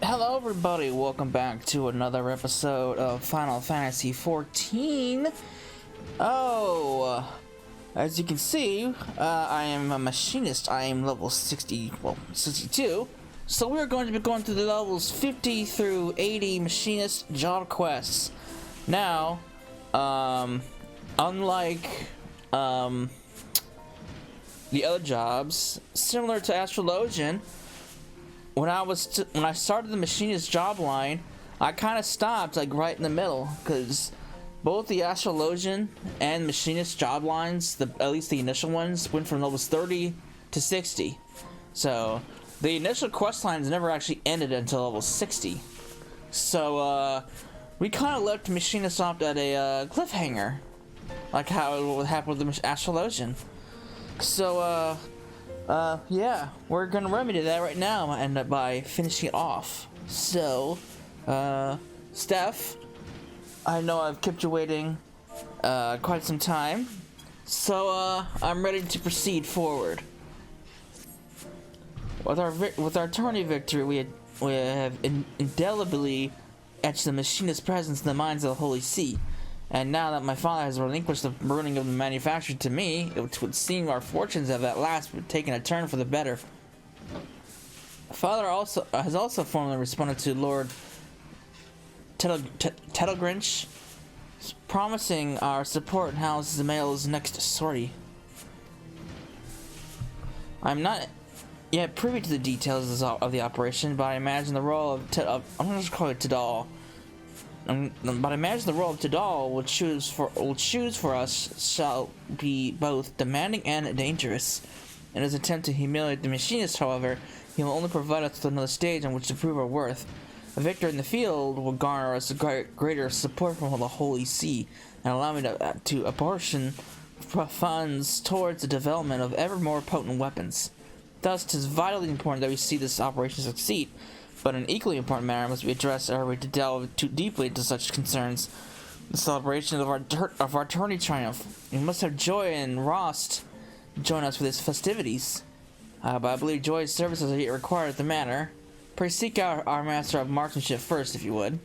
Hello everybody, welcome back to another episode of Final Fantasy XIV. As you can see, I am a machinist. I am level 62. So we're going to be going through the levels 50 through 80 machinist job quests. Now, unlike the other jobs, similar to Astrologian, when I started the machinist job line, I kind of stopped like right in the middle, because both the Astrologian and machinist job lines, at least the initial ones, went from levels 30 to 60. So the initial quest lines never actually ended until level 60. So we kind of left machinist off at a cliffhanger, like how it would happen with the Astrologian. So yeah, we're gonna remedy that right now and by finishing it off. So, Steph, I know I've kept you waiting quite some time, so I'm ready to proceed forward. With our tourney victory, we have indelibly etched the machinist's presence in the minds of the Holy See. And now that my father has relinquished the ruling of the manufacturer to me, it would seem our fortunes have at last taken a turn for the better. Father has also formally responded to Lord Tettlegrinch, promising our support in House Zamail's next sortie. I'm not yet privy to the details of the operation, but I imagine the role of I'm going to call it Tidal. But I imagine the role of Tidal will choose for us shall be both demanding and dangerous. In his attempt to humiliate the machinist, however, he will only provide us with another stage on which to prove our worth. A victory in the field will garner us greater support from the Holy See and allow me to apportion funds towards the development of ever more potent weapons. Thus, 'tis vitally important that we see this operation succeed. But an equally important matter must be addressed ere we delve too deeply into such concerns. The celebration of our tourney triumph. We must have Joy and Rost join us for these festivities. But I believe Joy's services are yet required at the manor. Pray seek out our master of marksmanship first, if you would.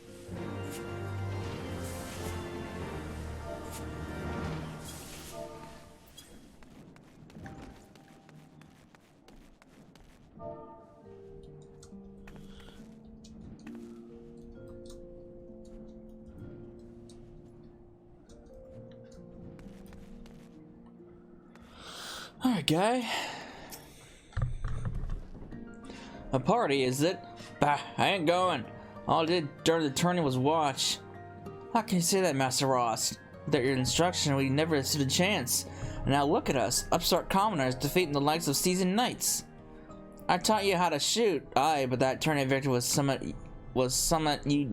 Alright, guy. A party, is it? Bah, I ain't going. All I did during the tourney was watch. How can you say that, Master Ross? Without your instruction, we never stood a chance. And now look at us, upstart commoners defeating the likes of seasoned knights. I taught you how to shoot, aye, but that tourney victory was something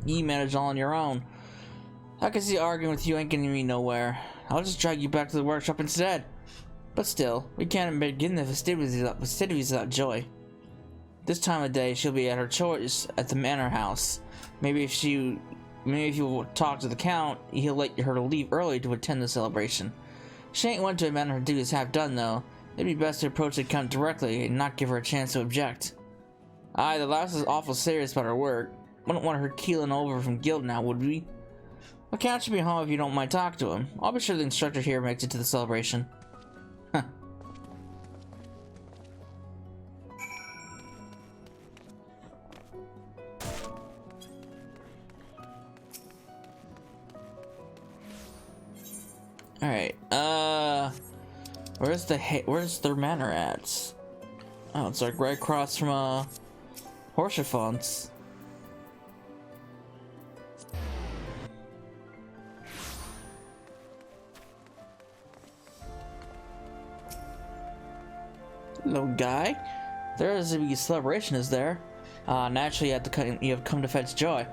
you managed all on your own. I can see arguing with you ain't getting me nowhere. I'll just drag you back to the workshop instead. But still, we can't begin the festivities without Joy. This time of day, she'll be at her choice at the manor house. Maybe if you will talk to the Count, he'll let her leave early to attend the celebration. She ain't one to abandon her duties half done, though. It'd be best to approach the Count directly and not give her a chance to object. Aye, the lass is awful serious about her work. Wouldn't want her keeling over from guild now, would we? The Count should be home if you don't mind talking to him. I'll be sure the instructor here makes it to the celebration. Huh. Alright, where's their manor at? Oh, it's like right across from, Horsefons. Hello, guy. There is a celebration, is there? Naturally, you have come to fetch Joy.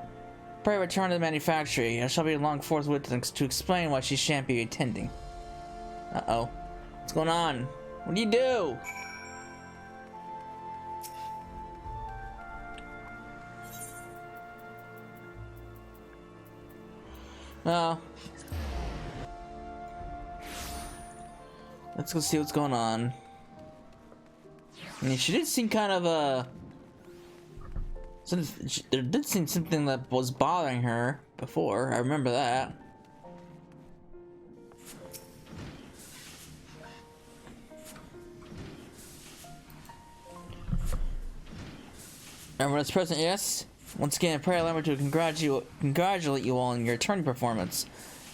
Pray return to the manufactory. I shall be along forthwith to explain why she shan't be attending. Uh-oh. What's going on? What do you do? Oh. Let's go see what's going on. I mean, she did seem kind of There did seem something that was bothering her before. I remember that. Everyone's present, yes? Once again, I pray allow me to congratulate you all on your attorney performance.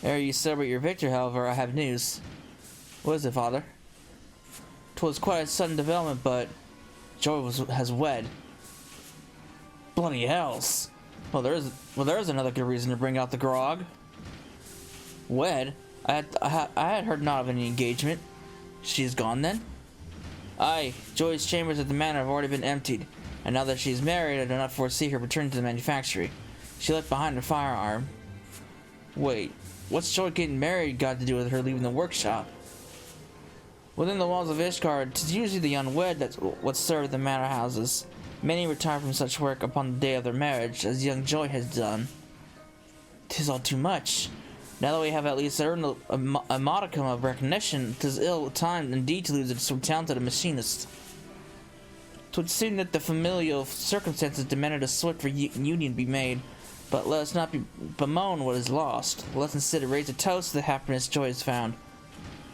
Ere you celebrate your victory, however, I have news. What is it, Father? 'Twas quite a sudden development, but Joy has wed. Bloody hells! Well, there's another good reason to bring out the grog. Wed? I had heard not of any engagement. She is gone then? Aye, Joy's chambers at the manor have already been emptied, and now that she is married, I do not foresee her returning to the manufactory. She left behind her firearm. Wait, what's Joy getting married got to do with her leaving the workshop? Within the walls of Ishgard, 'tis usually the unwed that's what serve the manor houses. Many retire from such work upon the day of their marriage, as young Joy has done. 'Tis all too much. Now that we have at least earned a modicum of recognition, 'tis ill-timed indeed to lose so talented a machinist. 'Twould seem that the familial circumstances demanded a swift union be made, but let us not bemoan what is lost. Let us instead raise a toast to the happiness Joy has found.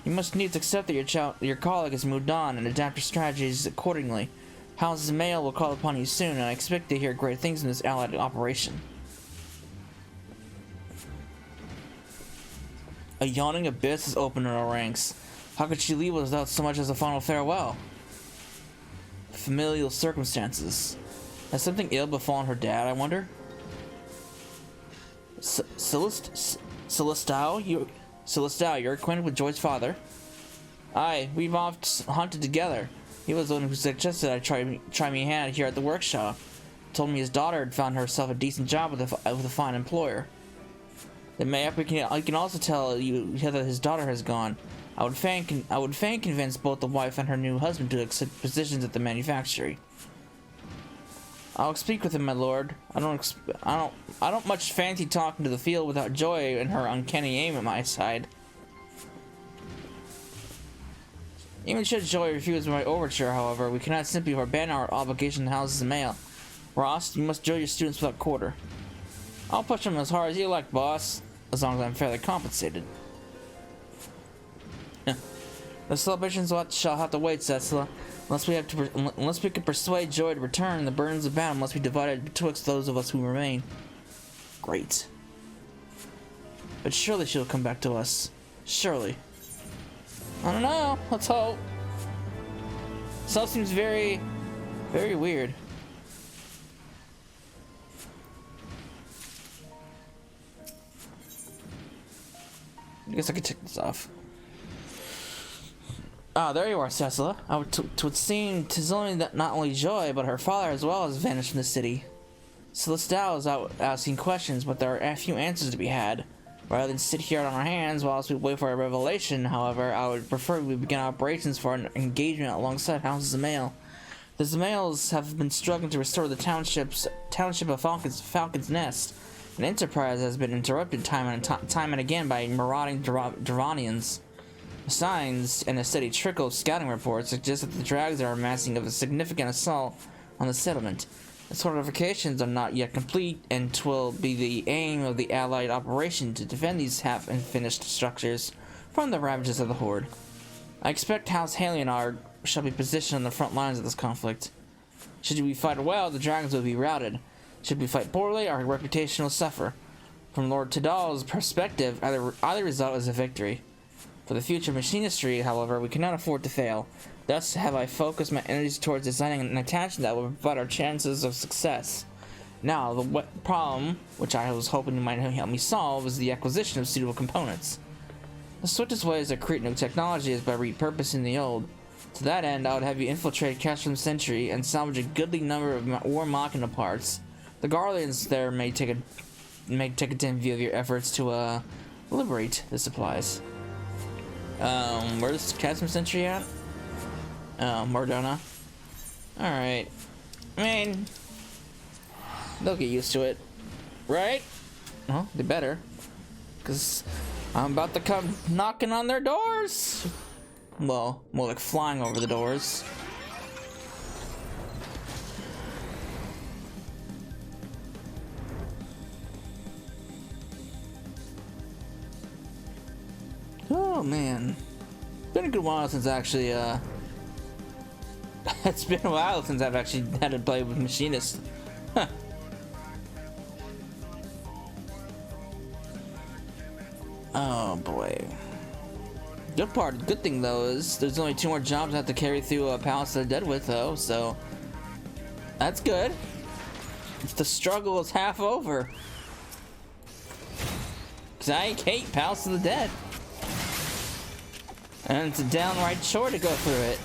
You must needs accept that your colleague has moved on and adapt your strategies accordingly. House's mail will call upon you soon, and I expect to hear great things in this allied operation. A yawning abyss has opened in our ranks. How could she leave us without so much as a final farewell? Familial circumstances. Has something ill befallen her dad, I wonder? Celestao, you're acquainted with Joy's father? Aye, we've oft hunted together. He was the one who suggested I try me hand here at the workshop. Told me his daughter had found herself a decent job with a fine employer. Then mayhap I can also tell you that his daughter has gone. I would fain convince both the wife and her new husband to accept positions at the manufactory. I'll speak with him, my lord. I don't much fancy talking to the field without Joy and her uncanny aim at my side. Even should Joy refuse my overture, however, we cannot simply abandon our obligation to houses and mail. Ross, you must drill your students without quarter. I'll push them as hard as you like, boss, as long as I'm fairly compensated. The celebrations shall have to wait, Cecila. Unless we can persuade Joy to return, the burdens of battle must be divided betwixt those of us who remain. Great. But surely she'll come back to us. Surely. I don't know. Let's hope. This all seems very, very weird. I guess I could take this off. Ah, there you are, Cecila. Twould seem 'tis only that not only Joy, but her father as well has vanished from the city. Celestao is out asking questions, but there are a few answers to be had. Rather than sit here on our hands whilst we wait for a revelation, however, I would prefer we begin operations for an engagement alongside houses of mail. The Zamails have been struggling to restore the township of Falcon's Nest. An enterprise has been interrupted time and again by marauding Dravanians. Signs and a steady trickle of scouting reports suggest that the drags are amassing a significant assault on the settlement. The fortifications are not yet complete, and 'twill be the aim of the Allied operation to defend these half-finished structures from the ravages of the Horde. I expect House Halienard shall be positioned on the front lines of this conflict. Should we fight well, the dragons will be routed. Should we fight poorly, our reputation will suffer. From Lord Tidal's perspective, either result is a victory. For the future machinistry, however, we cannot afford to fail. Thus have I focused my energies towards designing an attachment that will provide our chances of success. Now, the problem, which I was hoping you might help me solve, is the acquisition of suitable components. The swiftest way to create new technology is by repurposing the old. To that end, I would have you infiltrate Castrum Century and salvage a goodly number of war machina parts. The Guardians there may take a dim view of your efforts to liberate the supplies. Where's Castrum Century at? Mordona. Alright. I mean, they'll get used to it. Right? Well, they better. Because I'm about to come knocking on their doors. Well, more like flying over the doors. man. Been a good while since actually, it's been a while since I've actually had to play with Machinist. Huh. Oh boy. Good thing though is there's only 2 more jobs I have to carry through Palace of the Dead with though, so that's good. The struggle is half over. Cause I hate Palace of the Dead. And it's a downright chore to go through it.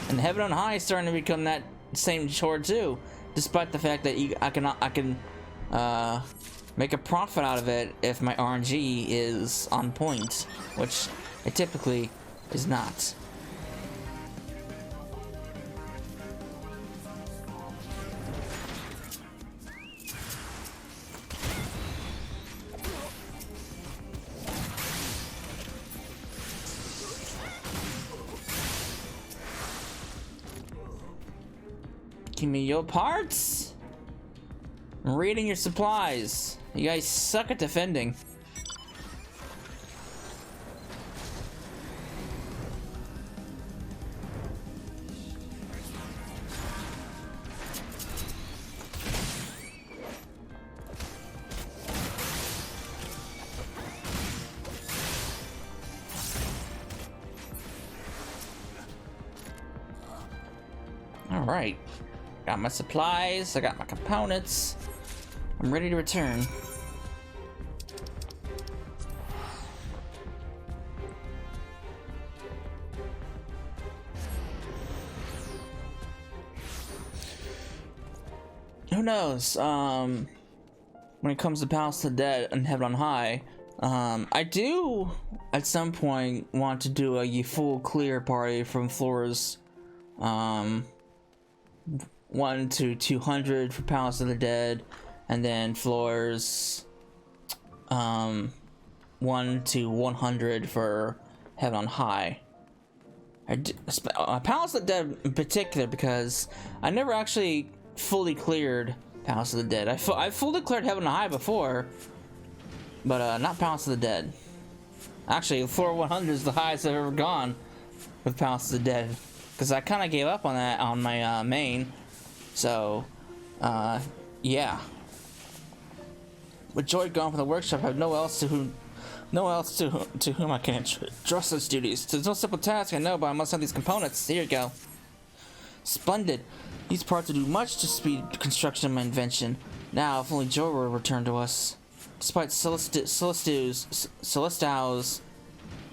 And Heaven on High is starting to become that same chore too, despite the fact that I can make a profit out of it if my RNG is on point, which it typically is not. Give me your parts. I'm reading your supplies. You guys suck at defending. All right. Got my supplies, I got my components. I'm ready to return. Who knows? When it comes to Palace of the Dead and Heaven on High, I do at some point want to do a full clear party from floors 1 to 200 for Palace of the Dead, and then floors 1 to 100 for Heaven on High. Palace of the Dead in particular, because I never actually fully cleared Palace of the Dead. I fully cleared Heaven on High before, but not Palace of the Dead. Actually, floor 100 is the highest I've ever gone with Palace of the Dead, because I kind of gave up on that on my main. So, yeah. With Joy gone from the workshop, I have no one else to whom I can entrust those duties. There's no simple task, I know, but I must have these components. Here you go. Splendid. These parts will do much to speed construction of my invention. Now, if only Joy will return to us. Despite Celestial's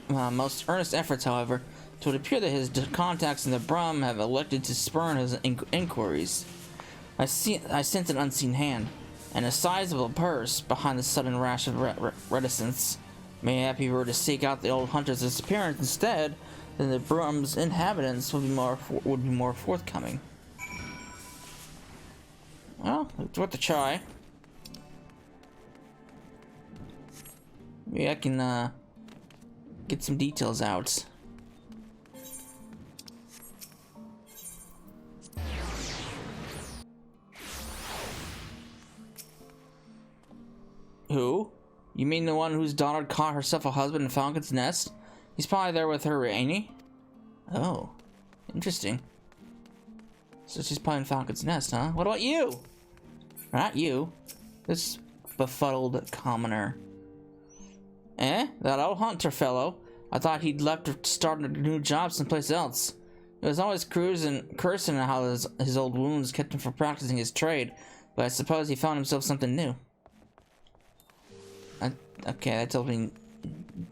most earnest efforts, however, it would appear that his contacts in the Brum have elected to spurn his inquiries. I sense an unseen hand, and a sizable purse behind the sudden rash of reticence. Mayhap if he were to seek out the old hunter's disappearance instead, then the Brum's inhabitants would be more forthcoming. Well, it's worth a try. Maybe I can get some details out. Who? You mean the one whose daughter caught herself a husband in Falcon's Nest? He's probably there with her, ain't he? Oh, interesting. So she's probably in Falcon's Nest, huh? What about you? Not you. This befuddled commoner. Eh? That old hunter fellow. I thought he'd left to start a new job someplace else. He was always cursing how his old wounds kept him from practicing his trade, but I suppose he found himself something new. Okay, that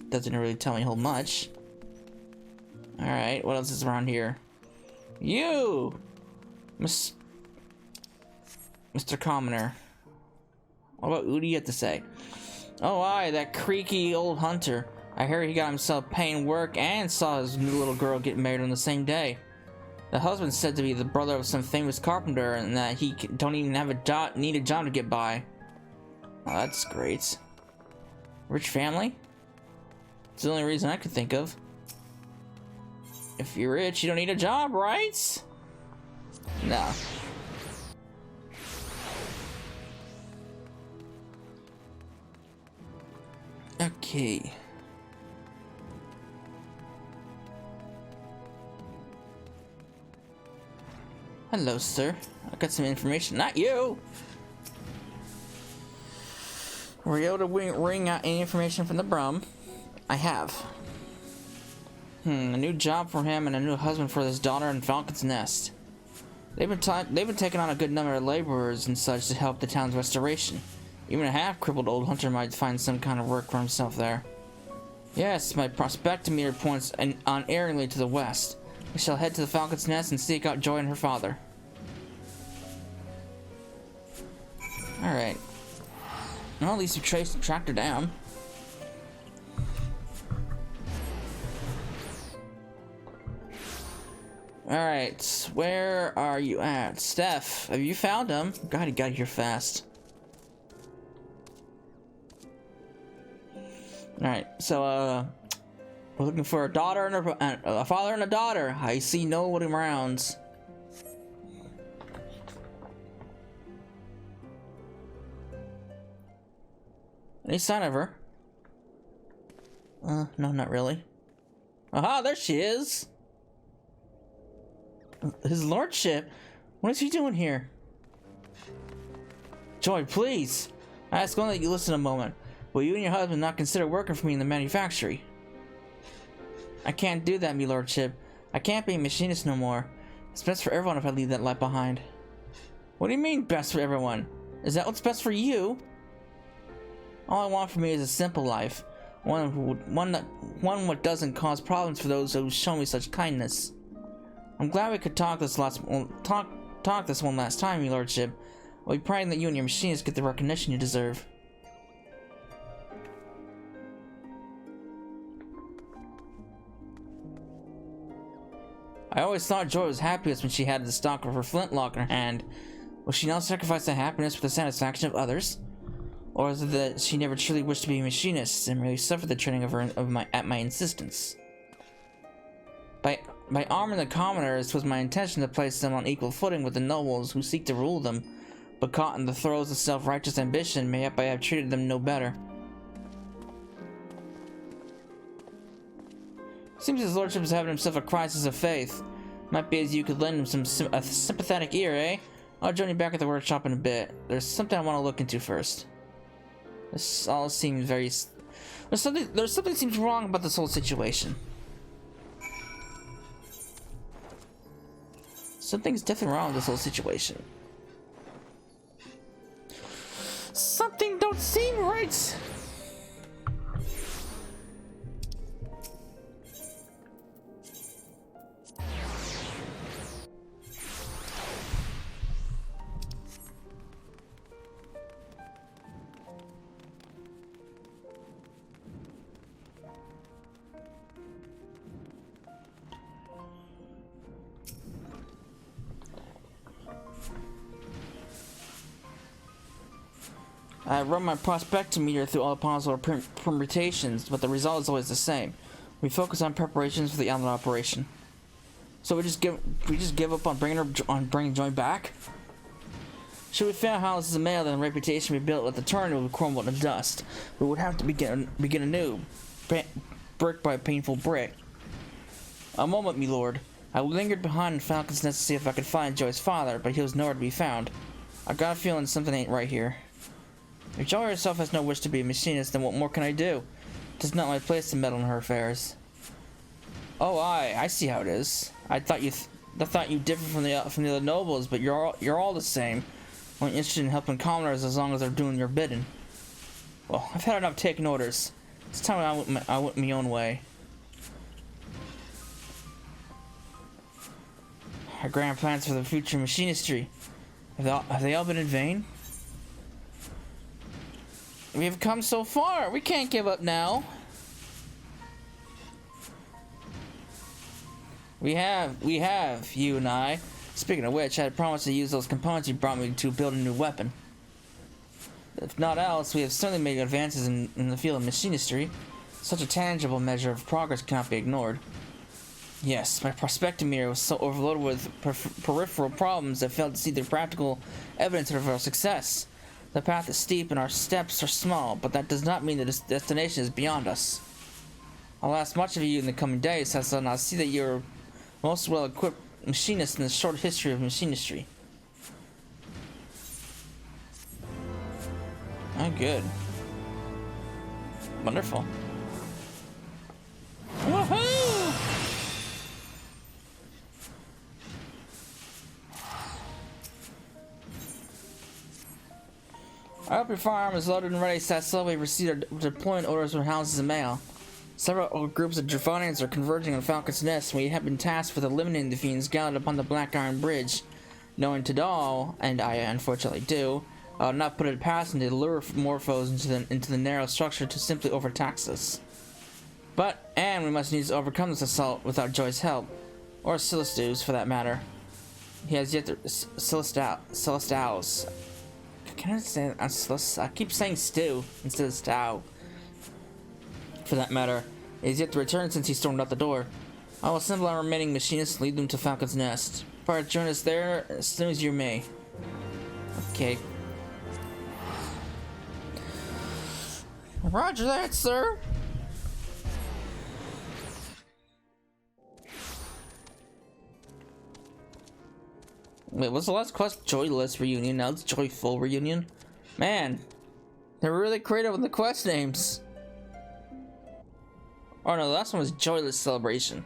doesn't really tell me a whole much. Alright, what else is around here? You! Mr. Commoner. What about Udi have to say? Oh, aye, that creaky old hunter. I hear he got himself paying work and saw his new little girl get married on the same day. The husband's said to be the brother of some famous carpenter, and that he don't even have need a job to get by. Oh, that's great. Rich family? It's the only reason I could think of. If you're rich, you don't need a job, right? No. Okay. Hello, sir. I got some information. Not you! Were you able to wring out any information from the Brum? I have. A new job for him and a new husband for his daughter in Falcon's Nest. They've been taking on a good number of laborers and such to help the town's restoration. Even a half-crippled old hunter might find some kind of work for himself there. Yes, my prospectometer points unerringly to the west. We shall head to the Falcon's Nest and seek out Joy and her father. Alright. Well, at least we tracked her down. Alright, where are you at? Steph, have you found him? God, he got here fast. Alright, so, we're looking for a daughter and a father and a daughter. I see no one rounds. Any sign of her? No, not really. Aha, there she is! His lordship? What is he doing here? Joy, please! I ask only that you listen a moment. Will you and your husband not consider working for me in the manufactory? I can't do that, me lordship. I can't be a machinist no more. It's best for everyone if I leave that life behind. What do you mean, best for everyone? Is that what's best for you? All I want for me is a simple life. One that doesn't cause problems for those who show me such kindness. I'm glad we could talk this one last time, your lordship. I'll be praying that you and your machinists get the recognition you deserve. I always thought Joy was happiest when she had the stock of her flintlock in her hand. Will she now sacrifice that happiness for the satisfaction of others? Or is it that she never truly wished to be a machinist and merely suffered the training at my insistence? By arming the commoners, it was my intention to place them on equal footing with the nobles who seek to rule them, but caught in the throes of self-righteous ambition, mayhap I have treated them no better. Seems his lordship is having himself a crisis of faith. Might be as you could lend him a sympathetic ear, eh? I'll join you back at the workshop in a bit. There's something I want to look into first. This all seems very... There's something seems wrong about this whole situation. Something's definitely wrong with this whole situation. Something don't seem right. I run my prospectometer through all possible permutations, but the result is always the same. We focus on preparations for the island operation. So we just give up on bringing Joy back? Should we fail House as a male, then the reputation we built at the turn would crumble into dust. We would have to begin anew, brick by painful brick. A moment, me lord. I lingered behind in Falcon's Nest to see if I could find Joy's father, but he was nowhere to be found. I got a feeling something ain't right here. If Joy herself has no wish to be a machinist, then what more can I do? It is not my place to meddle in her affairs. Oh, I see how it is. I thought you differed from the other nobles, but you're all the same. Only interested in helping commoners as long as they're doing your bidding. Well, I've had enough taking orders. It's time I went my own way. Our grand plans for the future machinistry. Have they all been in vain? We have come so far. We can't give up now. We have, you and I. Speaking of which, I had promised to use those components you brought me to build a new weapon. If not else, we have certainly made advances in the field of machinistry. Such a tangible measure of progress cannot be ignored. Yes, my prospectometer was so overloaded with peripheral problems that I failed to see the practical evidence of our success. The path is steep and our steps are small, but that does not mean that the destination is beyond us. I'll ask much of you in the coming days, as I see that you're most well equipped machinist in the short history of machinistry. Oh, good. Wonderful. Woohoo! I hope your firearm is loaded and ready, Cecil. We've received our deployment orders from houses and mail. Several groups of Dravonians are converging on Falcon's Nest. We have been tasked with eliminating the fiends gathered upon the Black Iron Bridge. Knowing Tadal, and I unfortunately do, I will not put it past him to lure more foes into the narrow structure to simply overtax us. And we must needs overcome this assault without Joy's help, or Celestius for that matter. He has yet to Celestials. Can I say I keep saying stew instead of stow. For that matter, he has yet to return since he stormed out the door. I will assemble our remaining machinists and lead them to Falcon's Nest. Fire, join us there as soon as you may. Okay. Roger that, sir. Wait, what's the last quest? Joyless reunion. Now it's joyful reunion. Man, they're really creative with the quest names. Oh no, the last one was joyless celebration.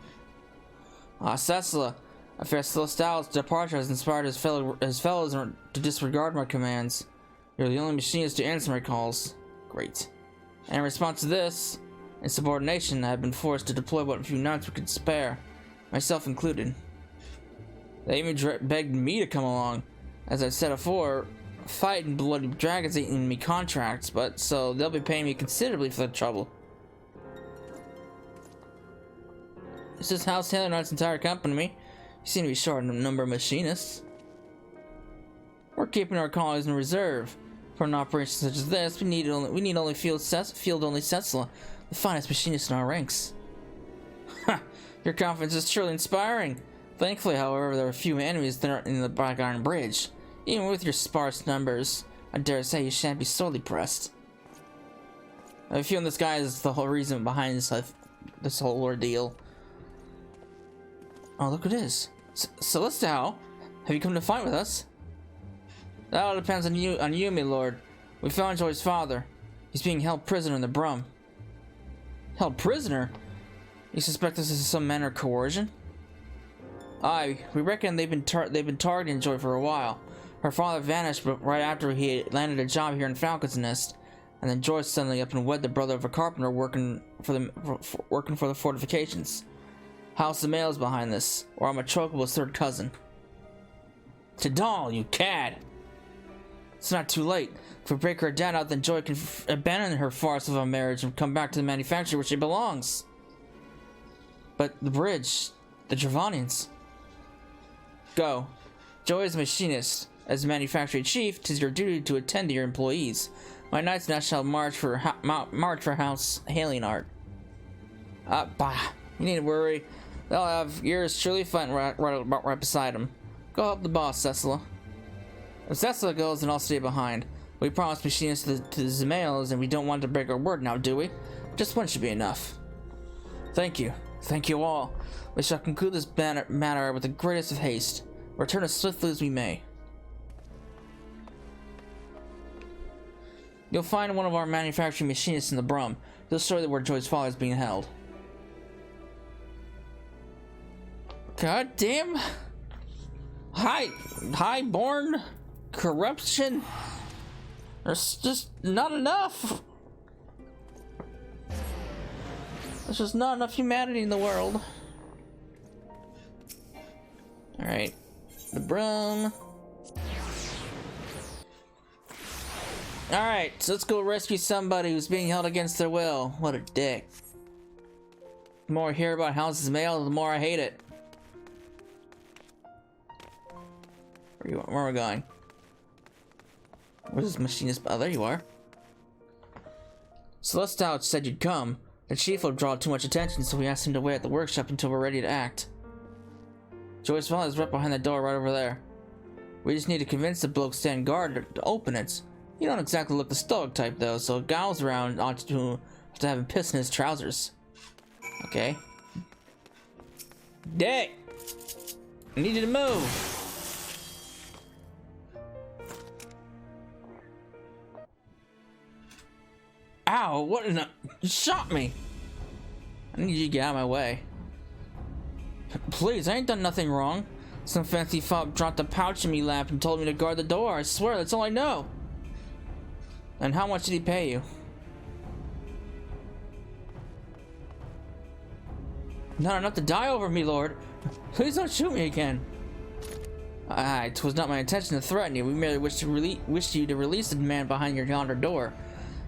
Cecila, I fear Celestial's departure has inspired his fellows to disregard my commands. You're the only machinist to answer my calls. Great. And in response to this, in subordination, I have been forced to deploy what few knights we could spare, myself included. They even begged me to come along. As I said before, fighting bloody dragons ain't in me contracts, but so they'll be paying me considerably for the trouble. It's just House Taylor Knight's entire company. You seem to be short in a number of machinists. We're keeping our colonies in reserve. For an operation such as this, we need only field only Cecila, the finest machinist in our ranks. Ha! Your confidence is truly inspiring. Thankfully, however, there are few enemies that are in the Black Iron Bridge. Even with your sparse numbers, I dare say you shan't be sorely pressed. I have a feeling this guy is the whole reason behind this whole ordeal. Oh, look at this. Celestial, have you come to fight with us? That all depends on you, my lord. We found Joy's father. He's being held prisoner in the Brum. Held prisoner? You suspect this is some manner of coercion? Aye, we reckon they've been targeting Joy for a while. Her father vanished right after he landed a job here in Falcon's Nest, and then Joy suddenly up and wed the brother of a carpenter working for the fortifications. House of Mail's behind this, or I'm a Chocoble's third cousin. Tadal, you cad! It's not too late. If we break her dad out, then Joy can abandon her farce of a marriage and come back to the manufactory where she belongs. But the bridge, the Dravonians. Go. Joy is a machinist. As a manufacturing chief, 'tis your duty to attend to your employees. My knights now shall march for House Halienart. Bah. You needn't worry. They'll have yours truly fighting right beside them. Go help the boss, Cecila. If Cecila goes, then I'll stay behind. We promised machinists to the Zemails, and we don't want to break our word now, do we? Just one should be enough. Thank you. Thank you all. We shall conclude this matter with the greatest of haste. Return as swiftly as we may. You'll find one of our manufacturing machinists in the Brum. He'll show you where Joy's father is being held. God damn. Highborn corruption. There's just not enough. There's just not enough humanity in the world. Alright. The Brum. Alright, so let's go rescue somebody who's being held against their will. What a dick. The more I hear about House's Mail, the more I hate it. Where are we going? Where's this machinist? Oh, there you are. Celestial said you'd come. The chief will draw too much attention, so we asked him to wait at the workshop until we're ready to act. Joy's father is right behind the door right over there. We just need to convince the bloke stand guard to open it. You don't exactly look the stoic type though, so if Giles around ought to have him piss in his trousers. Okay. Dick! I need you to move. Ow, what in the... You shot me. I need you to get out of my way. Please, I ain't done nothing wrong. Some fancy fop dropped a pouch in me lap and told me to guard the door. I swear, that's all I know. And how much did he pay you? Not enough to die over me, Lord. Please don't shoot me again. It was not my intention to threaten you. We merely wished you to release the man behind your yonder door.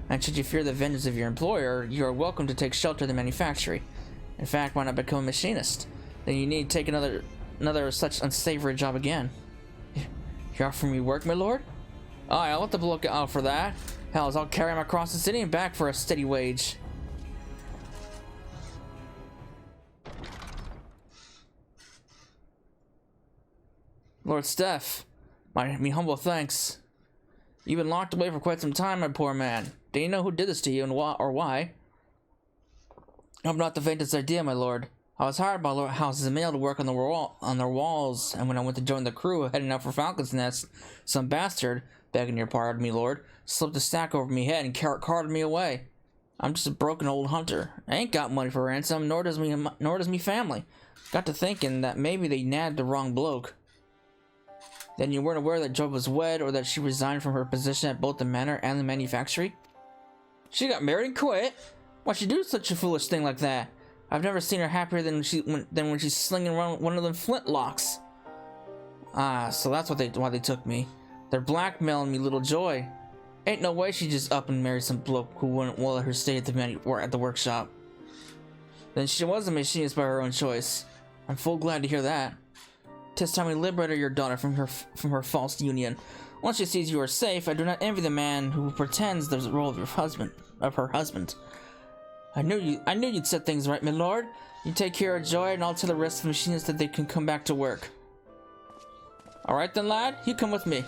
And should you fear the vengeance of your employer, you are welcome to take shelter in the manufactory. In fact, why not become a machinist? Then you need to take another such unsavory job again. You're offering me work, my lord? Aye, I'll have to look out for that. Hell, I'll carry him across the city and back for a steady wage. Lord Steph, my humble thanks. You've been locked away for quite some time, my poor man. Do you know who did this to you and why? I've not the faintest idea, my lord. I was hired by Lord House's mail to work on their walls, and when I went to join the crew heading out for Falcon's Nest, some bastard, begging your pardon, me lord, slipped a sack over me head and carted me away. I'm just a broken old hunter. I ain't got money for ransom, nor does me family. Got to thinking that maybe they nabbed the wrong bloke. Then you weren't aware that Job was wed, or that she resigned from her position at both the manor and the manufactory? She got married and quit? Why'd she do such a foolish thing like that? I've never seen her happier than when she's slinging around one of them flintlocks. Ah, so that's why they took me. They're blackmailing me, little Joy. Ain't no way she just up and married some bloke who wouldn't let her stay at the workshop. Then she was a machinist by her own choice. I'm full glad to hear that. 'Tis time we liberated your daughter from her false union. Once she sees you are safe, I do not envy the man who pretends there's the role of her husband. I knew you'd set things right, my lord. You take care of Joy, and I'll tell the rest of the machinists that they can come back to work. All right then, lad, you come with me.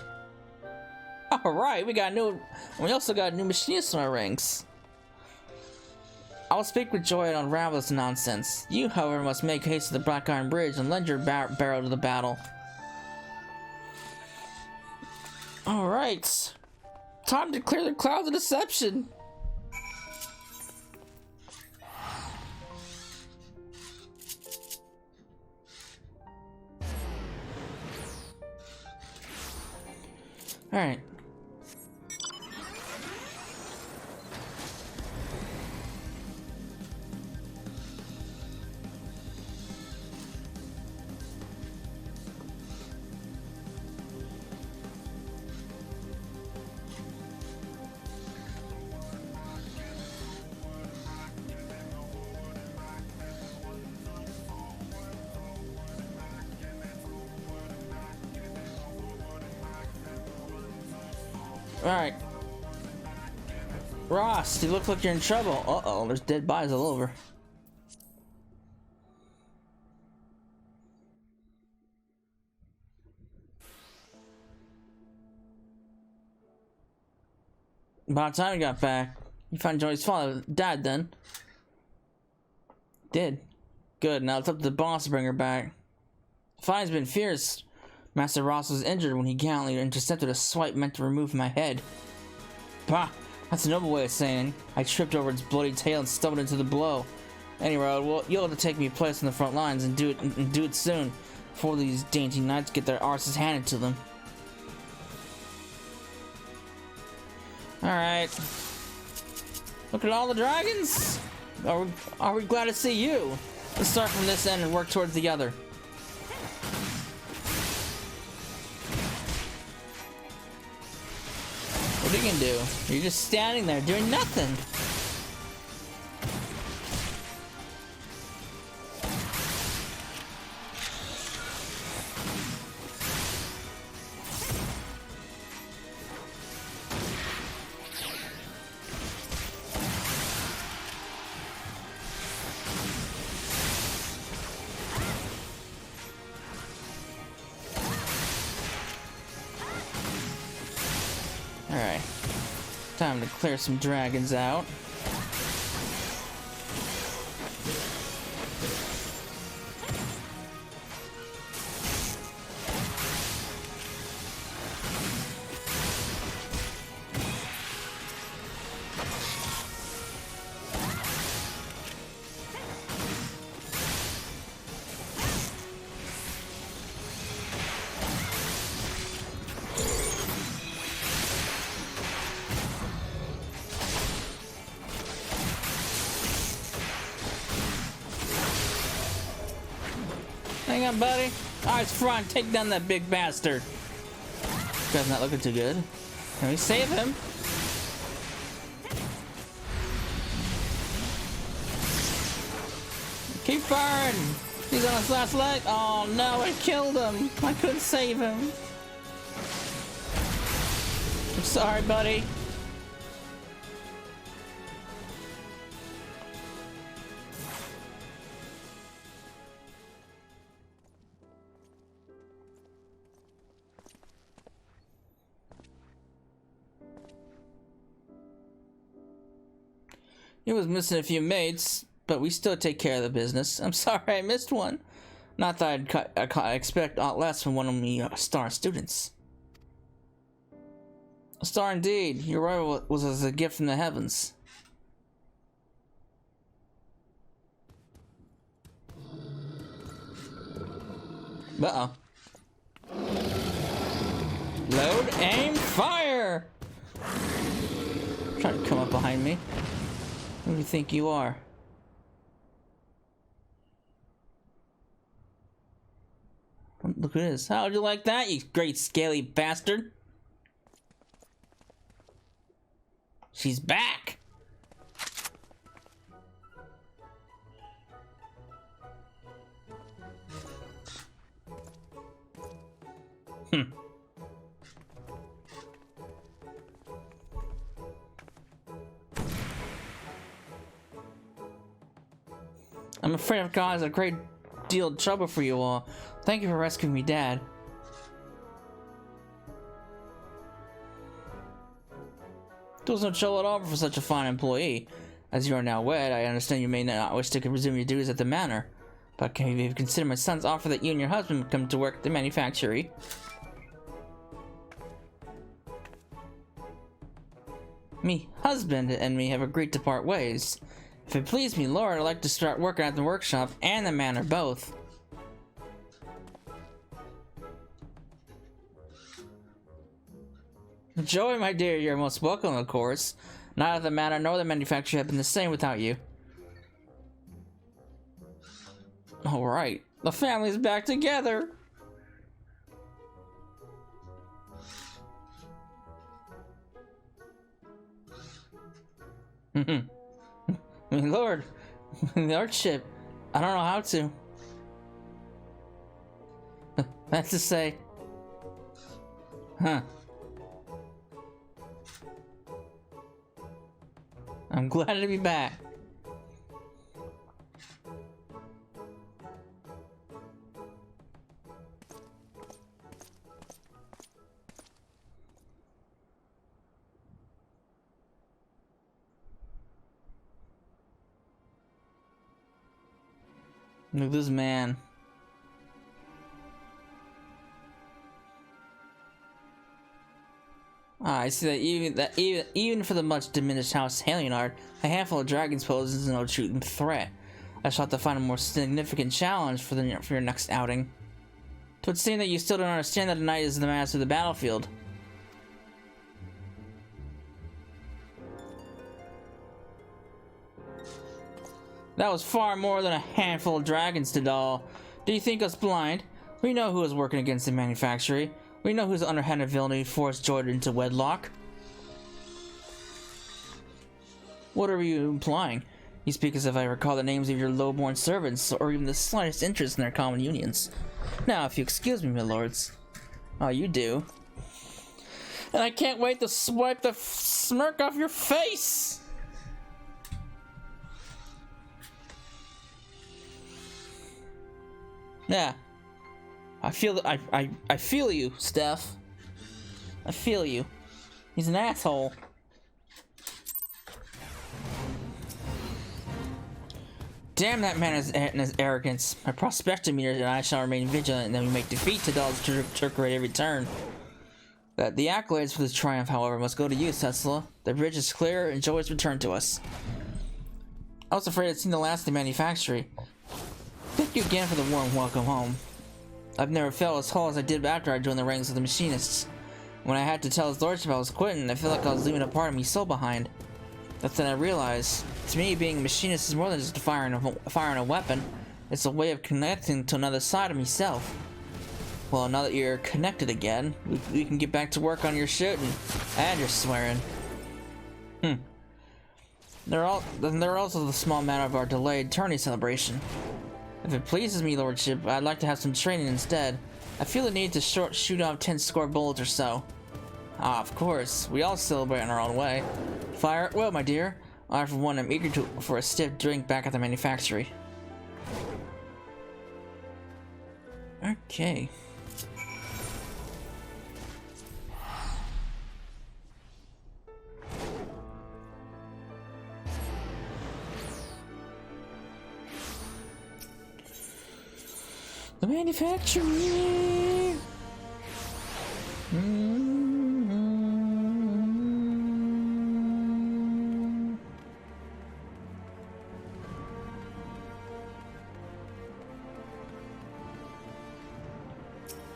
All right, we also got a new machinist in our ranks. I'll speak with Joy and unravel this nonsense. You, however, must make haste to the Black Iron Bridge and lend your barrow to the battle. Alright. Time to clear the clouds of deception. Alright. Alright. Ross, you look like you're in trouble. Uh-oh, there's dead bodies all over. About time you got back. You found Joey's father died then. Did. Good, now it's up to the boss to bring her back. The fight's been fierce. Master Ross was injured when he gallantly intercepted a swipe meant to remove my head. Bah, that's a noble way of saying. I tripped over its bloody tail and stumbled into the blow. Anyway, well, you'll have to take me a place in the front lines and do it soon, before these dainty knights get their arses handed to them. Alright. Look at all the dragons! Are we glad to see you? Let's start from this end and work towards the other. What are you gonna do? You're just standing there doing nothing. Alright. Time to clear some dragons out. on, buddy. Eyes front, take down that big bastard. This guy's not looking too good. Can we save him? Keep firing! He's on his last leg. Oh no, I killed him. I couldn't save him. I'm sorry, buddy. He was missing a few mates, but we still take care of the business. I'm sorry I missed one. Not that I'd expect aught less from one of me star students. A star indeed. Your arrival was as a gift from the heavens. Uh-oh. Load, aim, fire! Trying to come up behind me. Who do you think you are? Look at this. How'd you like that, you great scaly bastard? She's back! I'm afraid I've caused a great deal of trouble for you all. Thank you for rescuing me, Dad. There was no trouble at all for such a fine employee. As you are now wed, I understand you may not wish to resume your duties at the manor. But can you consider my son's offer that you and your husband come to work at the manufactory? Me husband and me have agreed to part ways. If it please me, Lord, I'd like to start working at the workshop and the manor both. Joy, my dear, you're most welcome, of course. Neither the manor nor the manufactory have been the same without you. Alright, the family's back together! I mean, Lord, the Archship, I don't know how to. That's to say, huh. I'm glad to be back. Look at this man. I see that even for the much diminished House Halienard, a handful of dragons poses no true threat. I shall have to find a more significant challenge for your next outing. It would seem that you still don't understand that a knight is the master of the battlefield. That was far more than a handful of dragons did all. Do you think us blind? We know who is working against the manufactory. We know whose underhanded villainy forced Jordan into wedlock. What are you implying? You speak as if I recall the names of your low-born servants, or even the slightest interest in their common unions. Now, if you excuse me, my lords. Oh, you do. And I can't wait to swipe the smirk off your face! Yeah. I feel you, Steph. I feel you. He's an asshole. Damn that man and his arrogance. My prospectometer and I shall remain vigilant, and then we make defeat to Dahl's Turk at every turn. The accolades for this triumph, however, must go to you, Tesla. The bridge is clear, and joy is returned to us. I was afraid I'd seen the last of the manufactory. Thank you again for the warm welcome home. I've never felt as whole as I did after I joined the ranks of the Machinists. When I had to tell his lordship I was quitting, I felt like I was leaving a part of me so behind. That's when I realized, to me, being a machinist is more than just firing a weapon. It's a way of connecting to another side of myself. Well, now that you're connected again, we can get back to work on your shooting and your swearing. There are also the small matter of our delayed tourney celebration. If it pleases me, Lordship, I'd like to have some training instead. I feel the need to shoot off 10 score bullets or so. Ah, of course. We all celebrate in our own way. Fire at will, my dear. I, for one, am eager for a stiff drink back at the manufactory. Okay. The manufactory.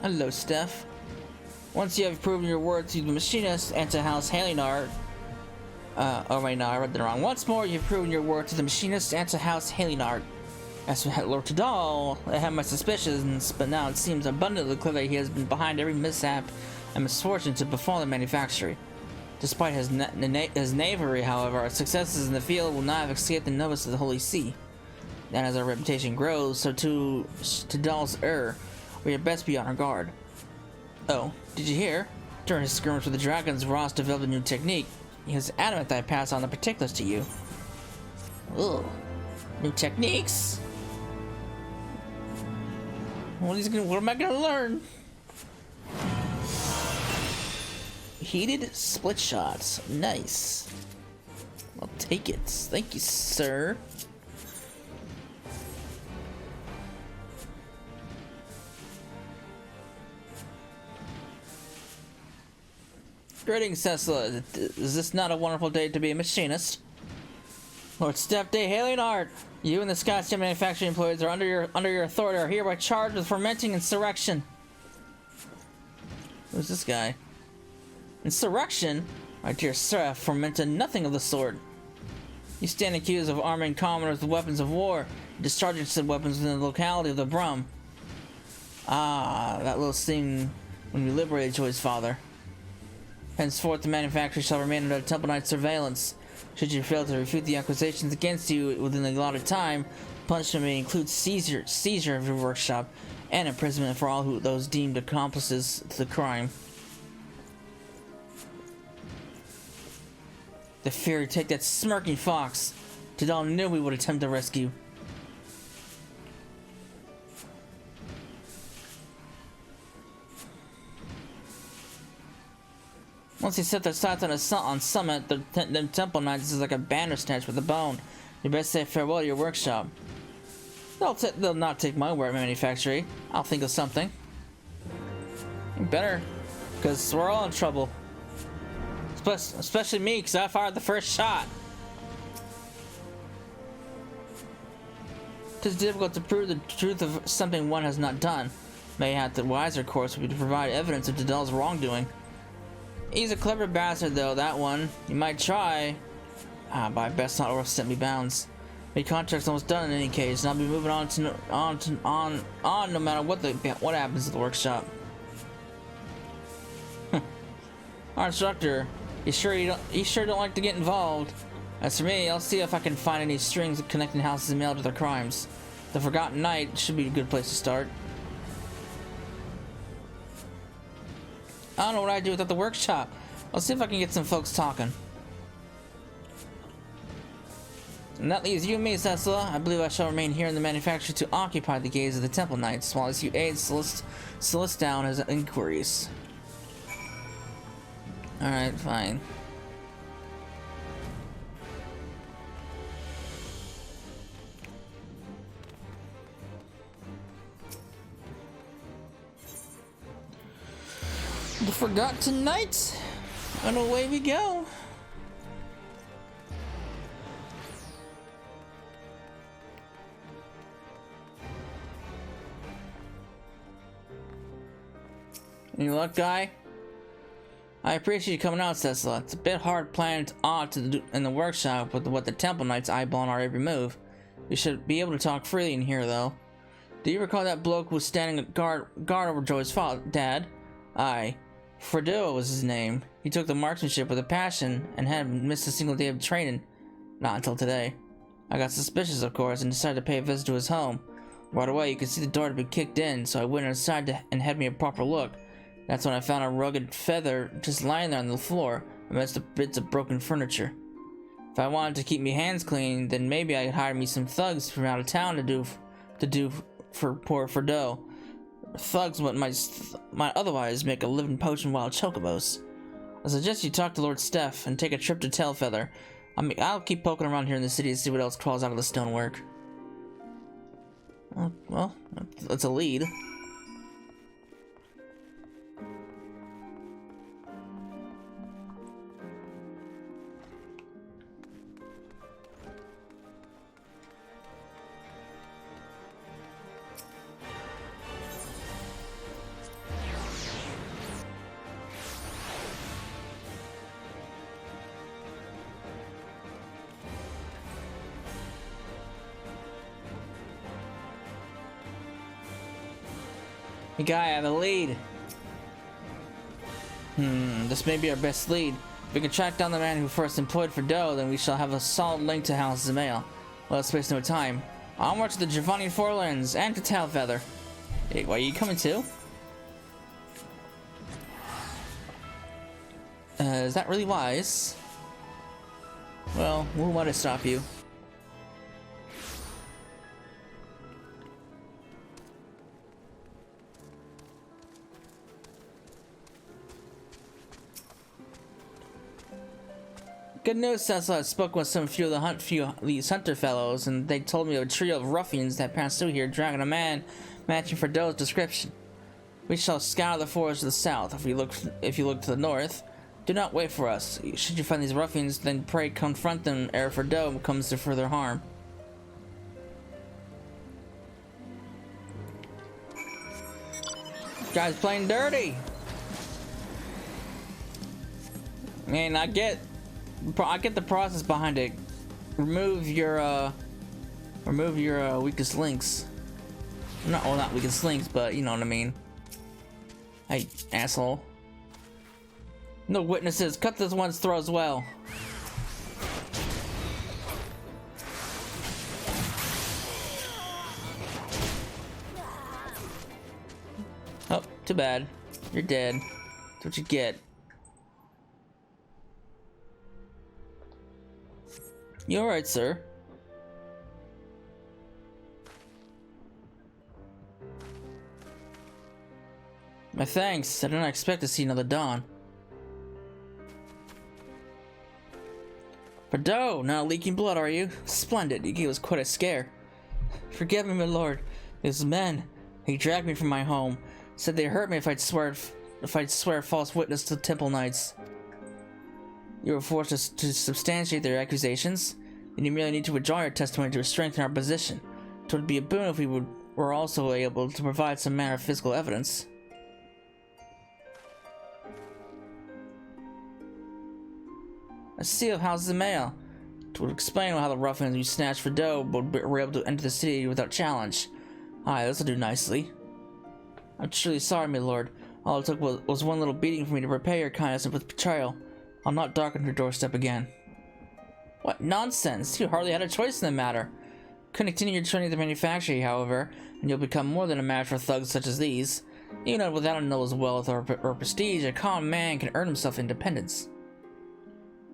Hello, Steph. Once you have proven your worth to the Machinist and to House Halinar, oh wait, no, I read that wrong. Once more, you've proven your worth to the Machinist and to House Halinar. As for Lord Tadal, I had my suspicions, but now it seems abundantly clear that he has been behind every mishap and misfortune to befall the manufactory. Despite his knavery, however, our successes in the field will not have escaped the notice of the Holy See. And as our reputation grows, so too Tadal's error. We had best be on our guard. Oh, did you hear? During his skirmish with the dragons, Ross developed a new technique. He was adamant that I pass on the particulars to you. Ugh. New techniques? What am I gonna learn? Heated split shots. Nice. I'll take it. Thank you, sir. Greetings, Cecil. Is this not a wonderful day to be a machinist? Lord Steph de Halinar, you and the Scotch manufacturing employees are under your authority are hereby charged with fomenting insurrection. Who's this guy? Insurrection? My dear sir, I have fomented nothing of the sort. You stand accused of arming commoners with weapons of war, discharging said weapons within the locality of the Brum. Ah, that little scene when we liberated Joy's father. Henceforth, the manufactory shall remain under Temple Knight's surveillance. Should you fail to refute the accusations against you within the allotted time, punishment may include seizure of your workshop and imprisonment for all those deemed accomplices to the crime. The Fury, take that smirking fox. Tadal knew we would attempt to rescue. Once you set their sights on Summit, the Temple Knights is like a bandersnatch with a bone. You best say farewell to your workshop. They'll not take my word, manufactory. I'll think of something. You better, because we're all in trouble. Especially me, because I fired the first shot. It is difficult to prove the truth of something one has not done. Mayhap the wiser course would be to provide evidence of Tadal's wrongdoing. He's a clever bastard, though, that one. You might try. But I best not overstep me bounds. My contract's almost done in any case, and I'll be moving on no matter what happens at the workshop. Our instructor, you sure don't like to get involved? As for me, I'll see if I can find any strings connecting houses and mail to their crimes. The Forgotten Knight should be a good place to start. I don't know what I'd do without the workshop. I'll see if I can get some folks talking. And that leaves you and me, Cecil. I believe I shall remain here in the manufactory to occupy the gaze of the Temple Knights, while as you aid Celeste down his inquiries. Alright, fine. The Forgotten Knight, and away we go. Any luck, guy? I appreciate you coming out, Cecil. It's a bit hard planning in the workshop with what the Temple Knights eyeballing our every move. We should be able to talk freely in here, though. Do you recall that bloke who was standing guard over Joey's father, Dad? Aye. Fredo was his name. He took the marksmanship with a passion and hadn't missed a single day of training. Not until today. I got suspicious, of course, and decided to pay a visit to his home. Right away, you could see the door had been kicked in, so I went inside and had me a proper look. That's when I found a rugged feather just lying there on the floor, amidst the bits of broken furniture. If I wanted to keep me hands clean, then maybe I could hire me some thugs from out of town to do for poor Fredo. Thugs might otherwise make a living poaching wild chocobos. I suggest you talk to Lord Steph and take a trip to Tailfeather. I'll keep poking around here in the city to see what else crawls out of the stonework. Well, that's a lead. Hey guy, I have a lead. This may be our best lead. If we can track down the man who first employed Fredo, then we shall have a solid link to House Zemail. Well, let's waste no time. Onward to the Giovanni Forlands and to Tailfeather. Hey, why are you coming too? Is that really wise? Well, who might have stop you? Good news, Cecil. I spoke with some few of these hunter fellows, and they told me of a trio of ruffians that passed through here dragging a man matching Fredo's description. We shall scour the forest to the south. If you look to the north, do not wait for us. Should you find these ruffians, then pray confront them ere Fredo comes to further harm. Guy's playing dirty. I mean, I get the process behind it. Remove your weakest links. Not weakest links, but you know what I mean. Hey, asshole. No witnesses. Cut this one's throat as well. Oh, too bad. You're dead. That's what you get. You alright, sir? My thanks. I did not expect to see another dawn. Fredo, not leaking blood, are you? Splendid. You gave us quite a scare. Forgive me, my lord. These men, he dragged me from my home. Said they hurt me if I'd swear false witness to the Temple Knights. You were forced to substantiate their accusations, and you merely need to withdraw your testimony to strengthen our position. It would be a boon if we were also able to provide some manner of physical evidence. A seal of House Zemail. It would explain how the ruffians you snatched Fredo were able to enter the city without challenge. Aye, this'll do nicely. I'm truly sorry, my lord. All it took was one little beating for me to repay your kindness with betrayal. I'll not darken your doorstep again. What nonsense! You hardly had a choice in the matter. Continue your training at the manufactory, however, and you'll become more than a match for thugs such as these. Even without a noble wealth or prestige, a common man can earn himself independence.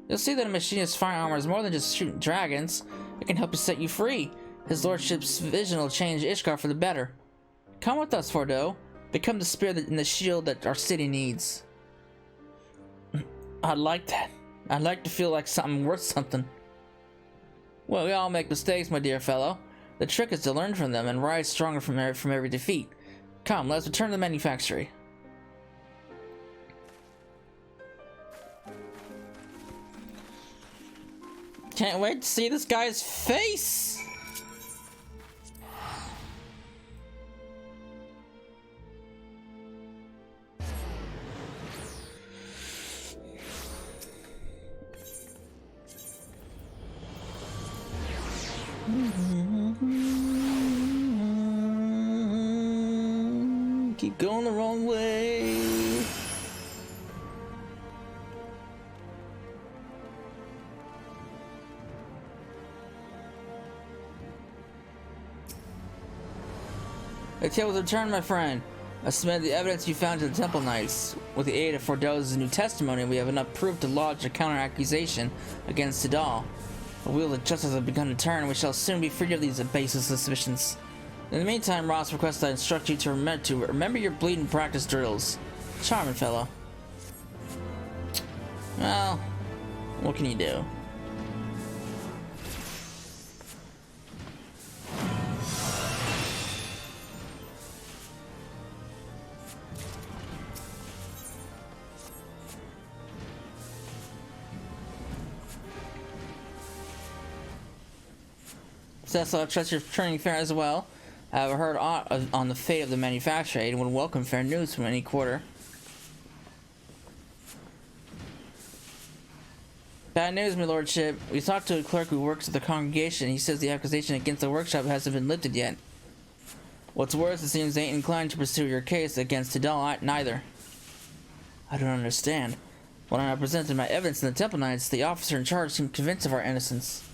You'll see that a machinist's firearm is more than just shooting dragons. It can help you set you free. His lordship's vision will change Ishkar for the better. Come with us, Fredo. Become the spear and the shield that our city needs. I'd like that. I'd like to feel like something worth something. Well, we all make mistakes, my dear fellow. The trick is to learn from them and rise stronger from every defeat. Come, let's return to the manufactory. Can't wait to see this guy's face! You're going the wrong way. The tables returned, my friend. I submitted the evidence you found to the Temple Knights. With the aid of Fordel's new testimony, we have enough proof to lodge a counter-accusation against Tidal. The wheels of justice have begun to turn, and we shall soon be free of these baseless suspicions. In the meantime, Ross requests I instruct you to remember your bleeding practice drills. Charming fellow. Well, what can you do? Cecil, I trust you're training fair as well. I have heard on the fate of the manufacturer and would welcome fair news from any quarter. Bad news, my lordship. We talked to a clerk who works at the congregation. He says the accusation against the workshop hasn't been lifted yet. What's worse, it seems they ain't inclined to pursue your case against Tidal neither. I don't understand. When I presented my evidence in the Temple Knights, the officer in charge seemed convinced of our innocence.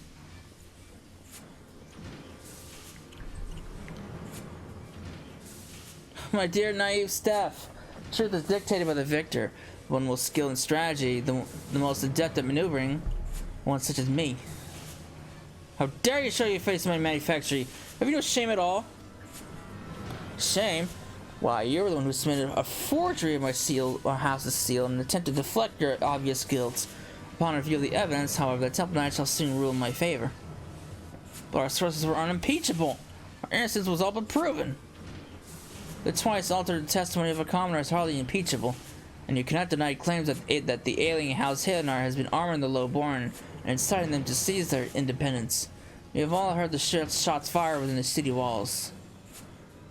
My dear naive Steph, truth is dictated by the victor. One with skill and strategy, the most adept at maneuvering, one such as me. How dare you show your face in my manufactory? Have you no shame at all? Shame? Why, you're the one who submitted a forgery of my seal, or house's seal, in an attempt to deflect your obvious guilt. Upon review of the evidence, however, the Temple Knights shall soon rule in my favor. But our sources were unimpeachable. Our innocence was all but proven. The twice altered testimony of a commoner is hardly impeachable, and you cannot deny claims that the alien House Helenar has been arming the lowborn and inciting them to seize their independence. We have all heard the shots fired within the city walls.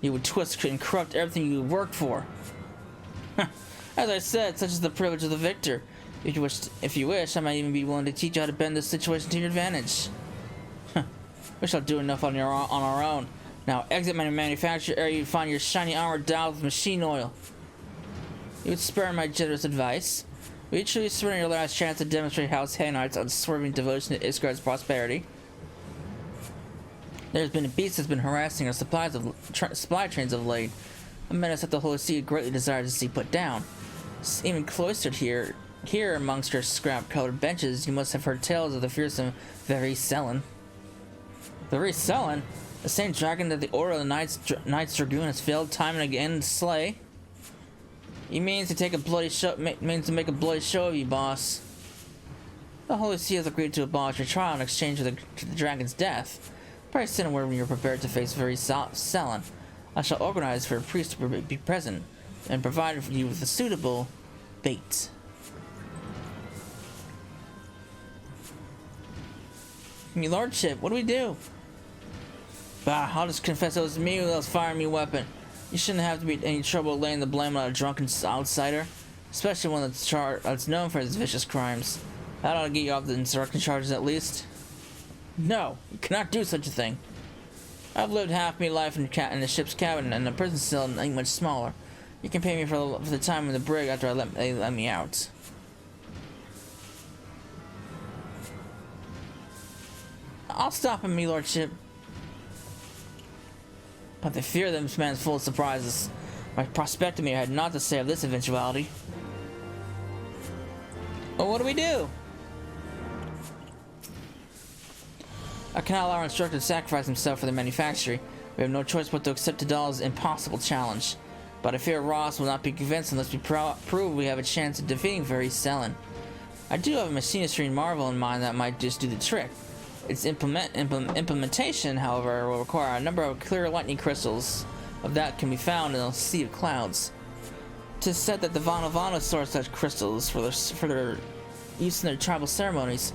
You would twist and corrupt everything you worked for. As I said, such is the privilege of the victor. If you wish, I might even be willing to teach you how to bend this situation to your advantage. We shall do enough on our own. Now exit my manufacturer area and find your shiny armor doused with machine oil. You would spare my generous advice. Will you truly surrender your last chance to demonstrate House Hanart's unswerving devotion to Isgard's prosperity? There's been a beast that's been harassing our supply trains of late. A menace that the Holy See greatly desires to see put down. It's even cloistered here amongst your scrap-colored benches, you must have heard tales of the fearsome Very-Sellen. The Very-Sellen? The same dragon that the Order of the Knights Dragoon has failed time and again to slay? He means to make a bloody show of you, boss. The Holy See has agreed to abolish your trial in exchange for the dragon's death. Pray send word when you're prepared to face Very-Sellen. I shall organize for a priest to be present and provide for you with a suitable bait. Your lordship, what do we do? Bah, I'll just confess it was me who was firing me weapon. You shouldn't have to be any trouble laying the blame on a drunken outsider, especially one that's known for his vicious crimes. That ought to get you off the insurrection charges at least. No, you cannot do such a thing. I've lived half my life in the ship's cabin, and the prison cell ain't much smaller. You can pay me for the time in the brig after they let me out. I'll stop him, me lordship. But the fear of this man's full of surprises. My prospectometer had naught to say of this eventuality. Well, what do we do? I cannot allow our instructor to sacrifice himself for the manufactory. We have no choice but to accept Tidal's impossible challenge. But I fear Ross will not be convinced unless we prove we have a chance of defeating Very-Sellen. I do have a Machinist marvel in mind that might just do the trick. Its implementation, however, will require a number of clear lightning crystals. Of that can be found in a sea of clouds. 'Tis said that the Vana store such crystals for their use in their tribal ceremonies.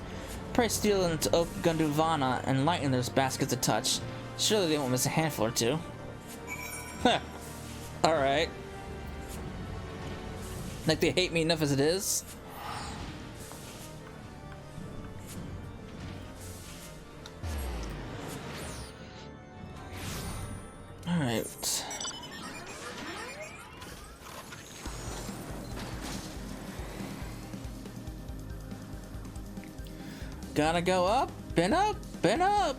Pray steal them to Oak Gunduvana and lighten their baskets a touch. Surely they won't miss a handful or two. Huh. Alright. Like they hate me enough as it is. Alright. Gotta go up and up and up.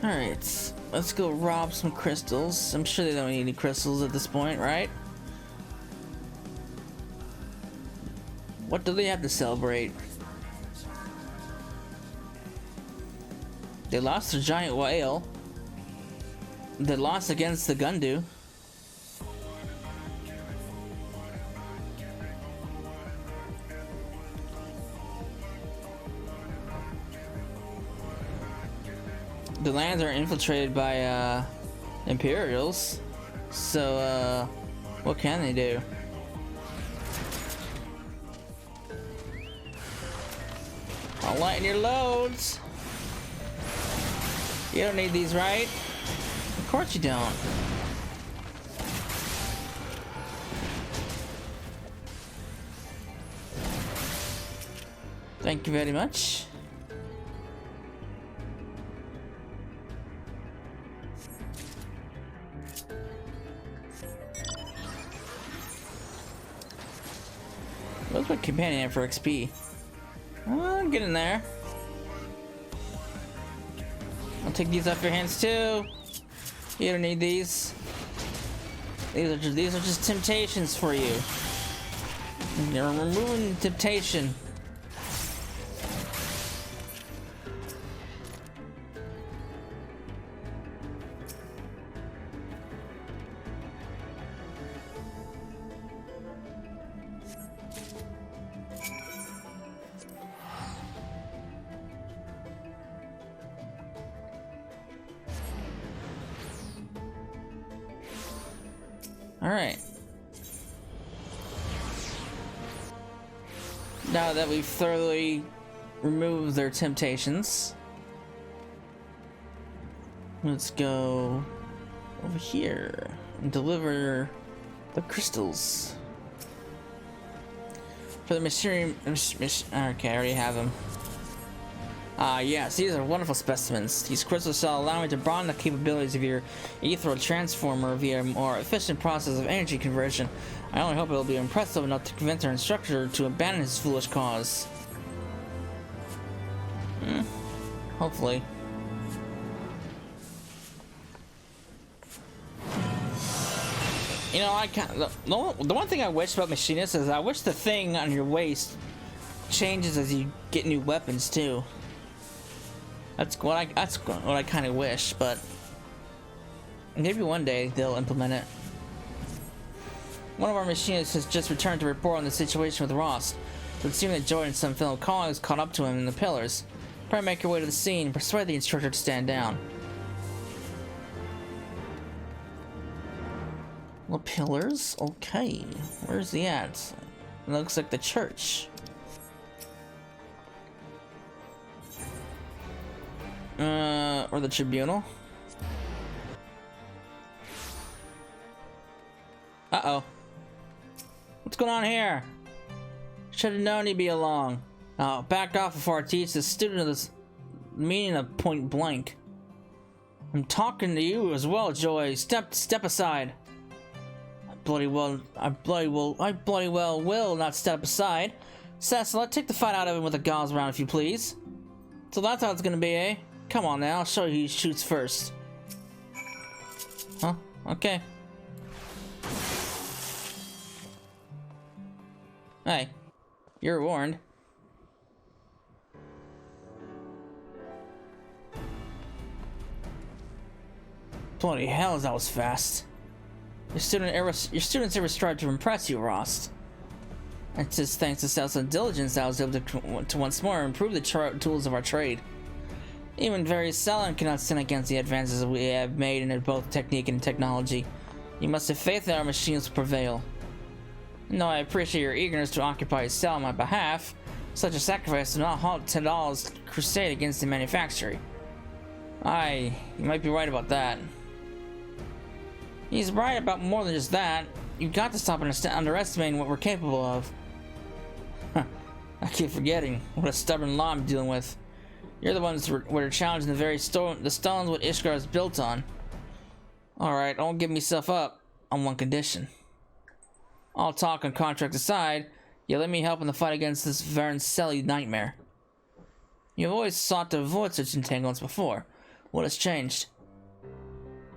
Alright, let's go rob some crystals. I'm sure they don't need any crystals at this point, right? What do they have to celebrate? They lost the giant whale. They lost against the Gundu. The lands are infiltrated by Imperials, so what can they do? I'll lighten your loads. You don't need these, right? Of course you don't. Thank you very much. What's my companion for XP? Oh, get in there. I'll take these off your hands too. You don't need these. These are just temptations for you. You're removing temptation. Alright. Now that we've thoroughly removed their temptations, let's go over here and deliver the crystals. For the okay, I already have them. Yes, these are wonderful specimens. These crystals shall allow me to broaden the capabilities of your ethereal transformer via a more efficient process of energy conversion. I only hope it will be impressive enough to convince our instructor to abandon his foolish cause. Hopefully. You know, the one thing I wish about Machinist is I wish the thing on your waist changes as you get new weapons too. That's what I kind of wish, but maybe one day they'll implement it. One of our machinists has just returned to report on the situation with Rost. It would seem that Joy and some fellow colleagues caught up to him in the pillars. Probably make your way to the scene and persuade the instructor to stand down. The pillars? Okay. Where's he at? It looks like the church. Or the tribunal. Uh-oh. What's going on here? Should have known he'd be along. Oh, back off before I teach the student of this meaning of point blank. I'm talking to you as well, Joy. Step aside. I bloody well will not step aside. Cecil, take the fight out of him with the gauze round if you please. So that's how it's gonna be, eh? Come on now, I'll show you who shoots first. Huh? Okay. Hey, you're warned. Bloody hell, that was fast. Your students ever strive to impress you, Rost. It's just thanks to Cecil's diligence that I was able to once more improve the tools of our trade. Even very Cellin cannot stand against the advances we have made in both technique and technology. You must have faith that our machines will prevail. No, I appreciate your eagerness to occupy a cell on my behalf. Such a sacrifice will not halt Tadal's crusade against the manufactory. You might be right about that. He's right about more than just that. You've got to stop underestimating what we're capable of. I keep forgetting what a stubborn law I'm dealing with. You're the ones who are challenging the very the stones what Ishgar is built on. Alright, I won't give myself up on one condition. All talk and contract aside, you let me help in the fight against this Varancelli nightmare. You've always sought to avoid such entanglements before. What has changed?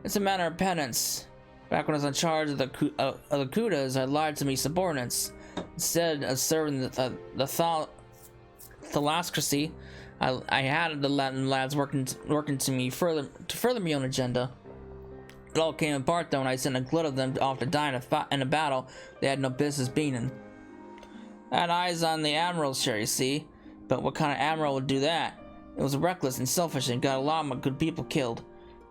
It's a matter of penance. Back when I was in charge of the Kudas, I lied to me subordinates. Instead of serving the Thalassocracy, I had the Latin lads working to me further my own agenda. It all came apart though when I sent a glut of them off to die in a battle they had no business being in. I had eyes on the admiral's share, you see, but what kind of admiral would do that? It was reckless and selfish and got a lot of my good people killed.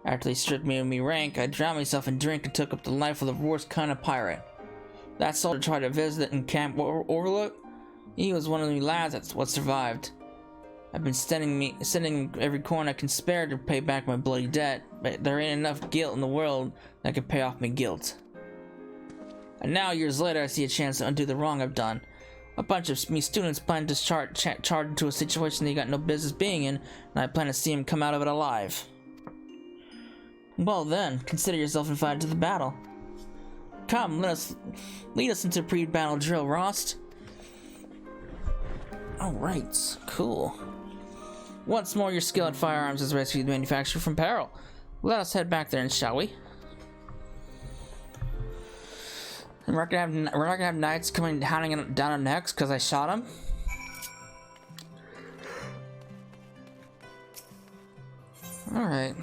After they stripped me of my rank, I drowned myself in drink and took up the life of the worst kind of pirate. That soldier tried to visit in Camp Overlook. He was one of the lads that's what survived. I've been sending every coin I can spare to pay back my bloody debt, but there ain't enough guilt in the world that could pay off my guilt. And now, years later, I see a chance to undo the wrong I've done. A bunch of me students plan to charge into a situation they got no business being in, and I plan to see him come out of it alive. Well then, consider yourself invited to the battle. Come, lead us into pre-battle drill, Rost. Alright, cool. Once more, your skill at firearms has rescued the manufacturer from peril. Let us head back there, shall we? We're not gonna have knights coming hounding down our necks because I shot him. Alright.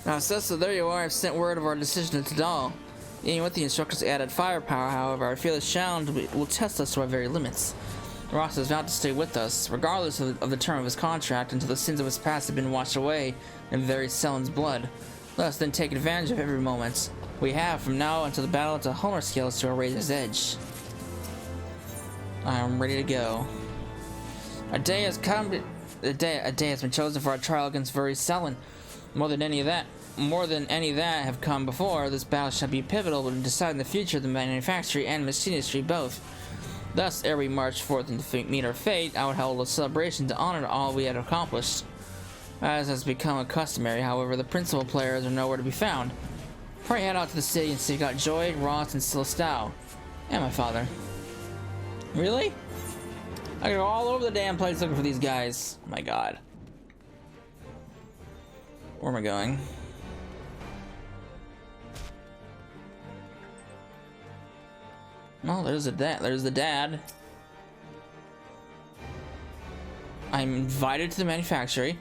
Now, so there you are. I've sent word of our decision to Tadal. Even with the instructors' added firepower, however, I feel this challenge will test us to our very limits. Ross has vowed to stay with us, regardless of the term of his contract, until the sins of his past have been washed away in very Sellen's blood. Let us then take advantage of every moment we have from now until the battle to hone our skills to our razor's edge. I am ready to go. A day has come. A day has been chosen for our trial against very Sellen. More than any of that have come before, this battle shall be pivotal in deciding the future of the manufactory and machinistry both. Thus, ere we march forth and meet our fate, I would hold a celebration to honor all we had accomplished. As has become customary, however, the principal players are nowhere to be found. Pray head out to the city and seek out Joy, Ross, and Celestau. And my father. Really? I go all over the damn place looking for these guys. Oh my god. Where am I going? Oh, there's the dad. I'm invited to the manufactory.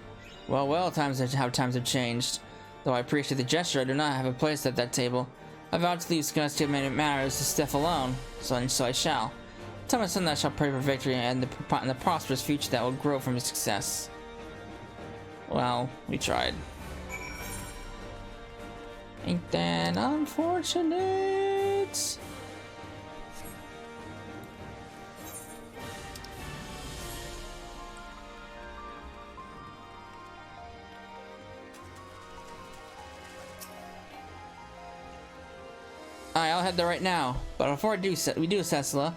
Well, times have changed. Though I appreciate the gesture, I do not have a place at that table. I vowed to leave scholastic matters to Steph alone, so I shall. Tell my son that I shall pray for victory and the prosperous future that will grow from his success. Well, we tried. Ain't that unfortunate? Alright, I'll head there right now. But before we do, Cecilla,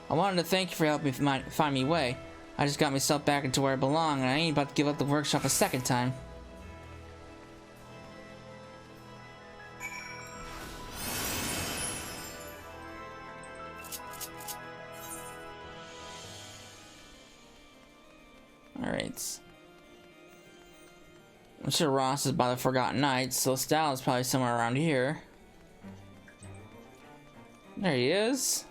I wanted to thank you for helping me find me way. I just got myself back into where I belong, and I ain't about to give up the workshop a second time. Alright. I'm sure Ross is by the Forgotten Knights, so Stal is probably somewhere around here. There he is.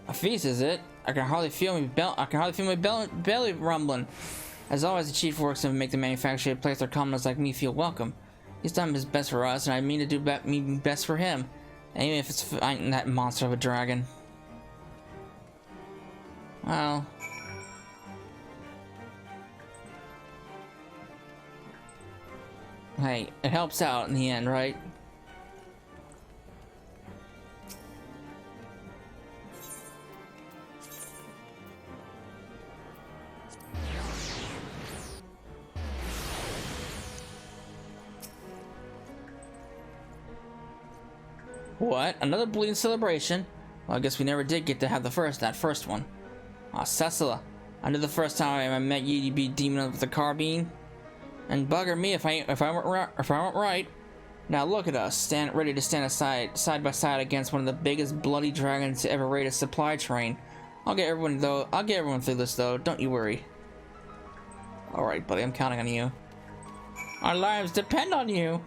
A feast, is it? I can hardly feel my belly rumbling. As always, the chief works to make the manufacturer place their commoners like me feel welcome. He's done his best for us, and I mean to do me best for him, even if it's fighting that monster of a dragon. Well, hey, it helps out in the end, right? What? Another bleeding celebration? Well, I guess we never did get to have that first one. Ah, Cecilla. I knew the first time I met you, you'd be demon with a carbine. And bugger me if I weren't right. Now look at us, ready to stand side by side against one of the biggest bloody dragons to ever raid a supply train. I'll get everyone through this though, don't you worry. Alright, buddy, I'm counting on you. Our lives depend on you.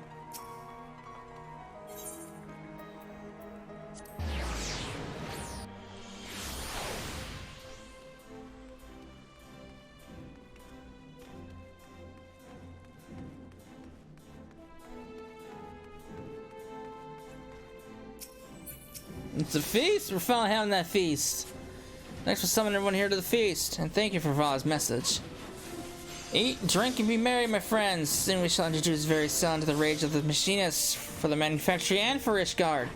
It's a feast? We're finally having that feast. Thanks for summoning everyone here to the feast, and thank you for Vala's message. Eat, drink, and be merry, my friends. Soon we shall introduce very soon to the rage of the Machinists, for the manufactory and for Ishgard.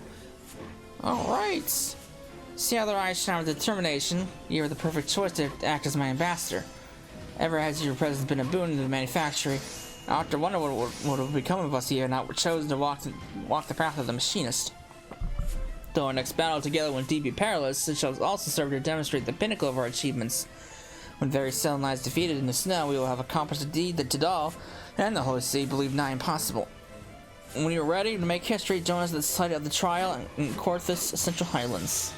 Alright. See how their eyes shine with determination. You are the perfect choice to act as my ambassador. Ever has your presence been a boon to the manufactory. I often wonder what would become of us here now we're chosen to walk the path of the Machinist. Though our next battle together will indeed be perilous, it shall also serve to demonstrate the pinnacle of our achievements. When very Selene lies defeated in the snow, we will have accomplished a deed that Tidal and the Holy See believe nigh impossible. When you're ready to make history, join us at the site of the trial in Corthus, Central Highlands.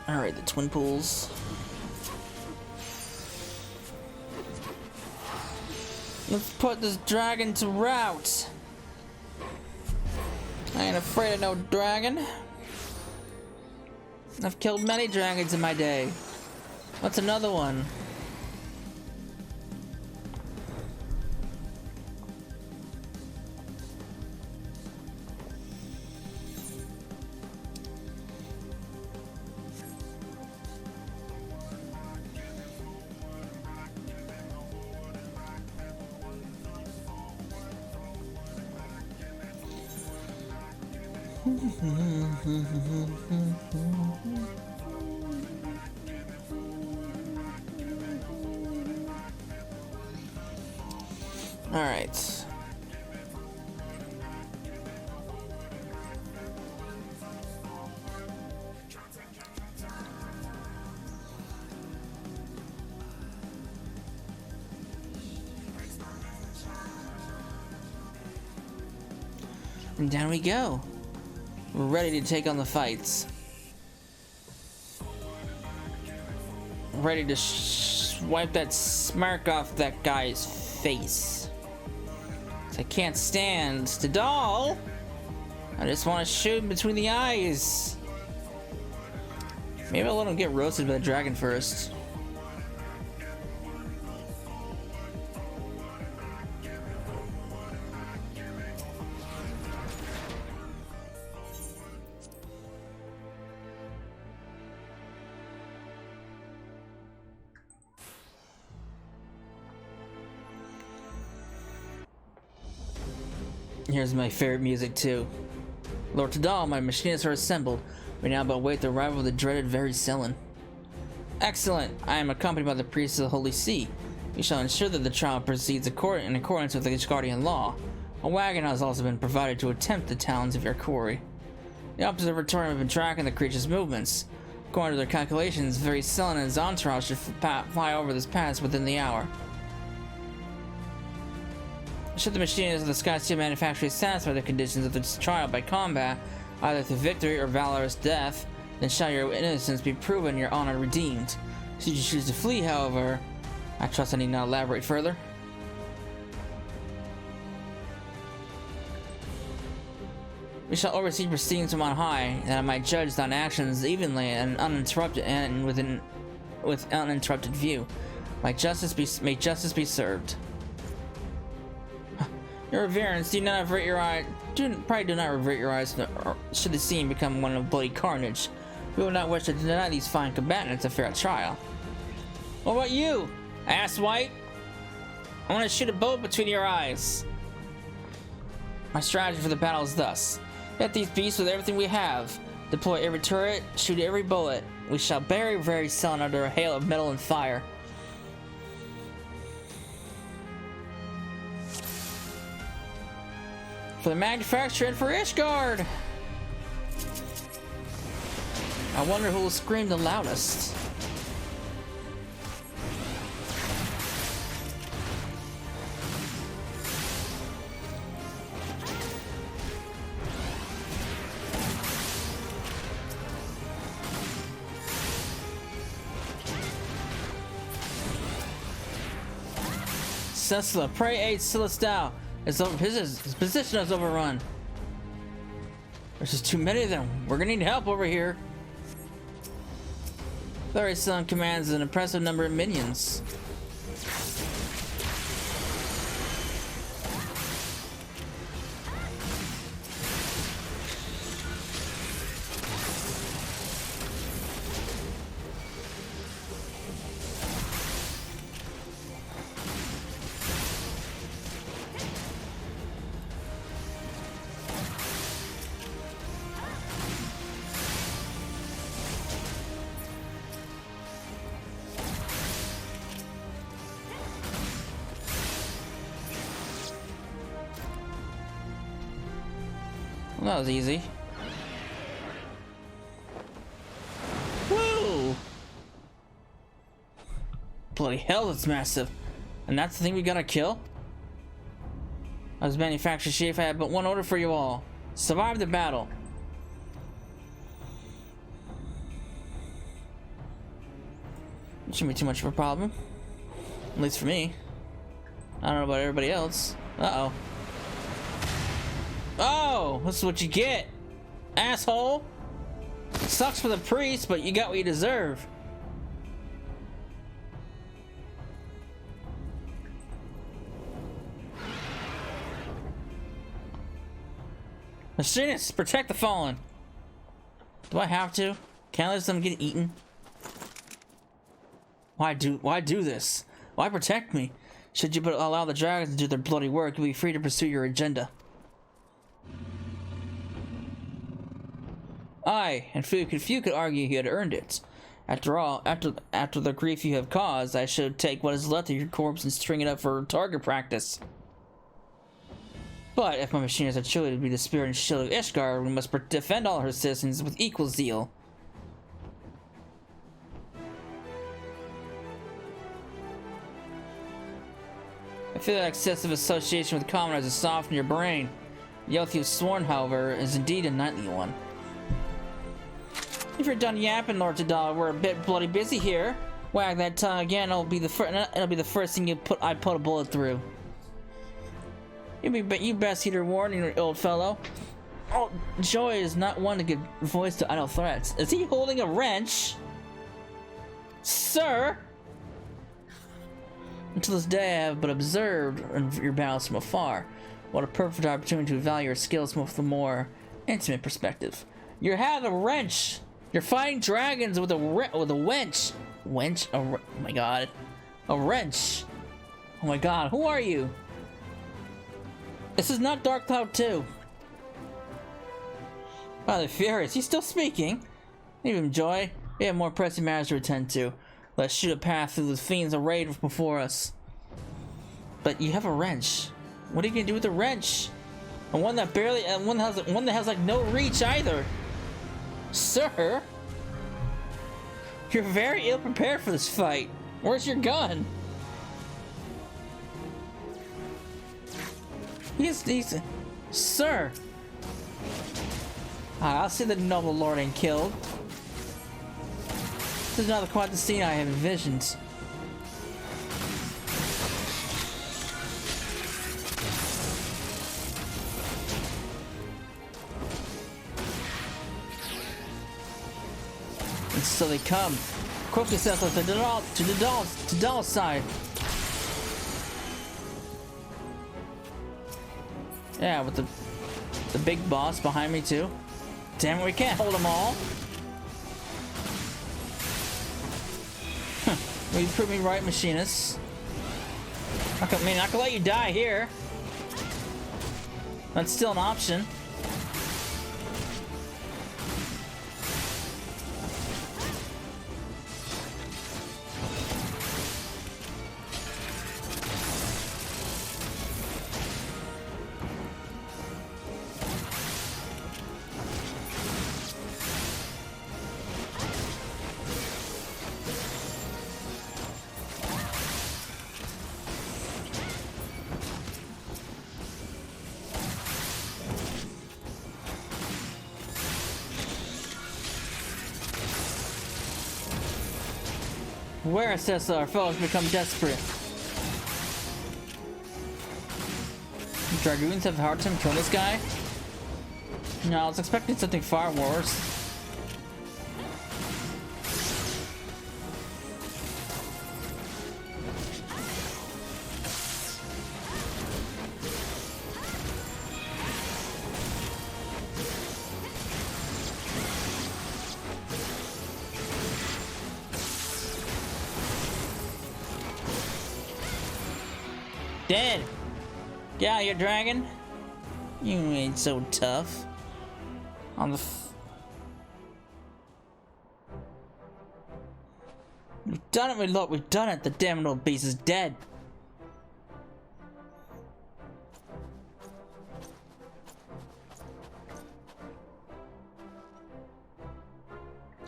Alright, the Twin Pools. Let's put this dragon to rout. I ain't afraid of no dragon. I've killed many dragons in my day. What's another one? All right. And down we go. We're ready to take on the fights. Ready to wipe that smirk off that guy's face. I can't stand Tidal. I just want to shoot him between the eyes. Maybe I'll let him get roasted by the dragon first. Here's my favorite music too. Lord Tidal, my machinists are assembled. We now but await the arrival of the dreaded Very Selene. Excellent! I am accompanied by the priests of the Holy See. We shall ensure that the trial proceeds in accordance with the Ishgardian law. A wagon has also been provided to attempt the towns of your quarry. The observatory have been tracking the creature's movements. According to their calculations, Very Selene and his entourage should fly over this pass within the hour. Should the machinists of the Sky Steel Manufactory satisfy the conditions of this trial by combat, either through victory or valorous death, then shall your innocence be proven, your honor redeemed. Should you choose to flee, however, I trust I need not elaborate further. We shall oversee proceedings from on high, that I might judge thine actions evenly and uninterrupted, and with uninterrupted view. May justice be served. Your reverence, do not avert your eye. Probably do not avert your eyes, should the scene become one of bloody carnage. We will not wish to deny these fine combatants a fair trial. What about you, ass white? I want to shoot a bullet between your eyes. My strategy for the battle is thus: hit these beasts with everything we have. Deploy every turret, shoot every bullet. We shall very soon under a hail of metal and fire. For the manufacturer and for Ishgard! I wonder who will scream the loudest. Cecila, pray aid Celestal. His position is overrun. There's just too many of them. We're gonna need help over here. Larry's son commands an impressive number of minions. Well, that was easy. Woo! Bloody hell, that's massive. And that's the thing we gotta kill? As manufacturer chief, I have but one order for you all. Survive the battle. It shouldn't be too much of a problem. At least for me. I don't know about everybody else. Uh-oh. Oh, this is what you get, asshole. Sucks for the priest, but you got what you deserve. Machinist, protect the fallen. Do I have to? Can't I let them get eaten? Why do this? Why protect me? Should you but allow the dragons to do their bloody work, you'll be free to pursue your agenda. Aye, and few could argue he had earned it. After all, after the grief you have caused, I should take what is left of your corpse and string it up for target practice. But if my machinists are truly to be the spirit and shield of Ishgard, we must defend all her citizens with equal zeal. I feel that excessive association with commoners has softened your brain. The oath you've sworn, however, is indeed a knightly one. If you're done yapping, Lord Tadal, we're a bit bloody busy here. Wag that tongue again, it'll be the first thing I put a bullet through. You best heed your warning, old fellow. Oh, Joy is not one to give voice to idle threats. Is he holding a wrench? Sir? Until this day, I have but observed your battles from afar. What a perfect opportunity to evaluate your skills from a more intimate perspective. You had a wrench. You're fighting dragons with a wench. Wench? Oh my god. A wrench. Oh my god. Who are you? This is not Dark Cloud 2. Wow, the furious. He's still speaking. Leave him, Joy. We have more pressing matters to attend to. Let's shoot a path through the fiends arrayed before us. But you have a wrench. What are you gonna do with the wrench? And one that barely, and one that has like no reach either. Sir, you're very ill prepared for this fight. Where's your gun? He's sir. I'll see the noble lord ain't killed. This is not quite the scene I have envisioned. And so they come. quickly, Cecil, to the doll side. Yeah, with the big boss behind me too. Damn it, we can't hold them all. Will you prove me right, Machinist? I mean, I can let you die here. That's still an option. Where assess our foes become desperate. Dragoons have a hard time killing this guy? No, I was expecting something far worse. Dead! Get out of here, dragon! You ain't so tough. On the We've done it, look, we've done it! The damn little beast is dead!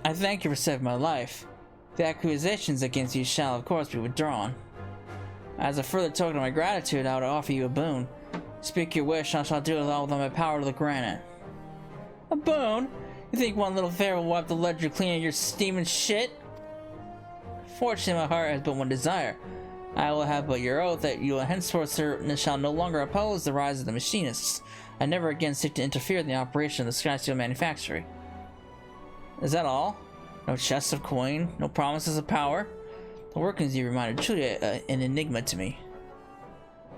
I thank you for saving my life. The accusations against you shall, of course, be withdrawn. As a further token of my gratitude, I would offer you a boon. Speak your wish, I shall do with all of my power to the granite. A boon? You think one little favor will wipe the ledger clean of your steaming shit? Fortunately, my heart has but one desire. I will have but your oath that you will henceforth shall no longer oppose the rise of the Machinists, and never again seek to interfere in the operation of the Sky Steel manufactory. Is that all? No chests of coin? No promises of power? The workings you reminded truly an enigma to me.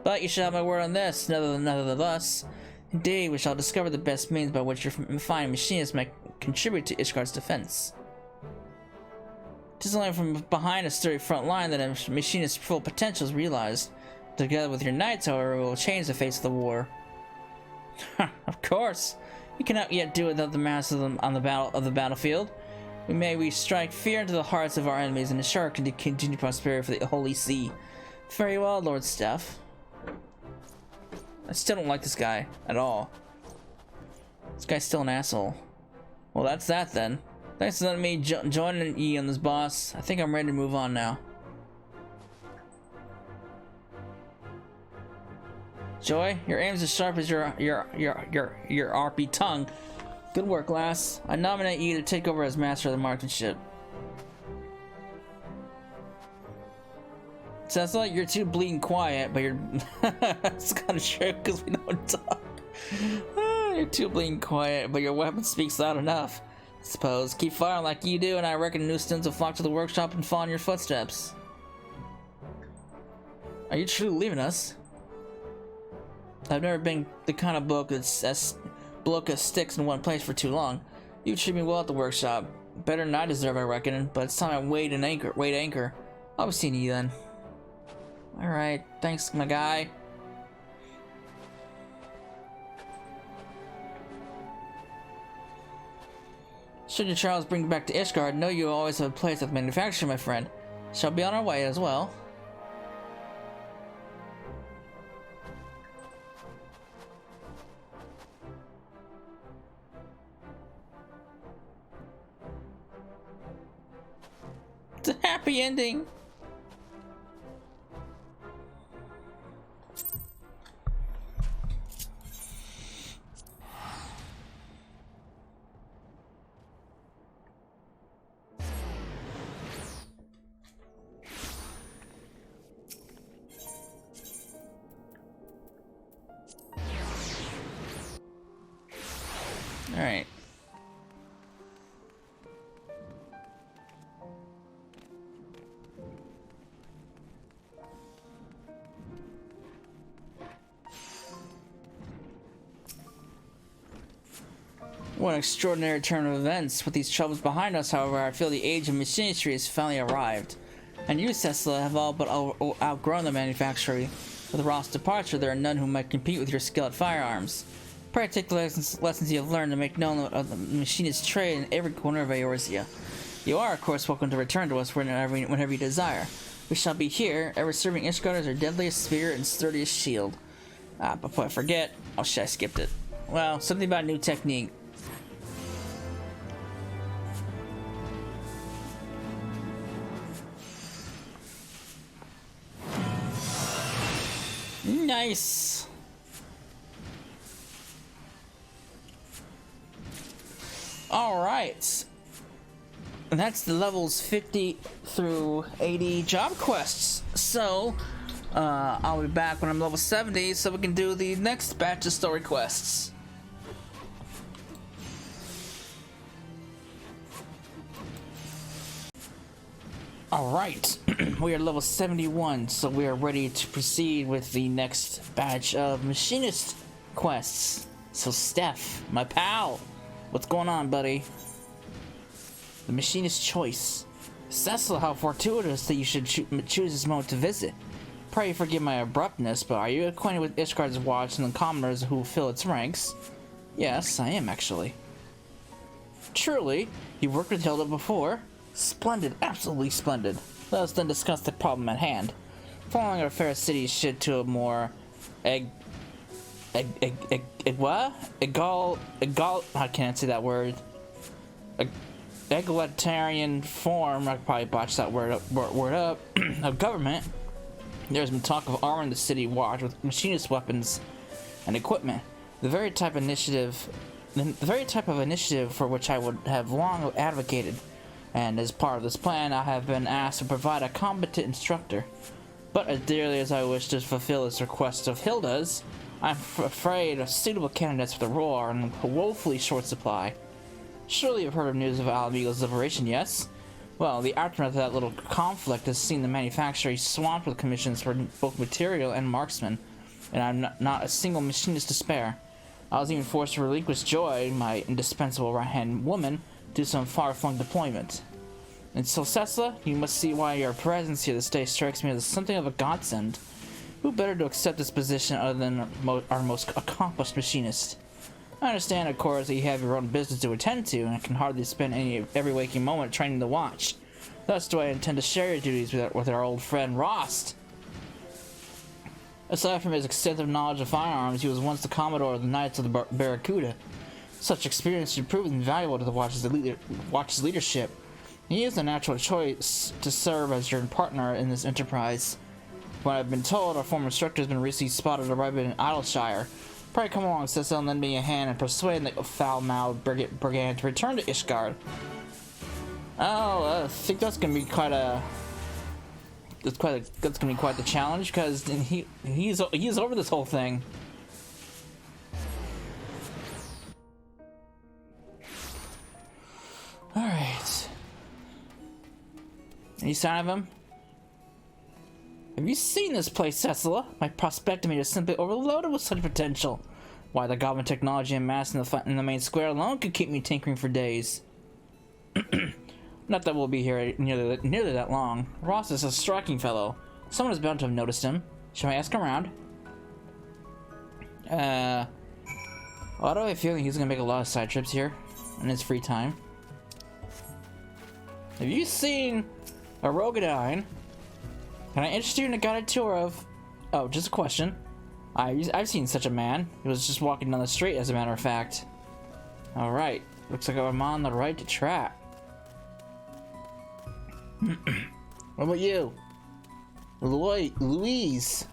But you shall have my word on this, nevertheless. Indeed, we shall discover the best means by which your fine machinists might contribute to Ishgar's defense. It is only from behind a sturdy front line that a machinist's full potential is realized. Together with your knights, however, we will change the face of the war. Of course! We cannot yet do without the masses on the battlefield. We strike fear into the hearts of our enemies and ensure continued prosperity for the Holy See. Very well, Lord Steph. I still don't like this guy at all. This guy's still an asshole. Well, that's that then. Thanks for letting me join you on this, boss. I think I'm ready to move on now. Joy, your aim's as sharp as your RP tongue. Good work, lass. I nominate you to take over as master of the marksmanship. Sounds like you're too bleeding quiet, but you're... It's kind of true, because we don't talk. You're too bleeding quiet, but your weapon speaks loud enough. I suppose. Keep firing like you do, and I reckon new students will flock to the workshop and follow in your footsteps. Are you truly leaving us? I've never been the kind of bloke that's bloke sticks in one place for too long. You treat me well at the workshop. Better than I deserve, I reckon, but it's time I weighed anchor. I'll be seeing you then. Alright, thanks, my guy. Should your trials bring you back to Ishgard, know you always have a place at manufacturing, my friend. Shall be on our way as well. It's a happy ending. All right. What an extraordinary turn of events. With these troubles behind us, however, I feel the age of machinistry has finally arrived. And you, Cecil, have all but outgrown the manufactory. With Ross' departure, there are none who might compete with your skill at firearms. Pray take the lessons you have learned to make known of the machinist trade in every corner of Eorzea. You are, of course, welcome to return to us whenever you desire. We shall be here, ever serving Ishgard as our deadliest spear and sturdiest shield. Before I forget, oh shit, I skipped it. Well, something about a new technique. Nice. All right. And that's the levels 50 through 80 job quests. So, I'll be back when I'm level 70 so we can do the next batch of story quests. Alright, we are level 71, so we are ready to proceed with the next batch of Machinist quests. So Steph, my pal, what's going on, buddy? The Machinist choice. Cecil, how fortuitous that you should choose this moment to visit. Pray forgive my abruptness, but are you acquainted with Ishgard's watch and the commoners who fill its ranks? Yes, I am actually. Truly, you've worked with Hilda before? Splendid, absolutely splendid. Let us then discuss the problem at hand. Following our fair city's shit to a more I can't say that word. Egalitarian form, I probably botched that word up, of government, there's been talk of arming the city watch with machinist weapons and equipment. The very type of initiative for which I would have long advocated. And as part of this plan, I have been asked to provide a competent instructor. But as dearly as I wish to fulfill this request of Hilda's, I'm afraid of suitable candidates for the role are in a woefully short supply. Surely you've heard of news of Alamigo's liberation, yes? Well, the aftermath of that little conflict has seen the manufactory swamped with commissions for both material and marksmen, and I'm not a single machinist to spare. I was even forced to relinquish Joy, my indispensable right-hand woman, to some far-flung deployment. And so, Cecil, you must see why your presence here this day strikes me as something of a godsend. Who better to accept this position other than our most accomplished machinist? I understand, of course, that you have your own business to attend to, and can hardly spend every waking moment training the watch. Thus do I intend to share your duties with our old friend Rost. Aside from his extensive knowledge of firearms, he was once the Commodore of the Knights of the Barracuda. Such experience should prove invaluable to the watch's leadership. He is a natural choice to serve as your partner in this enterprise. What I've been told, our former instructor has been recently spotted arriving in Idleshire. Pray come along, Cecil, and lend me a hand in persuading the foul-mouthed brigand to return to Ishgard. Oh, I think that's gonna be quite a... That's gonna be quite the challenge, because he's over this whole thing. Alright. Any sign of him? Have you seen this place, Cecil? My prospectometer is simply overloaded with such potential. Why, the goblin technology amassed in the main square alone could keep me tinkering for days. Not that we'll be here nearly that long. Ross is a striking fellow. Someone is bound to have noticed him. Shall I ask around? Why do I feel he's gonna make a lot of side trips here in his free time? Have you seen a Rogadine? Can I interest you in a guided tour of... Oh, just a question. I've seen such a man. He was just walking down the street, as a matter of fact. Alright. Looks like I'm on the right track. What about you? Louise.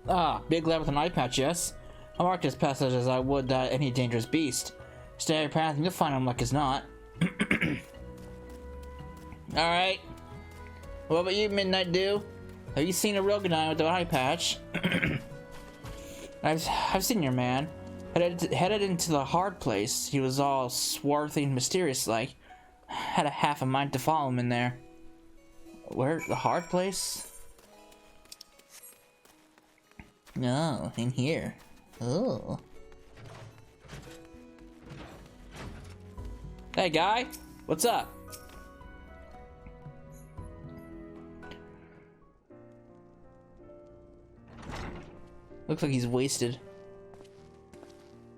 Ah, big lad with an eye patch, yes? I mark this passage as I would that any dangerous beast. Stay on your path and you'll find him like as not. Alright. What about you, Midnight Dew? Have you seen a Rogadine with the eye patch? I've seen your man. Headed into the hard place. He was all swarthy and mysterious like. Had a half a mind to follow him in there. Where? The hard place? No, in here. Oh. Hey, guy. What's up? Looks like he's wasted.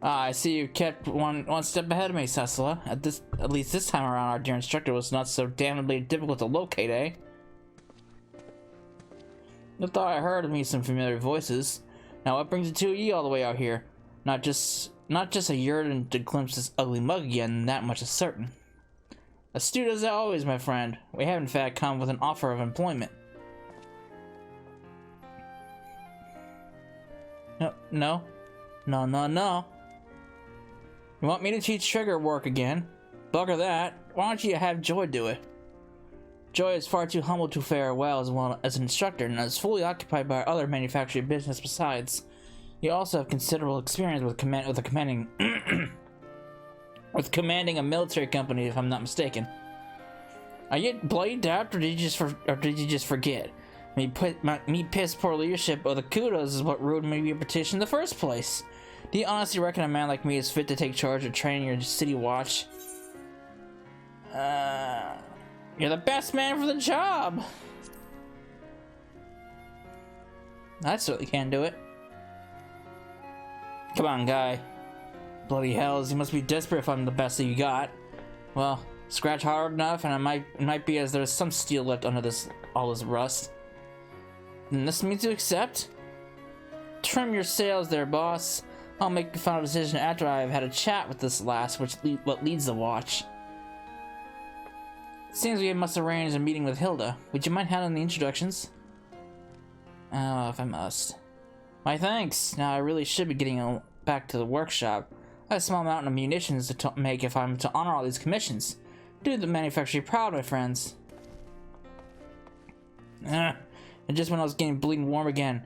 I see you kept one step ahead of me, Cecila. At least this time around, our dear instructor was not so damnably difficult to locate, eh? I thought I heard of me some familiar voices. Now what brings the two of you all the way out here? Not just a yearning to glimpse this ugly mug again, that much is certain. Astute as always, my friend. We have in fact come with an offer of employment. No. You want me to teach trigger work again? Bugger that. Why don't you have Joy do it? Joy is far too humble to fare well as an instructor and is fully occupied by other manufacturing business besides. You also have considerable experience with commanding a military company, if I'm not mistaken. Are you bloody daft, or did you just forget? Me piss poor leadership of the kudos is what ruined my reputation in the first place. Do you honestly reckon a man like me is fit to take charge of training your city watch? You're the best man for the job. I certainly can do it. Come on, guy. Bloody hells, you must be desperate if I'm the best that you got. Well, scratch hard enough and it might be as there's some steel left under all this rust. And this means you accept? Trim your sails there, boss. I'll make the final decision after I've had a chat with this lass, what leads the watch. Seems we must arrange a meeting with Hilda. Would you mind handling the introductions? Oh, if I must. My thanks. Now I really should be getting back to the workshop. I have a small mountain of munitions to make if I'm to honor all these commissions. Do the manufacturer proud, my friends. And just when I was getting bleeding warm again.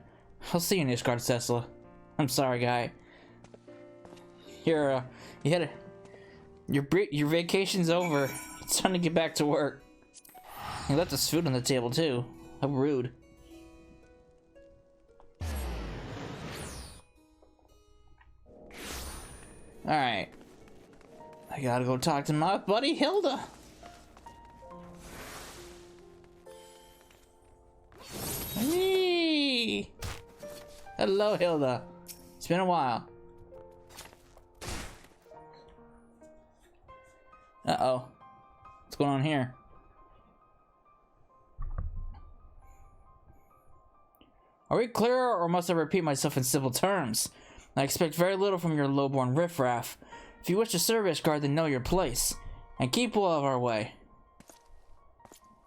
I'll see you in Ishgard, Cecila. I'm sorry, guy. Your vacation's over. It's time to get back to work. You left us food on the table too. How rude. Alright. I gotta go talk to my buddy Hilda. Hey! Hello, Hilda. It's been a while. Uh-oh. What's going on here? Are we clear, or must I repeat myself in simple terms? I expect very little from your low-born riffraff. If you wish to serve Ishgard, then know your place. And keep well out of our way.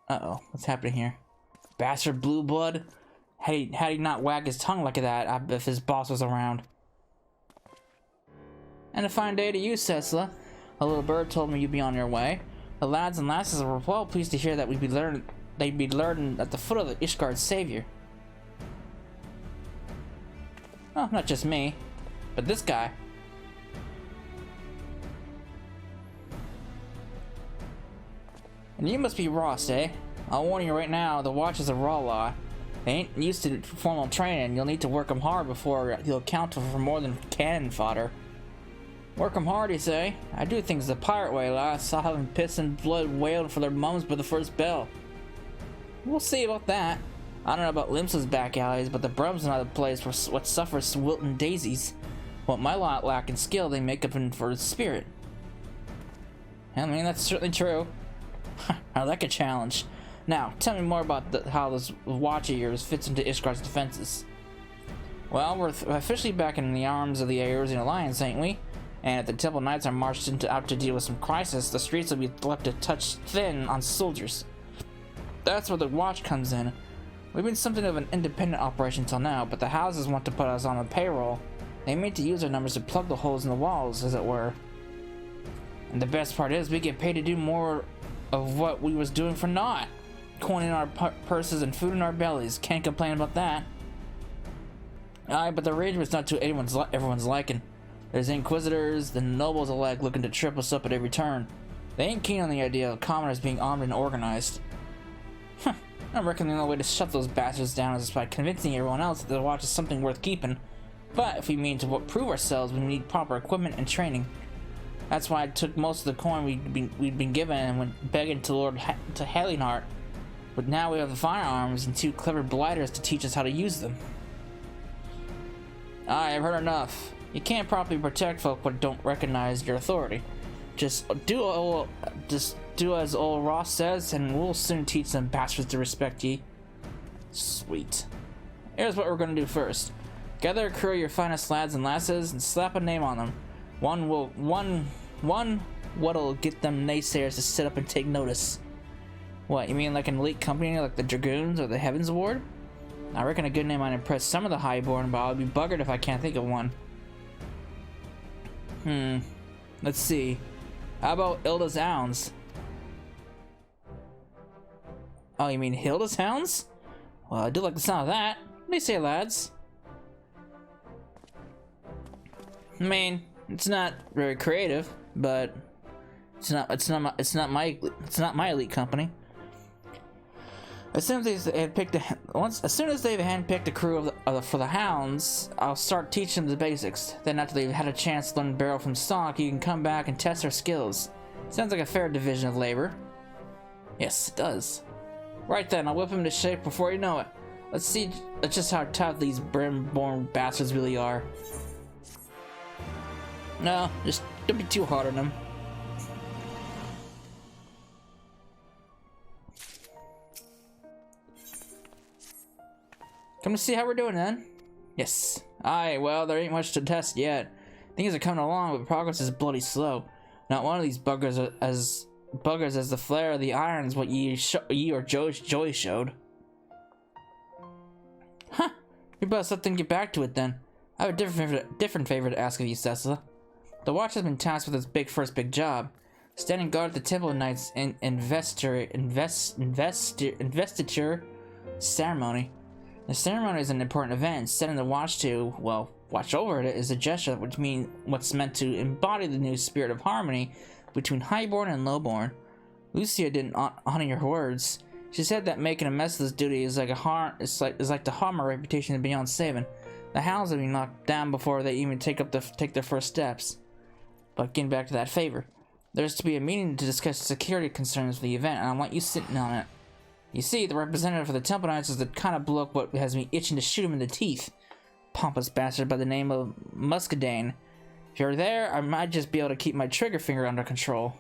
Uh-oh. What's happening here? Bastard blue blood? Had he not wagged his tongue like that if his boss was around. And a fine day to you, Cecila. A little bird told me you'd be on your way. The lads and lasses were well pleased to hear that they'd be learning at the foot of the Ishgard savior. Oh, not just me, but this guy. And you must be Rost, eh? I'll warn you right now, the watch is a raw lot. They ain't used to formal training. You'll need to work them hard before you'll count for more than cannon fodder. Work them hard, you say? I do things the pirate way, lass. I'll have them piss and blood wailing for their mums by the first bell. We'll see about that. I don't know about Limsa's back alleys, but the Brum's not a place for what suffers wilting daisies. What my lot lack in skill, they make up for spirit. I mean, that's certainly true. I like a challenge. Now, tell me more about how this watch of yours fits into Ishgard's defenses. Well, we're officially back in the arms of the Eorzean Alliance, ain't we? And if the Temple Knights are marched out to deal with some crisis, the streets will be left a touch thin on soldiers. That's where the watch comes in. We've been something of an independent operation till now, but the houses want to put us on a payroll. They mean to use our numbers to plug the holes in the walls, as it were. And the best part is, we get paid to do more of what we was doing for naught. Coin in our purses and food in our bellies. Can't complain about that. Aye, but the arrangement's not to everyone's liking. There's inquisitors, the nobles alike looking to trip us up at every turn. They ain't keen on the idea of commoners being armed and organized. I reckon the only way to shut those bastards down is by convincing everyone else that the watch is something worth keeping. But if we mean to prove ourselves, we need proper equipment and training. That's why I took most of the coin we'd been given and went begging to to Hallinhart. But now we have the firearms and 2 clever blighters to teach us how to use them. I've heard enough. You can't properly protect folk but don't recognize your authority. Just do as old Ross says, and we'll soon teach them bastards to respect ye. Sweet. Here's what we're gonna do first. Gather a crew of your finest lads and lasses and slap a name on them. One what'll get them naysayers to sit up and take notice. What, you mean like an elite company like the Dragoons or the Heavens Ward? I reckon a good name might impress some of the highborn, but I'll be buggered if I can't think of one. Let's see. How about Hilda's Hounds? Oh, you mean Hilda's Hounds? Well, I do like the sound of that. What do you say, lads? I mean, it's not very creative, but it's not my elite company. As soon as they've handpicked a crew for the Hounds, I'll start teaching them the basics. Then after they've had a chance to learn barrel from stock, you can come back and test their skills. Sounds like a fair division of labor. Yes, it does. Right then, I'll whip him to shape before you know it. Let's see just how tough these brim-born bastards really are. No, just don't be too hard on them. Come to see how we're doing then? Yes. Aye, well, there ain't much to test yet. Things are coming along, but progress is bloody slow. Not one of these buggers as the flare of the irons what ye or Joey showed. Huh. You better let them get back to it then. I have a different favor to ask of you, Cecil. The watch has been tasked with its first big job. Standing guard at the Temple Knight's investiture ceremony. The ceremony is an important event. Setting the watch to, well, watch over it is a gesture what's meant to embody the new spirit of harmony between highborn and lowborn. Lucia didn't honor your words. She said that making a mess of this duty is like to harm our reputation beyond saving. The Hounds will be knocked down before they even take their first steps. But getting back to that favor, there's to be a meeting to discuss security concerns for the event, and I want you sitting on it. You see, the representative for the Temple Knights is the kind of bloke what has me itching to shoot him in the teeth. Pompous bastard by the name of Muscadine. If you're there, I might just be able to keep my trigger finger under control.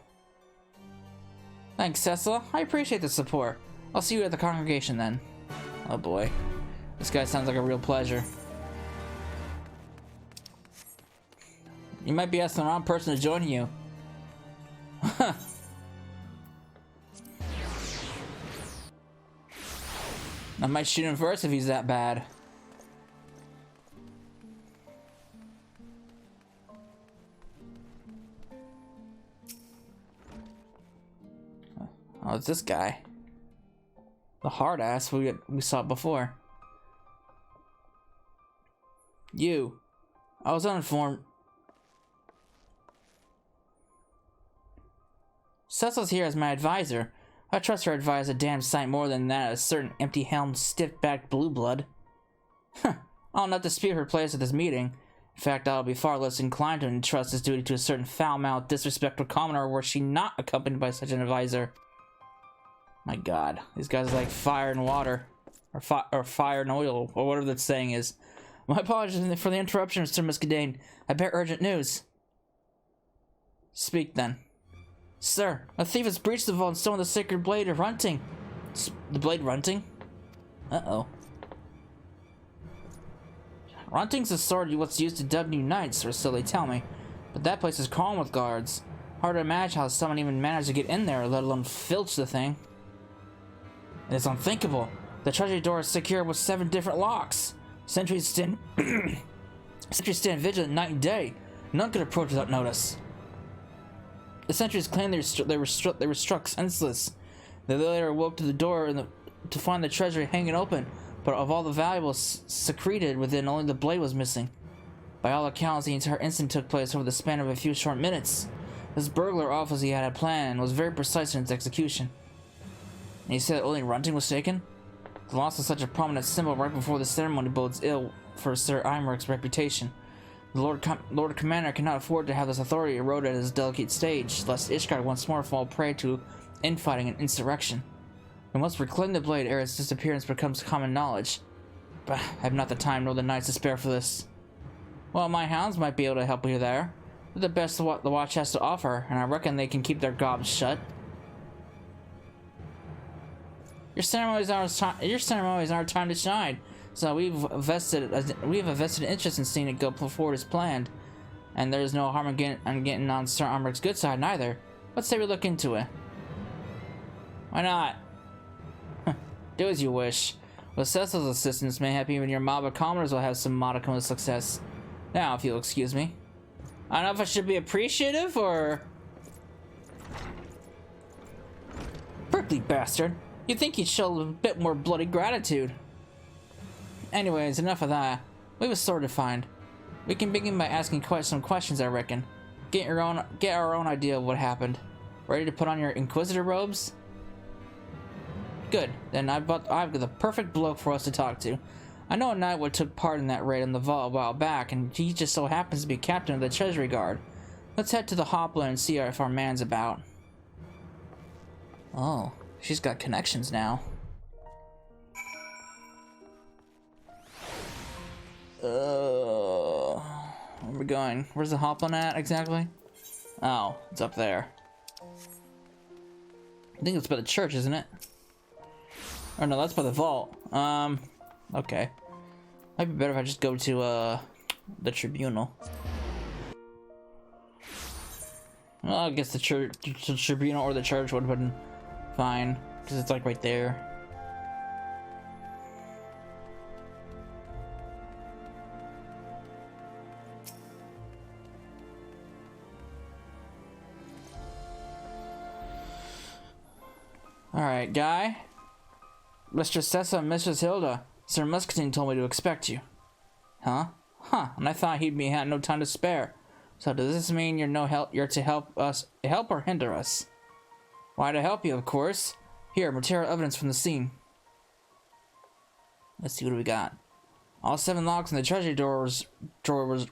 Thanks, Cecil. I appreciate the support. I'll see you at the congregation then. Oh boy. This guy sounds like a real pleasure. You might be asking the wrong person to join you. I might shoot him first if he's that bad. Oh, it's this guy. The hard ass we saw before. You. I was uninformed. Cecil's here as my advisor. I trust her advice a damn sight more than that a certain empty-helmed, stiff-backed blue blood. Huh. I'll not dispute her place at this meeting. In fact, I'll be far less inclined to entrust this duty to a certain foul-mouthed, disrespectful commoner were she not accompanied by such an advisor. My god, these guys are like fire and water. Or fire and oil, or whatever that saying is. My apologies for the interruption, Mr. Muscadine. I bear urgent news. Speak then. Sir, a thief has breached the vault and stolen the sacred blade of Runting. The blade Runting? Uh-oh. Runting's a sword what's used to dub new knights, or so they tell me. But that place is crawling with guards. Hard to imagine how someone even managed to get in there, let alone filch the thing. It's unthinkable. The treasury door is secured with 7 different locks. Sentries stand vigilant night and day. None could approach without notice. The sentries claimed they were struck senseless. They later awoke to the door to find the treasury hanging open, but of all the valuables secreted within, only the blade was missing. By all accounts, the entire incident took place over the span of a few short minutes. This burglar, off as he had a plan, was very precise in its execution. And he said that only Runting was taken? The loss of such a prominent symbol right before the ceremony bodes ill for Sir Imric's reputation. The Lord Commander cannot afford to have this authority eroded at his delicate stage, lest Ishgard once more fall prey to infighting and insurrection. We must reclaim the blade ere its disappearance becomes common knowledge. But I have not the time nor the nights to spare for this. Well, my hounds might be able to help you there. They're the best the watch has to offer, and I reckon they can keep their gobs shut. Your ceremonies are our time to shine. So we've a vested interest in seeing it go forward as planned, and there's no harm in getting on Sir Imric's good side neither. Let's say we look into it. Why not? Do as you wish. With Cecil's assistance, mayhap even your mob of commoners will have some modicum of success. Now, if you'll excuse me. I don't know if I should be appreciative or... Prickly bastard. You'd think he'd show a bit more bloody gratitude. Anyways, enough of that. We have a sword to find. We can begin by asking some questions, I reckon. Get our own idea of what happened. Ready to put on your Inquisitor robes? Good. Then I've got the perfect bloke for us to talk to. I know a knight what took part in that raid on the vault a while back, and he just so happens to be captain of the Treasury Guard. Let's head to the Hopla and see if our man's about. Oh, she's got connections now. Where are we going? Where's the Hopla at exactly? Oh, it's up there. I think it's by the church, isn't it? Oh no, that's by the vault. Okay. Might be better if I just go to the tribunal. Well, I guess the tribunal or the church would have been fine, because it's like right there. Alright, Guy. Mr. Sessa and Mrs. Hilda. Sir Muscatine told me to expect you. Huh? Huh, and I thought he'd had no time to spare. So does this mean you're to help or hinder us? Why, to help you, of course. Here, material evidence from the scene. Let's see what we got. All 7 locks in the treasury drawer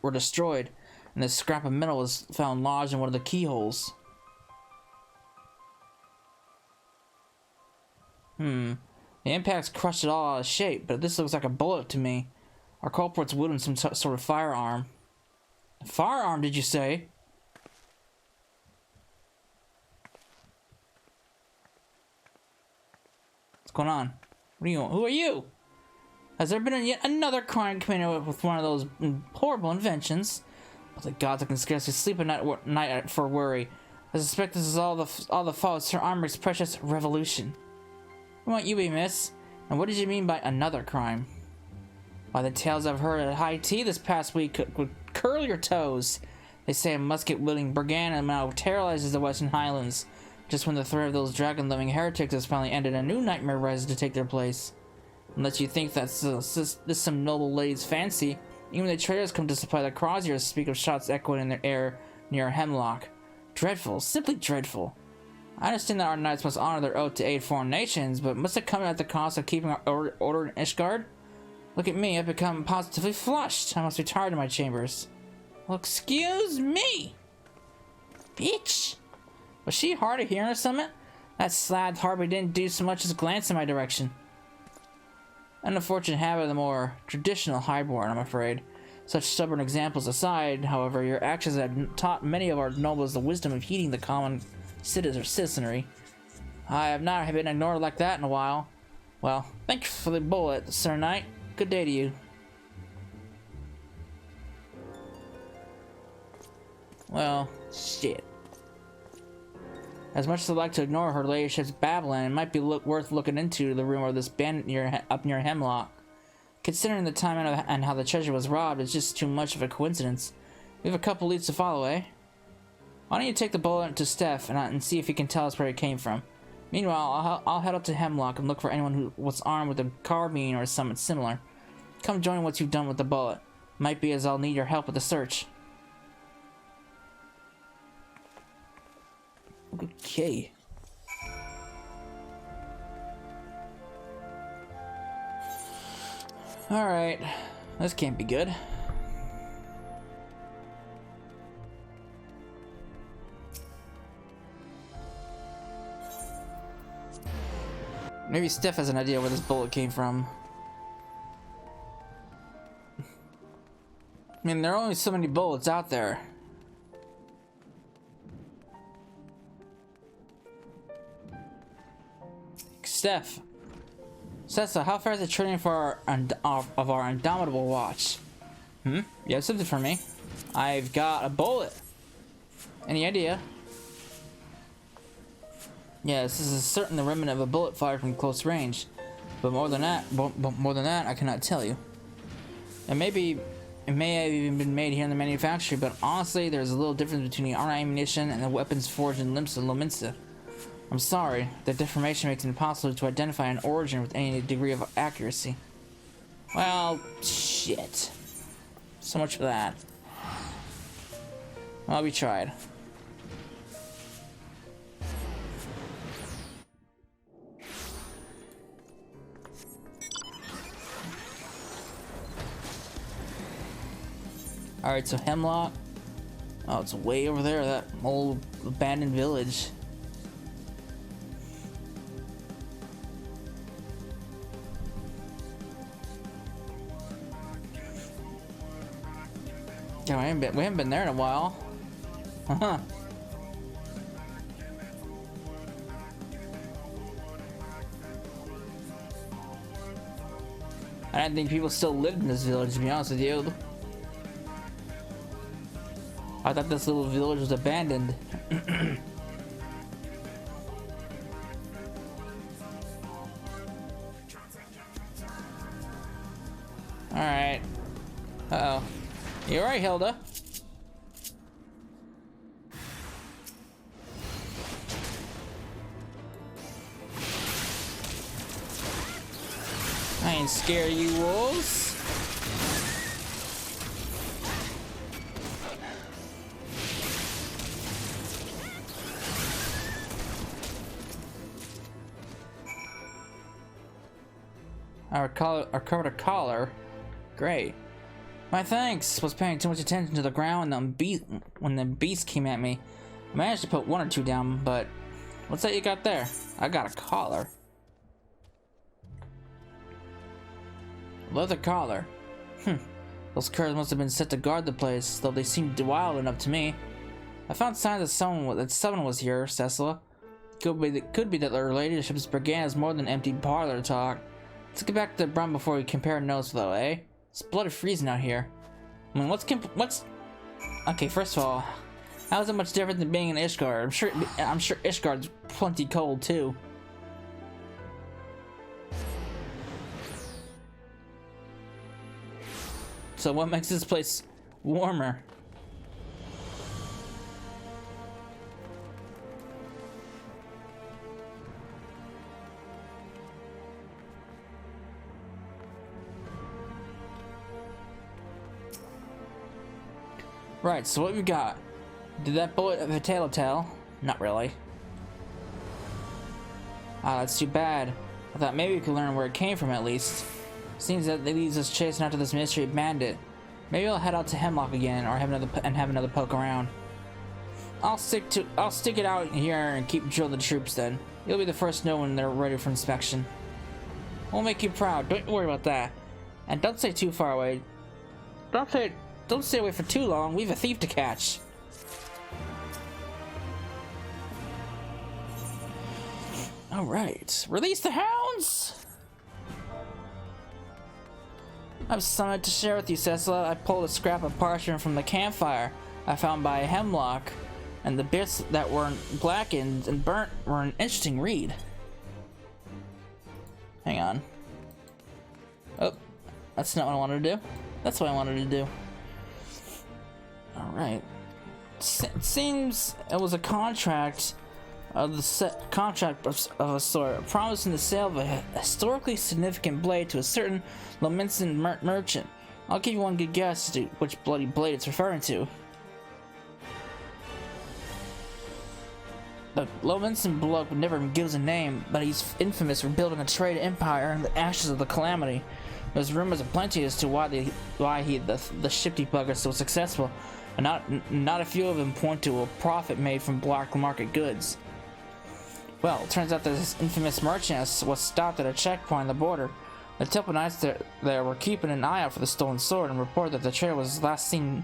were destroyed, and this scrap of metal was found lodged in one of the keyholes. The impact's crushed it all out of shape, but this looks like a bullet to me. Our culprit's wielding some sort of firearm. A firearm, did you say? What's going on? Who are you? Has there been yet another crime committed with one of those horrible inventions? But the gods, I can scarcely sleep at night for worry. I suspect this is all the fault of Sir Imric's precious revolution. Who might you be, miss? And what did you mean by another crime? By the tales I've heard at high tea this past week would curl your toes. They say a musket-wielding brigand now terrorizes the Western Highlands. Just when the threat of those dragon-loving heretics has finally ended, a new nightmare rises to take their place. Unless you think that's this some noble lady's fancy, even the traders come to supply the croziers speak of shots echoing in their air near Hemlock. Dreadful, simply dreadful. I understand that our knights must honor their oath to aid foreign nations, but must it come at the cost of keeping our order in Ishgard? Look at me, I've become positively flushed. I must retire to my chambers. Well, excuse me! Bitch! Was she hard of hearing or something? That slab hardly didn't do so much as glance in my direction. An unfortunate habit of the more traditional highborn, I'm afraid. Such stubborn examples aside, however, your actions have taught many of our nobles the wisdom of heeding the common citizenry. I have not been ignored like that in a while. Well, thank you for the bullet, Sir Knight. Good day to you. Well, shit. As much as I'd like to ignore her ladyship's babbling, it might be worth looking into the rumor of this bandit up near Hemlock. Considering the time and how the treasure was robbed, it's just too much of a coincidence. We have a couple leads to follow, eh? Why don't you take the bullet to Steph and see if he can tell us where it came from. Meanwhile, I'll head up to Hemlock and look for anyone who was armed with a carbine or something similar. Come join what you've done with the bullet. Might be as I'll need your help with the search. Okay. Alright, this can't be good. Maybe Steph has an idea where this bullet came from. I mean, there are only so many bullets out there. Steph. Sessa, how far is the training for our indomitable watch? You have something for me? I've got a bullet. Any idea? Yes, this is certain the remnant of a bullet fired from close range. But more than that, I cannot tell you. And maybe it may have even been made here in the manufactory, but honestly, there's a little difference between our ammunition and the weapons forged in Lominsa. I'm sorry, that deformation makes it impossible to identify an origin with any degree of accuracy. Well, shit. So much for that. Well, we tried. Alright, so Hemlock. Oh, it's way over there, that old abandoned village. Yeah, we haven't been there in a while. Uh-huh. I didn't think people still lived in this village, to be honest with you. I thought this little village was abandoned. Alright. Uh-oh. You alright, Hilda? I ain't scared of you wolves. I recovered a collar. Great. My thanks. Was paying too much attention to the ground when the beast came at me. I managed to put one or two down, but what's that you got there? I got a collar. Leather collar. Those curs must have been set to guard the place, though they seemed wild enough to me. I found signs that someone was here, Cecila. Could be that the ladyship's brigand is more than empty parlor talk. Let's get back to the Brun before we compare notes, though, eh? It's bloody freezing out here. I mean, what's... Okay, first of all, how is it much different than being in Ishgard? I'm sure Ishgard's plenty cold, too. So what makes this place warmer? Right, so what we got? Did that bullet have a telltale? Not really. Ah, that's too bad. I thought maybe we could learn where it came from at least. Seems that it leads us chasing after this mystery bandit. Maybe I'll head out to Hemlock again, or have another poke around. I'll stick it out here and keep drilling the troops then. You'll be the first to know when they're ready for inspection. We'll make you proud. Don't worry about that. And don't stay too far away. Don't stay away for too long. We have a thief to catch. All right, release the hounds. I have something to share with you, Cecila. I pulled a scrap of parchment from the campfire I found by Hemlock, and the bits that weren't blackened and burnt were an interesting read. Hang on. Oh, that's not what I wanted to do. That's what I wanted to do. All right. It seems it was a contract of a sort, promising the sale of a historically significant blade to a certain Lominsan merchant. I'll give you one good guess to which bloody blade it's referring to. The Lominsan bloke never gives a name, but he's infamous for building a trade empire in the ashes of the Calamity. There's rumors aplenty as to why the shifty bug is so successful, and not a few of them point to a profit made from black market goods. Well, it turns out that this infamous Machinist was stopped at a checkpoint on the border. The Temple Knights there were keeping an eye out for the stolen sword and reported that the trailer was last seen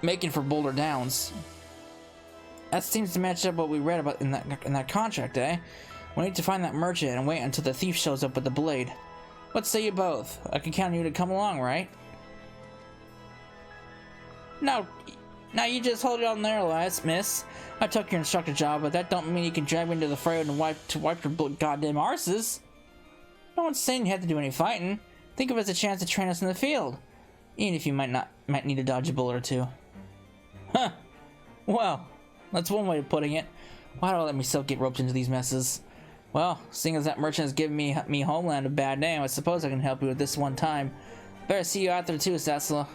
making for Boulder Downs. That seems to match up what we read about in that contract, eh? We need to find that merchant and wait until the thief shows up with the blade. What say you both? I can count on you to come along, right? No, you just hold it on there, lass, miss. I took your instructor job, but that don't mean you can drag me into the fray and wipe your goddamn arses. No one's saying you have to do any fighting. Think of it as a chance to train us in the field, even if you might need to dodge a bullet or two. Huh. Well, that's one way of putting it. Why don't I let myself get roped into these messes? Well, seeing as that merchant has given me Homeland a bad name, I suppose I can help you with this one time. Better see you out there too, Cecil.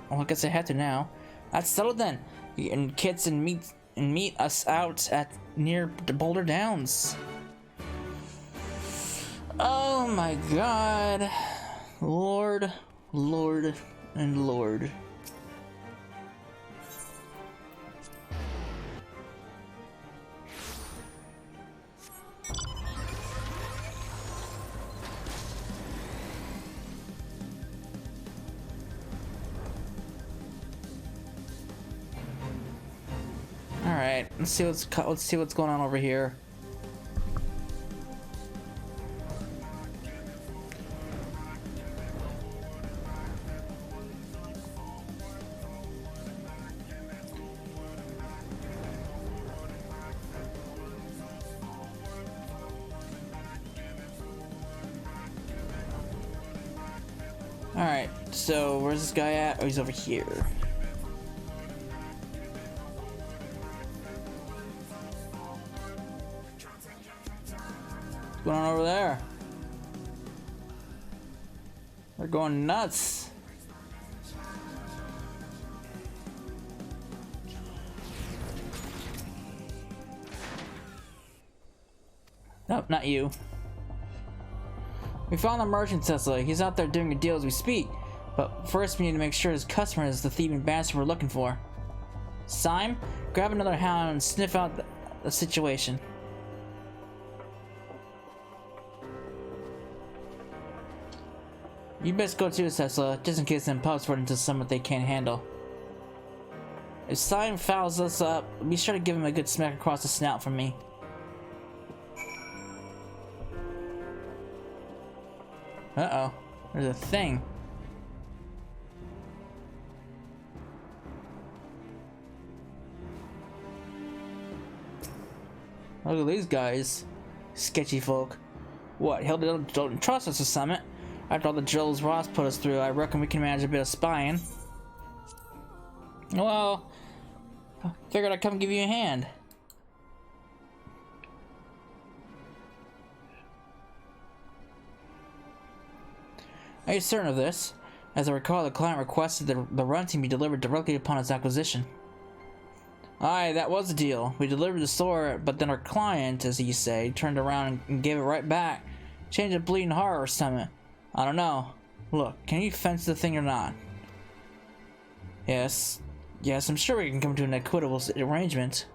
Well, I guess I have to now. That's settled then. You and kids and meet us out near the Boulder Downs. Oh my God, Lord, and Lord. All right, let's see what's going on over here. All right, so where's this guy at? Oh, he's over here. What's going on over there? They're going nuts. Nope, not you. We found the merchant, Cecily. He's out there doing a deal as we speak. But first we need to make sure his customer is the thieving bastard we're looking for. Syme, grab another hound and sniff out the situation. You best go too, Cecily, just in case them pups run into someone they can't handle. If Syme fouls us up, be sure to give him a good smack across the snout from me. Uh-oh, there's a thing. Look at these guys. Sketchy folk. What, hell, they don't trust us or something? After all the drills Ross put us through, I reckon we can manage a bit of spying. Well, I figured I'd come give you a hand. Are you certain of this? As I recall, the client requested the runting be delivered directly upon its acquisition. Aye, that was the deal. We delivered the sword, but then our client, as you say, turned around and gave it right back. Changed a bleeding heart or something. I don't know. Look, can you fence the thing or not? Yes, I'm sure we can come to an equitable arrangement.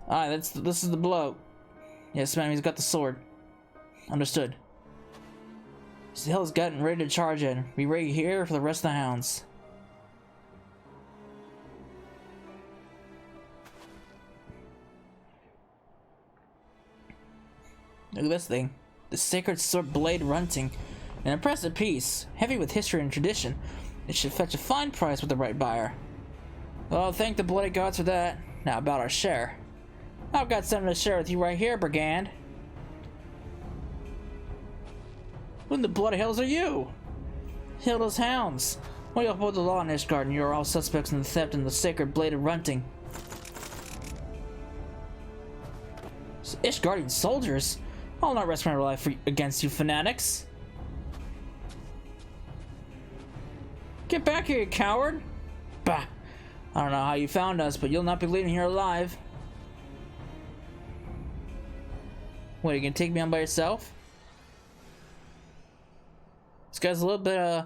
Aye, this is the bloke. Yes, ma'am, he's got the sword. Understood. Hill's gotten ready to charge in. Be ready here for the rest of the hounds. Look at this thing. The sacred sword blade runting. An impressive piece, heavy with history and tradition. It should fetch a fine price with the right buyer. Well, thank the bloody gods for that. Now about our share. I've got something to share with you right here, Brigand. Who in the bloody hells are you? Hilda's hounds. We uphold the law in Ishgard, and you are all suspects in the theft and the sacred blade of runting. Ishgardian soldiers? I'll not risk my life against you fanatics. Get back here, you coward! Bah! I don't know how you found us, but you'll not be leaving here alive. What, you gonna take me on by yourself? This guy's a little bit,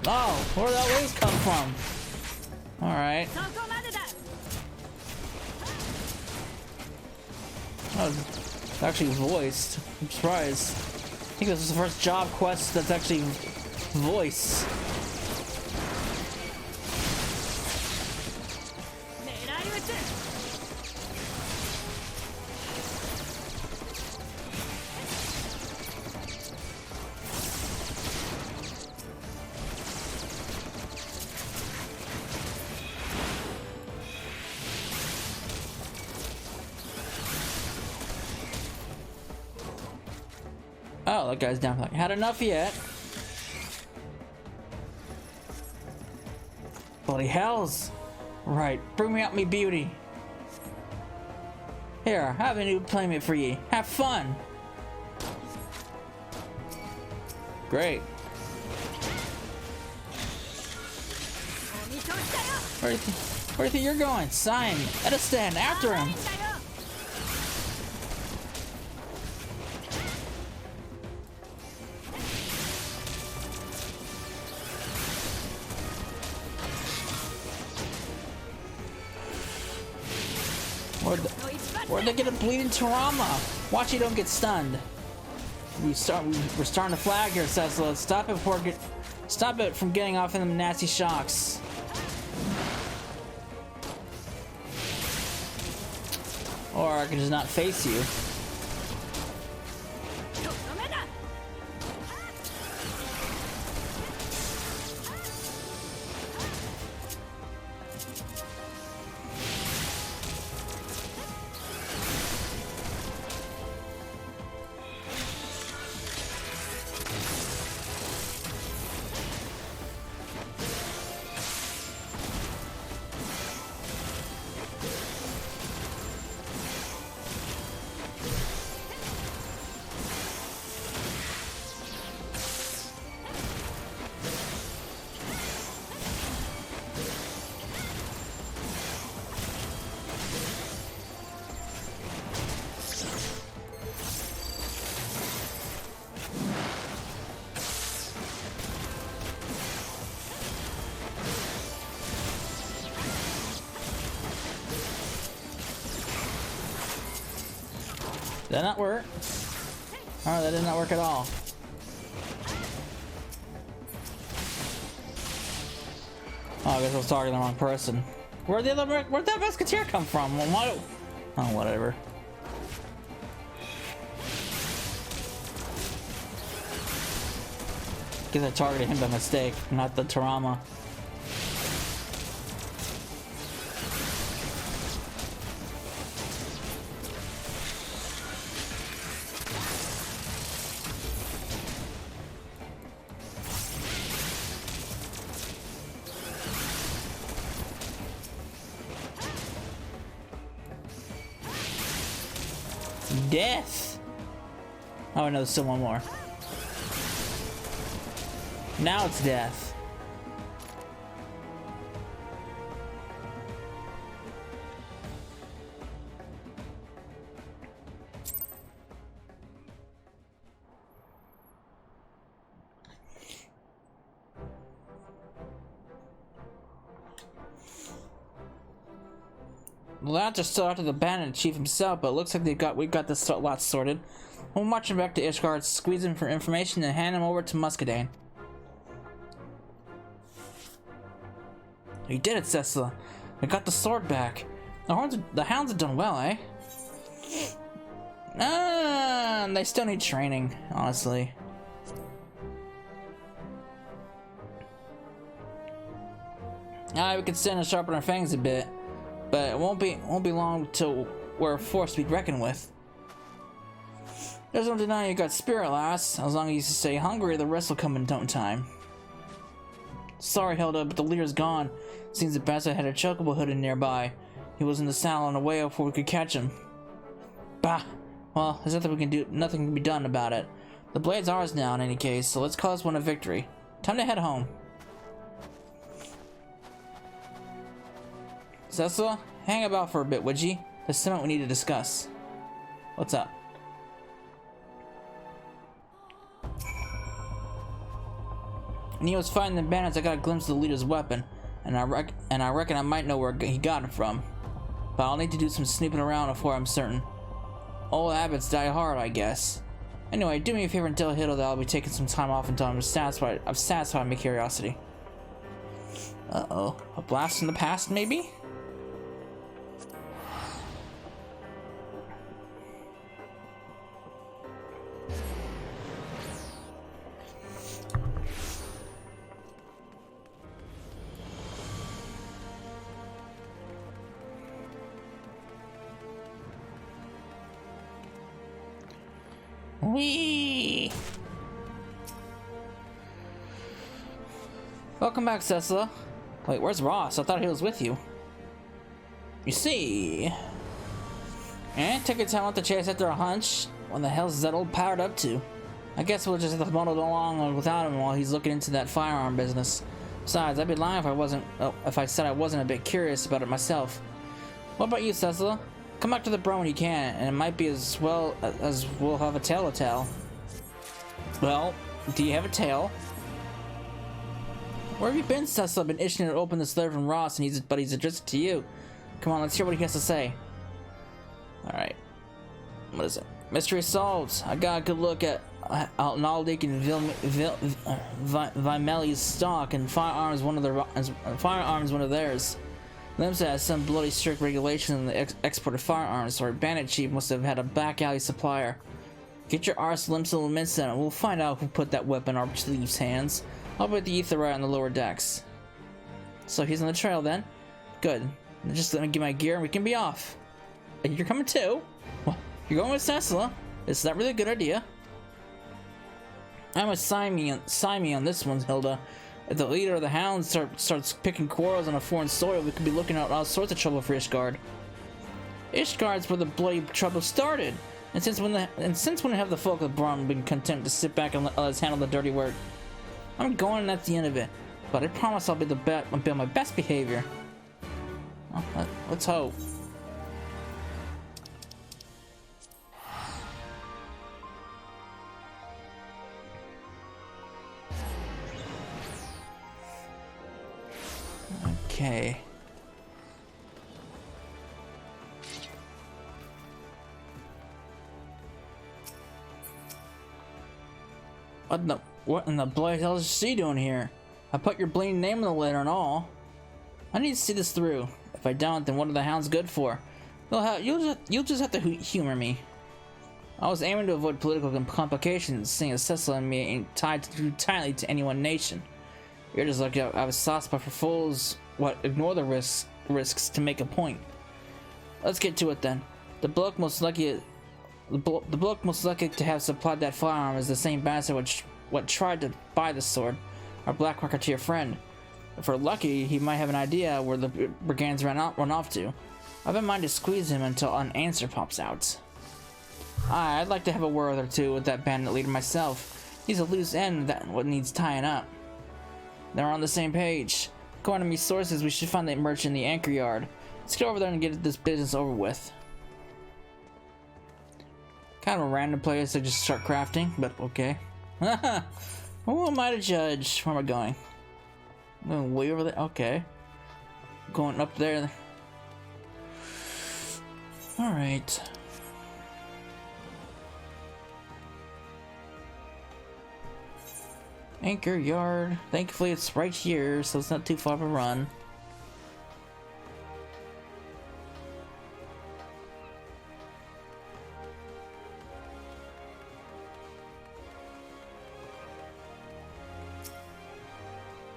Oh, where did that waves come from? Alright. Oh, it's actually voiced. I'm surprised. I think this is the first job quest that's actually voice. Oh, that guy's down. Like, had enough yet? Bloody hells! Right, bring me out me beauty. Here, I have a new playmate for ye. Have fun. Great. Where do you think you're going? Sign. Edistan, after him. Where'd they get a bleeding Tarama? Watch you don't get stunned. We're starting to flag here, Cecil. Stop it from getting off in them nasty shocks. Or I can just not face you. Did that not work? Oh, that did not work at all. Oh, I guess I was talking to the wrong person. Where'd that musketeer come from? Well, why? Oh, whatever. Guess I targeted him by mistake, not the Tarama. Death! Oh no, there's still one more. Now it's death. The lads are still after the bandit chief himself, but it looks like we got this lot sorted. We'll march him back to Ishgard, squeeze him for information, and hand him over to Muscadine. You did it, Cecil. We got the sword back. The hounds have done well, eh? They still need training, honestly. We could stand and sharpen our fangs a bit. But it won't be long till we're a force to be reckoned with. There's no denying you got spirit, lass. As long as you stay hungry, the rest will come in no time. Sorry, Hilda, but the leader's gone. Seems the bastard had a chocobo hooded nearby. He was in the saddle on the way before we could catch him. Bah! Well, there's nothing can be done about it. The blade's ours now in any case, so let's call this one a victory. Time to head home. Cecil, hang about for a bit, would you? There's something we need to discuss. What's up? When he was fighting the bandits, I got a glimpse of the leader's weapon, and I reckon I might know where he got it from. But I'll need to do some snooping around before I'm certain. Old habits die hard, I guess. Anyway, do me a favor and tell Hito that I'll be taking some time off until I've satisfied my curiosity. Uh-oh. A blast from the past, maybe? Whee! Welcome back, Cecila. Wait, where's Ross? I thought he was with you. You see? And took your time out to chase after a hunch. What the hell's that old powered up to? I guess we'll just have to muddle along without him while he's looking into that firearm business. Besides, I'd be lying if I said I wasn't a bit curious about it myself. What about you, Cecila? Come back to the bro when you can, and it might be as well as we'll have a tale to tell. Well, do you have a tale? Where have you been, Cecil? I've been itching to open this letter from Ross, and he's addressed it to you. Come on, let's hear what he has to say. Alright. What is it? Mystery solved. I got a good look at Naldik and Vimeli's stock, and firearms one of theirs. Limsa has some bloody strict regulation in the export of firearms, so our bandit chief must have had a back alley supplier. Get your arse Limsa and Minsa, and we'll find out who put that weapon in our chief's hands. I'll put the Aetheryte on the lower decks. So he's on the trail then? Good. Just let me get my gear and we can be off. You're coming too? Well, you're going with Cecila. Is that really a good idea? I'm a sign me on this one, Hilda. If the leader of the hounds starts picking quarrels on a foreign soil, we could be looking out all sorts of trouble for Ishgard. Ishgard's where the bloody trouble started, and since when have the folk of Braun been content to sit back and let others handle the dirty work? I'm going, and that's the end of it. But I promise I'll be on my best behavior. Well, let's hope. Okay. What in the bloody hell is she doing here? I put your bleeding name in the letter and all. I need to see this through. If I don't, then what are the hounds good for? You'll just have to humor me. I was aiming to avoid political complications, seeing as Cecil and me ain't tied too tightly to any one nation. You're just lucky I have a soft spot for fools. Ignore the risks to make a point. Let's get to it then. The bloke most lucky to have supplied that firearm is the same bastard which tried to buy the sword, our black marketeer friend. If we're lucky, he might have an idea where the brigands run off to. I've in mind to squeeze him until an answer pops out. I'd like to have a word or two with that bandit leader myself. He's a loose end that what needs tying up. They're on the same page. According to me sources, we should find that merchant in the anchor yard. Let's get over there and get this business over with. Kind of a random place to just start crafting, but okay. Who am I to judge? Where am I going? I'm going way over there. Okay. Going up there. Alright. Anchor yard. Thankfully it's right here, so it's not too far of a run.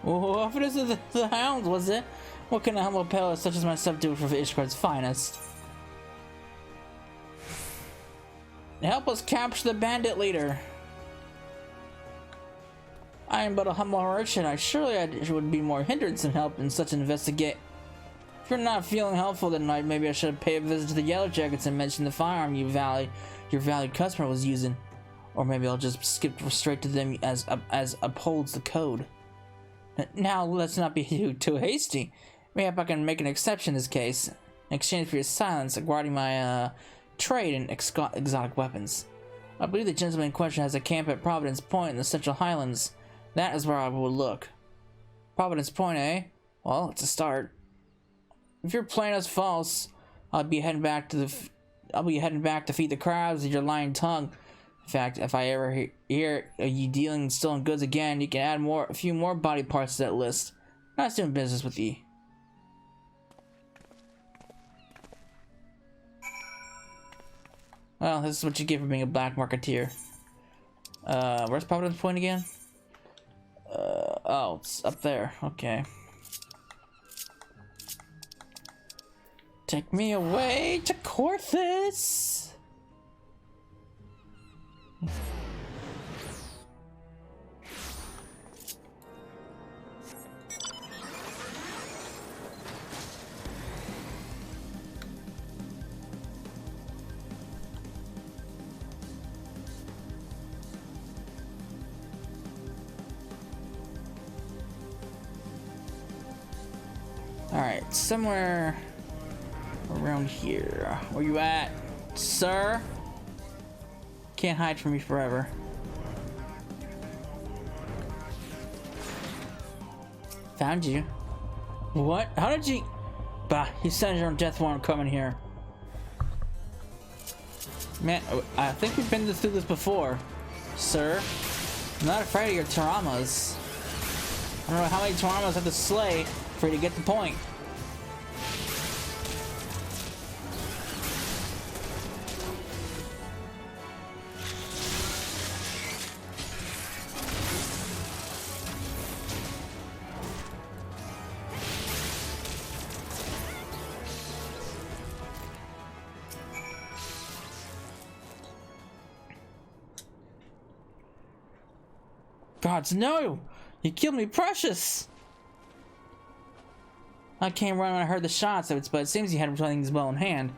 Oh, if it isn't the hounds, was it? What can a humble palace such as myself do for Ishgard's finest? Help us capture the bandit leader. I am but a humble merchant. Surely I would be more hindrance than help in such an investigate. If you're not feeling helpful tonight, maybe I should pay a visit to the Yellow Jackets and mention the firearm your valued customer was using. Or maybe I'll just skip straight to them as upholds the code. Now, let's not be too hasty. Maybe I can make an exception in this case. in exchange for your silence regarding my trade in exotic weapons. I believe the gentleman in question has a camp at Providence Point in the Central Highlands. That is where I will look. Providence Point, eh? Well, it's a start. If you're playing us false, I'll be heading back to feed the crabs with your lying tongue. In fact, if I ever hear you dealing stolen goods again, you can add a few more body parts to that list. I'm not doing business with you. Well, this is what you get for being a black marketeer. Where's Providence Point again? Oh, it's up there. Okay. Take me away to Corthus! Alright, somewhere around here. Where you at, sir? Can't hide from me forever. Found you. What? How did you... Bah, you sent your own death warrant coming here. Man, I think we've been through this before, sir. I'm not afraid of your Taramas. I don't know how many Taramas I have to slay for you to get the point. Gods, no! You killed me, precious! I came running when I heard the shots, but it seems you had things well in hand.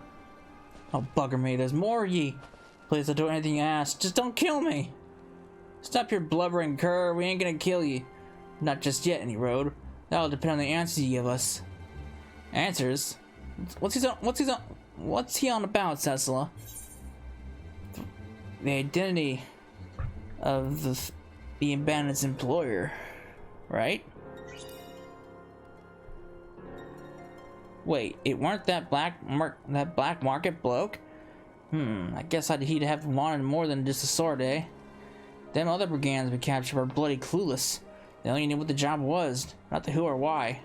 Oh, bugger me, there's more of ye. Please don't do anything you ask, just don't kill me! Stop your blubbering cur, we ain't gonna kill you. Not just yet, any road. That'll depend on the answers you give us. Answers? What's he on about, Cecila? The identity of the bandit's employer, right? Wait, it weren't that black market bloke? I guess he'd have wanted more than just a sword, eh? Them other brigands we captured were bloody clueless. They only knew what the job was, not the who or why.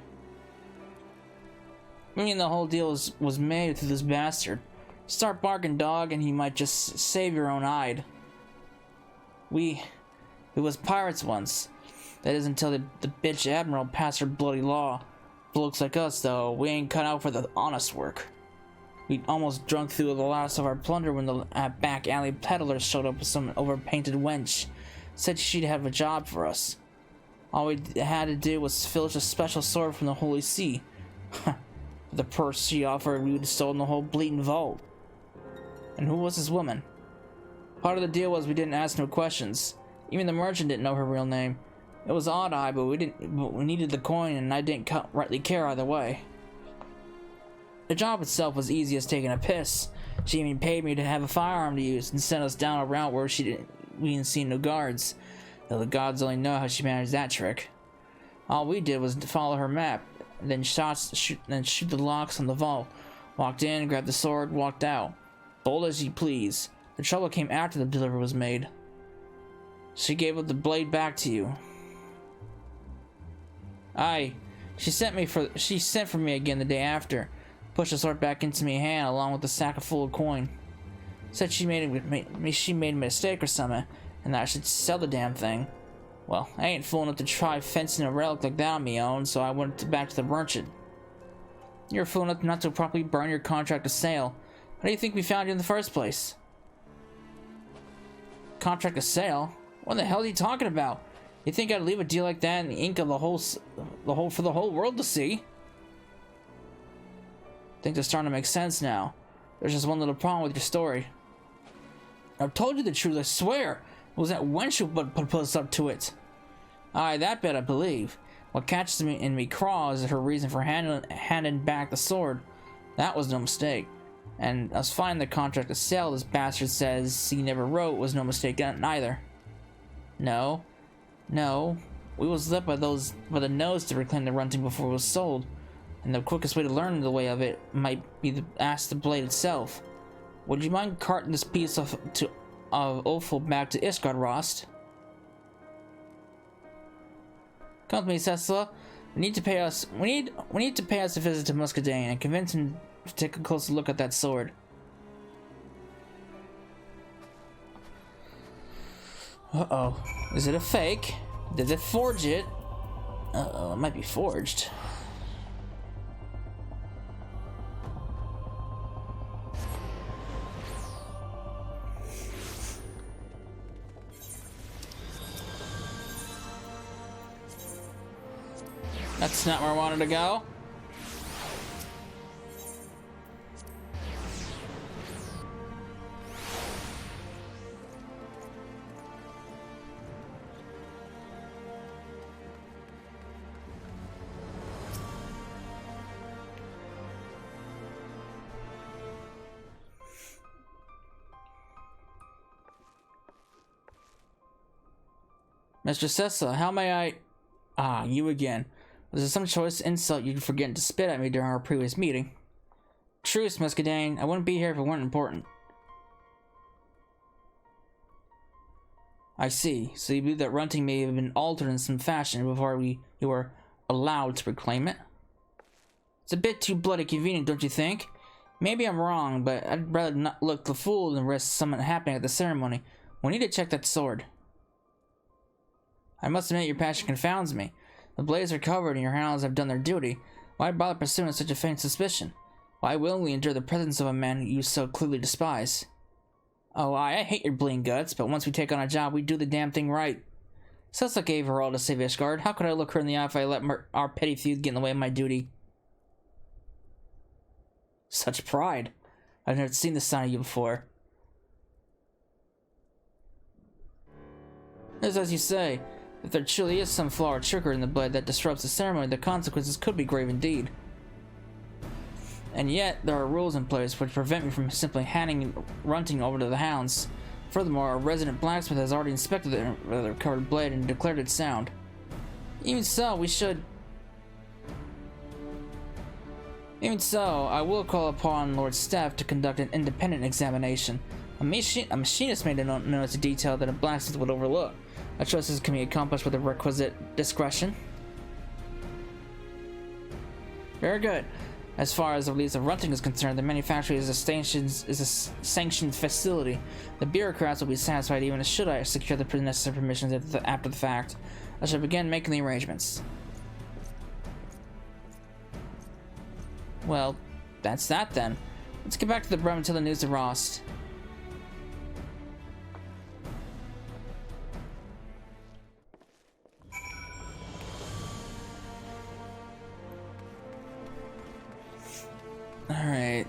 I mean, the whole deal was made through this bastard. Start barking, dog, and he might just save your own hide. We was pirates once. That is until the bitch admiral passed her bloody law. Blokes like us, though, we ain't cut out for the honest work. We almost drunk through the last of our plunder when the back alley peddlers showed up with some overpainted wench. Said she'd have a job for us. All we had to do was filch a special sword from the Holy See. For the purse she offered, we would have stolen the whole bleating vault. And who was this woman? Part of the deal was we didn't ask no questions. Even the merchant didn't know her real name. It was odd-eye, but we needed the coin, and I didn't rightly care either way. The job itself was easy as taking a piss. She even paid me to have a firearm to use and sent us down a route where we didn't see no guards. Though the gods only know how she managed that trick. All we did was follow her map, then shoot the locks on the vault. Walked in, grabbed the sword, walked out. Bold as you please. The trouble came after the delivery was made. She gave up the blade back to you. Aye, she sent for me again the day after. Pushed the sword back into my hand along with the sack full of coin. Said she made a mistake or something, and that I should sell the damn thing. Well, I ain't fool enough to try fencing a relic like that on me own, so I went back to the merchant. You're fool enough not to properly burn your contract of sale. How do you think we found you in the first place? Contract of sale? What the hell are you talking about? You think I'd leave a deal like that in the ink of for the whole world to see? Things are starting to make sense now. There's just one little problem with your story. I've told you the truth, I swear. It was that wench who put us up to it. Aye, that bit I believe. What catches me in me craw is her reason for handing back the sword. That was no mistake. And us finding the contract to sell this bastard says he never wrote was no mistake neither. No. We was led by the nose to reclaim the runting before it was sold. And the quickest way to learn the way of it might be to ask the blade itself. Would you mind carting this piece of offal back to Ishgard, Rost? Come with me, Cecilla. We need to pay us a visit to Muscadine and convince him to take a closer look at that sword. Uh-oh. Is it a fake? Did it forge it? Uh-oh, it might be forged. That's not where I wanted to go. Mr. Cecil, how may I... Ah, you again. Was there some choice insult you'd forget to spit at me during our previous meeting? Truce, Muscadine. I wouldn't be here if it weren't important. I see. So you believe that runting may have been altered in some fashion before you were allowed to reclaim it? It's a bit too bloody convenient, don't you think? Maybe I'm wrong, but I'd rather not look the fool than risk something happening at the ceremony. We need to check that sword. I must admit your passion confounds me. The blades are covered and your handles have done their duty. Why bother pursuing such a faint suspicion? Why willingly endure the presence of a man who you so clearly despise? Oh, I hate your bleeding guts, but once we take on a job, we do the damn thing right. Cecil gave her all to save Ishgard. How could I look her in the eye if I let our petty feud get in the way of my duty? Such pride. I've never seen this side of you before. It's as you say. If there truly is some flaw or trickery in the blade that disrupts the ceremony, the consequences could be grave indeed. And yet, there are rules in place which prevent me from simply handing runting over to the hounds. Furthermore, our resident blacksmith has already inspected the recovered blade and declared it sound. Even so, I will call upon Lord Staff to conduct an independent examination. A machinist made a notice of detail that a blacksmith would overlook. A choice can be accomplished with the requisite discretion. Very good. As far as the release of runting is concerned, the manufacturer is a sanctioned facility. The bureaucrats will be satisfied even should I secure the necessary permissions after the fact. I shall begin making the arrangements. Well, that's that then. Let's get back to the Brum and tell the news to Rost. Alright.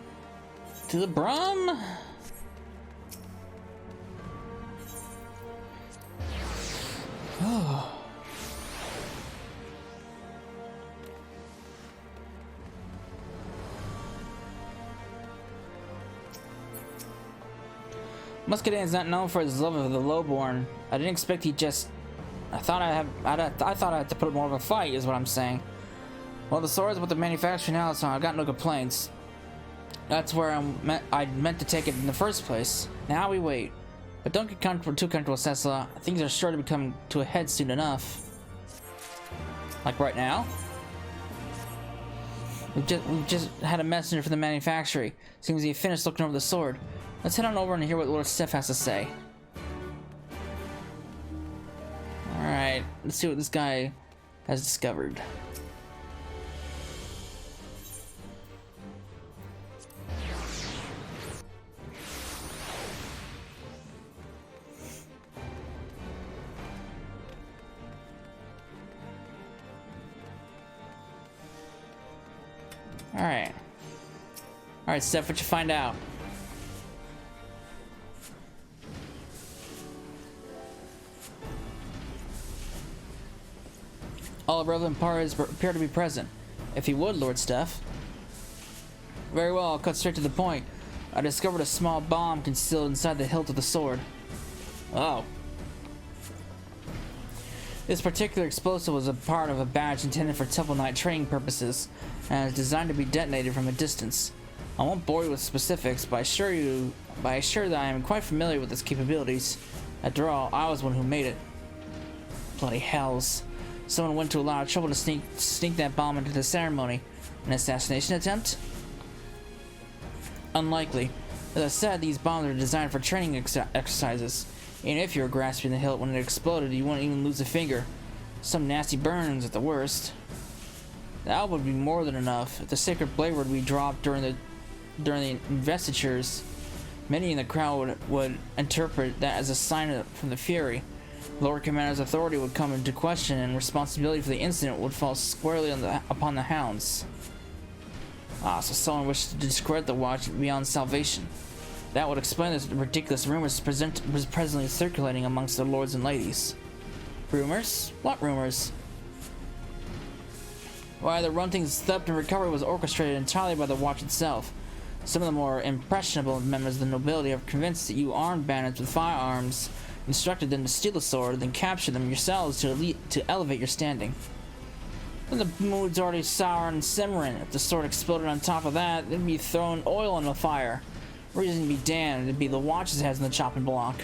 To the Brum? Oh. Muscadine is not known for his love of the lowborn. I didn't expect he just... I thought I had to put up more of a fight, is what I'm saying. Well, the sword's with the manufacturer now, so I've got no complaints. That's where I meant to take it in the first place. Now we wait. But don't get too comfortable, Cecilla. Things are sure to come to a head soon enough. Like right now? We've just had a messenger from the manufacturer. Seems he finished looking over the sword. Let's head on over and hear what Lord Steph has to say. Alright, let's see what this guy has discovered. Alright. Alright, Steph, what you find out? All relevant parties appear to be present. If you would, Lord Steph. Very well, I'll cut straight to the point. I discovered a small bomb concealed inside the hilt of the sword. Oh. This particular explosive was a part of a badge intended for Temple Knight training purposes, and is designed to be detonated from a distance. I won't bore you with specifics, but I assure that I am quite familiar with its capabilities. After all, I was one who made it. Bloody hells. Someone went to a lot of trouble to sneak that bomb into the ceremony. An assassination attempt? Unlikely. As I said, these bombs are designed for training exercises. And if you were grasping the hilt when it exploded, you wouldn't even lose a finger. Some nasty burns at the worst. That would be more than enough. If the sacred blade word we dropped during the investitures, many in the crowd would interpret that as a sign from the Fury. Lord Commander's authority would come into question, and responsibility for the incident would fall squarely upon the hounds. Ah, so someone wished to discredit the watch beyond salvation. That would explain the ridiculous rumors presently circulating amongst the lords and ladies. Rumors? What rumors? Why, the Runting's theft and recovery was orchestrated entirely by the watch itself. Some of the more impressionable members of the nobility are convinced that you armed bandits with firearms instructed them to steal the sword, then capture them yourselves to elevate your standing. When the mood's already sour and simmering, if the sword exploded on top of that, it'd be throwing oil on the fire. Reason to be damned, it'd be the watch's heads in the chopping block.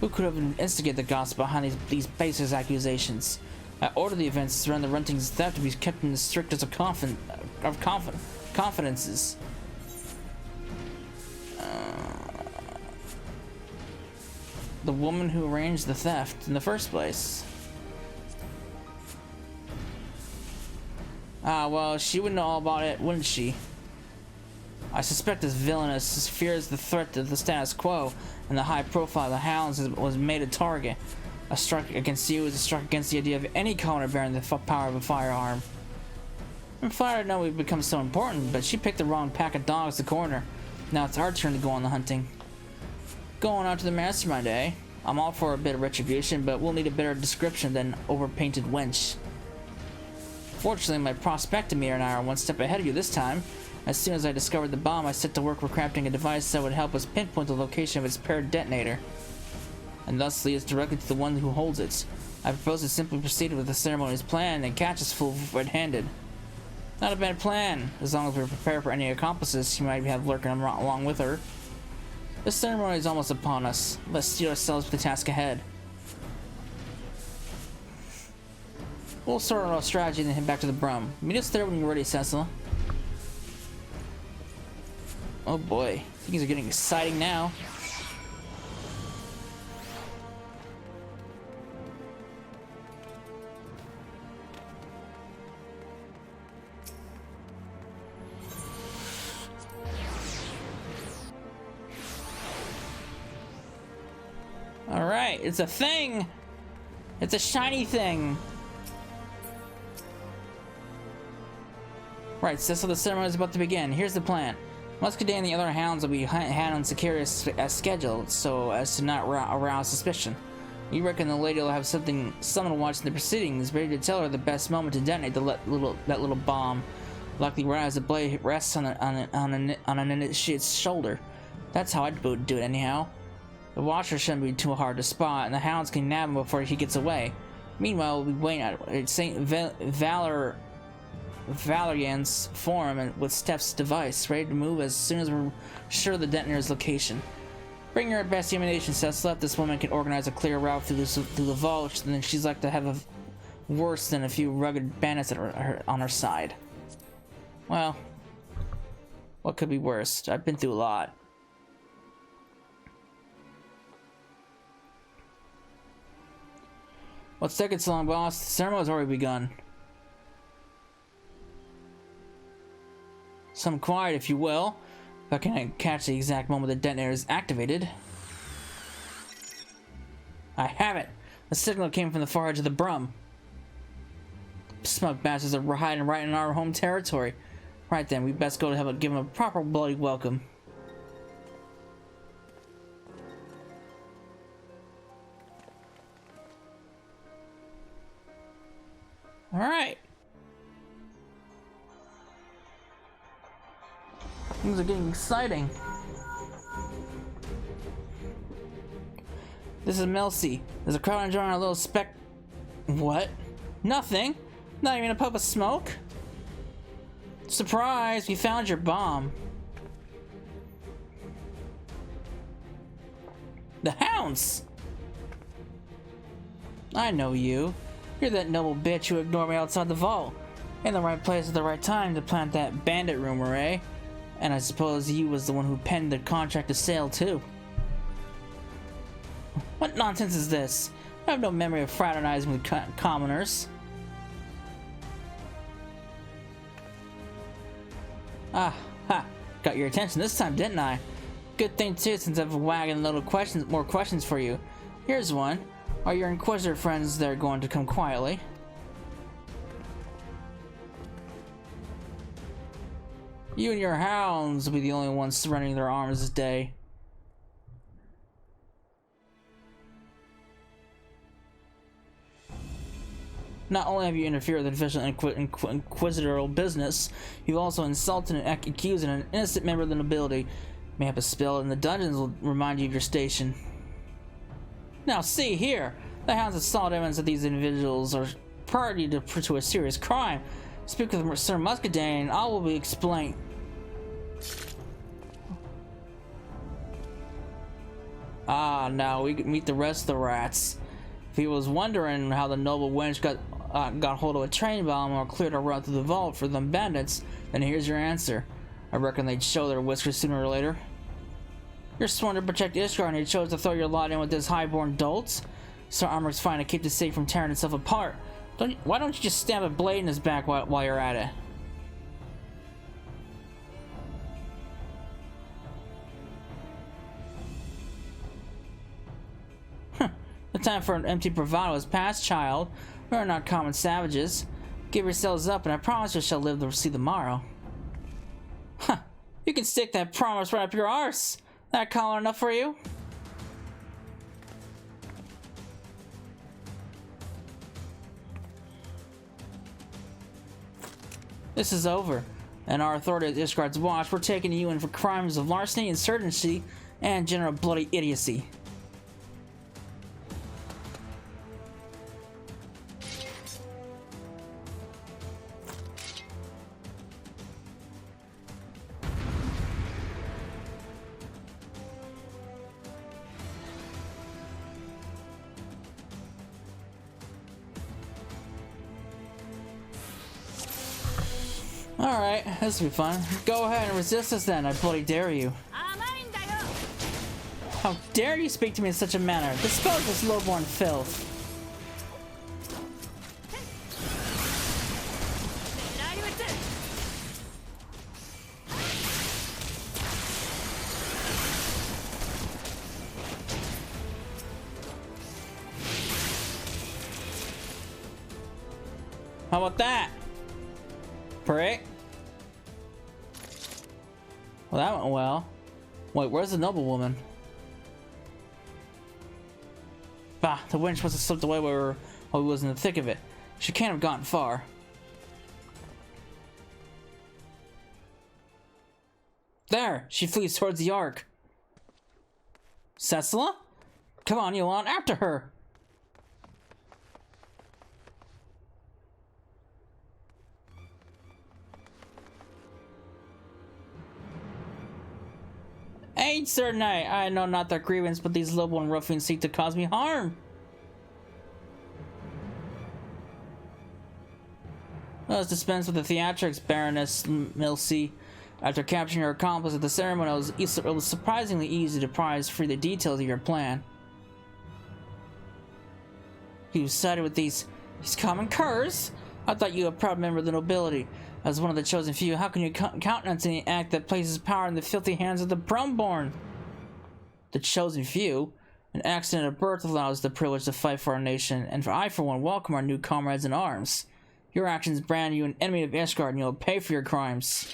Who could have instigated the gossip behind these baseless accusations? I ordered the events surrounding the Runting's theft to be kept in the strictest of confidences. The woman who arranged the theft in the first place. Ah, well, she would know all about it, wouldn't she? I suspect this villainess fears the threat to the status quo, and the high profile of the hounds was made a target. A strike against you is a strike against the idea of any commoner bearing the power of a firearm. I'm flattered to know we've become so important, but she picked the wrong pack of dogs to corner. Now it's our turn to go on the hunting. Going out to the mastermind, eh? I'm all for a bit of retribution, but we'll need a better description than overpainted wench. Fortunately, my prospectometer and I are one step ahead of you this time. As soon as I discovered the bomb, I set to work crafting a device that would help us pinpoint the location of its paired detonator, and thus lead us directly to the one who holds it. I propose to simply proceed with the ceremony's plan and catch us full red-handed. Not a bad plan, as long as we're prepared for any accomplices she might have lurking along with her. The ceremony is almost upon us. Let's steel ourselves for the task ahead. We'll sort out our strategy and then head back to the Brum. Meet us there when you're ready, Cecil. Oh boy, things are getting exciting now. Alright, it's a thing! It's a shiny thing! Right, so the ceremony is about to begin. Here's the plan. Muscadet and the other hounds will be had on security as scheduled, so as to not arouse suspicion. You reckon the lady will have someone watching the proceedings, ready to tell her the best moment to detonate that little bomb, likely right as the blade rests on an initiate's shoulder. That's how I'd do it anyhow. The watcher shouldn't be too hard to spot, and the hounds can nab him before he gets away. Meanwhile, we'll be waiting at St. Valerian's forum and with Steph's device, ready to move as soon as we're sure of the detonator's location. Bring your best ammunition, Cecil. If this woman can organize a clear route through the vault, then she's like to have a worse than a few rugged bandits on her side. Well, what could be worse? I've been through a lot. What's taking so long, boss? The ceremony's already begun. Some quiet, if you will. If I can catch the exact moment the detonator is activated. I have it! The signal came from the far edge of the Brum. Smug bastards are hiding right in our home territory. Right then, we best go to give them a proper bloody welcome. Alright. Things are getting exciting. This is Milsey. There's a crowd enjoying our little spec. What? Nothing? Not even a puff of smoke? Surprise! We found your bomb. The hounds! I know you. You're that noble bitch who ignored me outside the vault. In the right place at the right time to plant that bandit rumor, eh? And I suppose you was the one who penned the contract to sail too. What nonsense is this? I have no memory of fraternizing with commoners. Ah, ha! Got your attention this time, didn't I? Good thing too, since I've a wagon load of more questions for you. Here's one. Are your Inquisitor friends there going to come quietly? You and your hounds will be the only ones surrendering their arms this day. Not only have you interfered with official inquisitorial business, you've also insulted and accused an innocent member of the nobility. Mayhap a spill in the dungeons will remind you of your station. Now see here, the hounds have solid evidence that these individuals are party to a serious crime. Speak with Sir Muscadine and all will be explained. Ah, now we can meet the rest of the rats. If he was wondering how the noble wench got hold of a train bomb or cleared a route through the vault for them bandits, then here's your answer. I reckon they'd show their whiskers sooner or later. You're sworn to protect Ishgard and you chose to throw your lot in with this highborn dolts? Sir Armor's fine to keep the city from tearing itself apart. Why don't you just stab a blade in his back while you're at it? The time for an empty bravado is past, child. We are not common savages. Give yourselves up, and I promise you shall live to see the morrow. Huh. You can stick that promise right up your arse. That collar enough for you? This is over. And our authority at Ishgard's watch, we're taking you in for crimes of larceny, insurgency, and general bloody idiocy. Alright, this will be fun. Go ahead and resist us then, I bloody dare you. How dare you speak to me in such a manner? Dispose this lowborn filth. How about that? Prick. Well, that went well. Wait, where's the noblewoman? Bah, the wench must have slipped away while we was in the thick of it. She can't have gotten far. There! She flees towards the Ark. Cecila? Come on, Yolan, after her! Ain't Sir Knight, I know not their grievance, but these lowborn ruffians seek to cause me harm. Let's dispense with the theatrics, Baroness Milsey. After capturing your accomplice at the ceremony, it was surprisingly easy to prize free the details of your plan. You sided with these common curs? I thought you a proud member of the nobility. As one of the chosen few, how can you countenance any act that places power in the filthy hands of the Brumborn? The chosen few? An accident of birth allows the privilege to fight for our nation, and I, for one, welcome our new comrades in arms. Your actions brand you an enemy of Ishgard, and you'll pay for your crimes.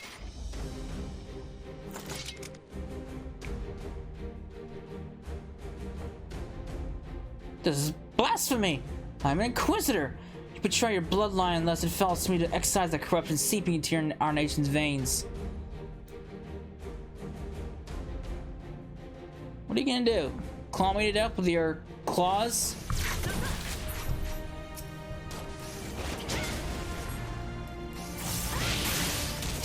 This is blasphemy! I'm an Inquisitor! You betray your bloodline unless it falls to me to excise the corruption seeping into our nation's veins. What are you gonna do? Claw me it up with your claws?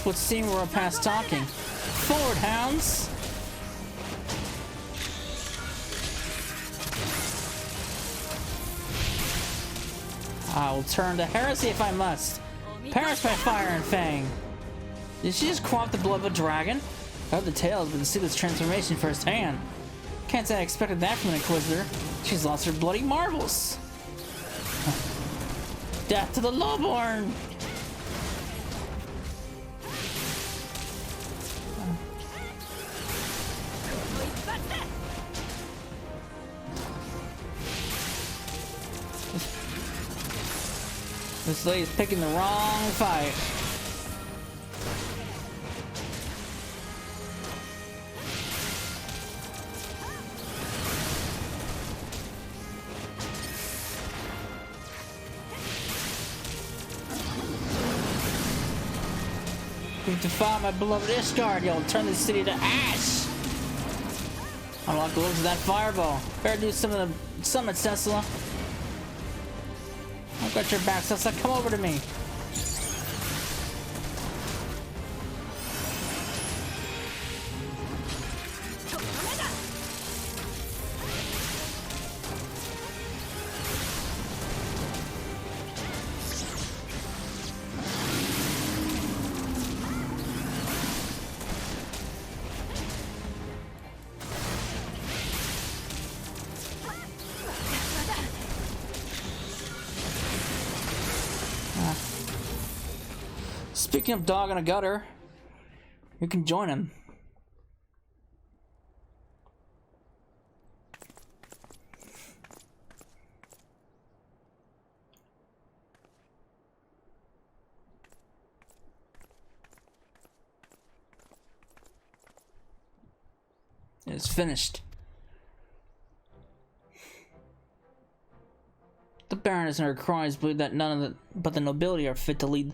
Would seem we're past talking. Forward, hounds! I will turn to heresy if I must. Perish by fire and fang. Did she just quaff the blood of a dragon? I heard the tales, but to see this transformation firsthand. Can't say I expected that from an Inquisitor. She's lost her bloody marbles. Death to the lowborn! This lady's picking the wrong fight. If you defy my beloved Ishgard, you'll turn the city to ash. I don't like the looks of that fireball. Better do some of the summit, Cecila. I've got your back, Cecila. Come over to me. Speaking of dog in a gutter, you can join him. It's finished. The Baroness and her crimes believe that none of but the nobility are fit to lead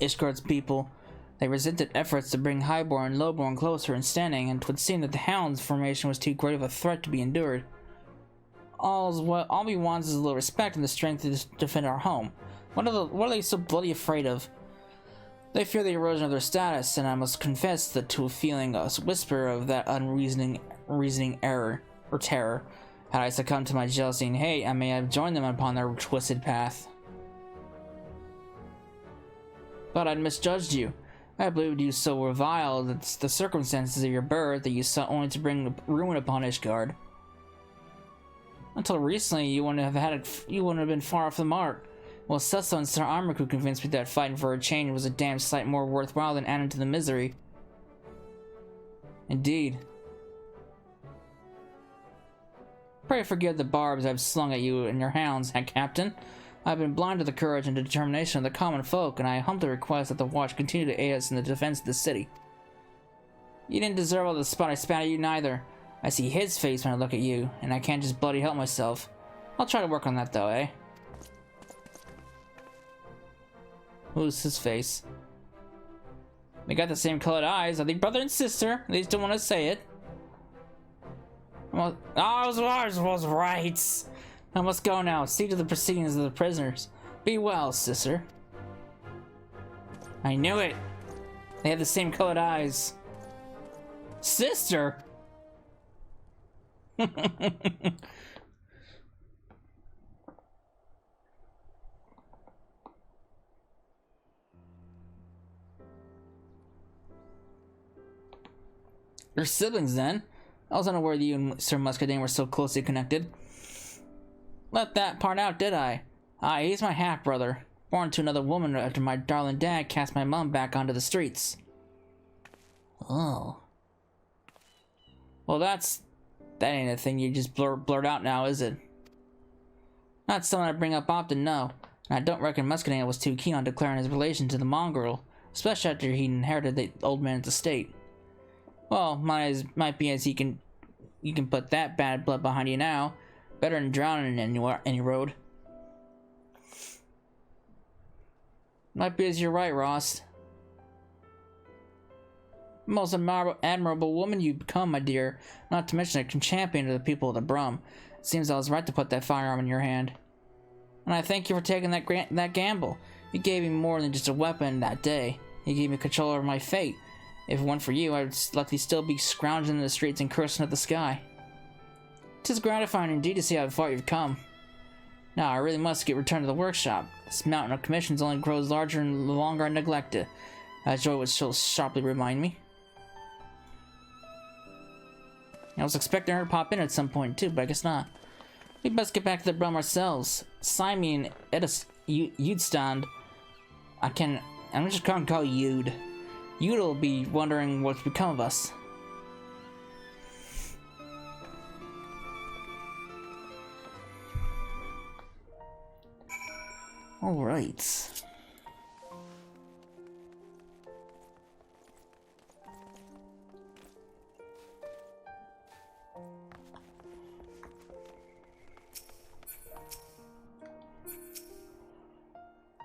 Ishgard's people. They resented efforts to bring Highborn and Lowborn closer in standing, and 'twould seem that the Hound's formation was too great of a threat to be endured. All we want is a little respect and the strength to defend our home. What are they so bloody afraid of? They fear the erosion of their status, and I must confess that to a feeling a whisper of that unreasoning error or terror. Had I succumbed to my jealousy and hate, I may have joined them upon their twisted path. But I'd misjudged you. I believed you so reviled that the circumstances of your birth that you sought only to bring ruin upon Ishgard. Until recently, you wouldn't have been far off the mark. Well, Cecil and Sir Armor convinced me that fighting for a change was a damn sight more worthwhile than adding to the misery. Indeed. Pray forgive the barbs I've slung at you and your hounds, Captain. I've been blind to the courage and determination of the common folk, and I humbly request that the Watch continue to aid us in the defense of the city. You didn't deserve all the spot I spat at you neither. I see his face when I look at you, and I can't just bloody help myself. I'll try to work on that though, eh? Who's his face? They got the same colored eyes. Are they brother and sister? They just don't want to say it. Well, I was right. I must go now. See to the proceedings of the prisoners. Be well, sister. I knew it. They had the same colored eyes. Sister? You're siblings then? I was unaware that you and Sir Muscadine were so closely connected. Let that part out, did I? Aye, he's my half-brother. Born to another woman after my darling dad cast my mom back onto the streets. Oh. Well, that ain't a thing you just blurt out now, is it? Not something I bring up often, no. And I don't reckon Muscadine was too keen on declaring his relation to the mongrel, especially after he inherited the old man's estate. Well, might be as you can put that bad blood behind you now. Better than drowning in any road. Might be as you're right, Ross. Most admirable woman you become, my dear. Not to mention a champion of the people of the Brum. It seems I was right to put that firearm in your hand. And I thank you for taking that gamble. You gave me more than just a weapon that day. You gave me control over my fate. If it weren't for you, I would likely still be scrounging in the streets and cursing at the sky. 'Tis gratifying indeed to see how far you've come. Now, I really must get returned to the workshop. This mountain of commissions only grows larger and the longer I neglect it, as Joy would so sharply remind me. I was expecting her to pop in at some point too, but I guess not. We best get back to the Brum ourselves. Simon and Edis, you'd stand. I'm just gonna call you Yude. Yude'll be wondering what's become of us. Alright.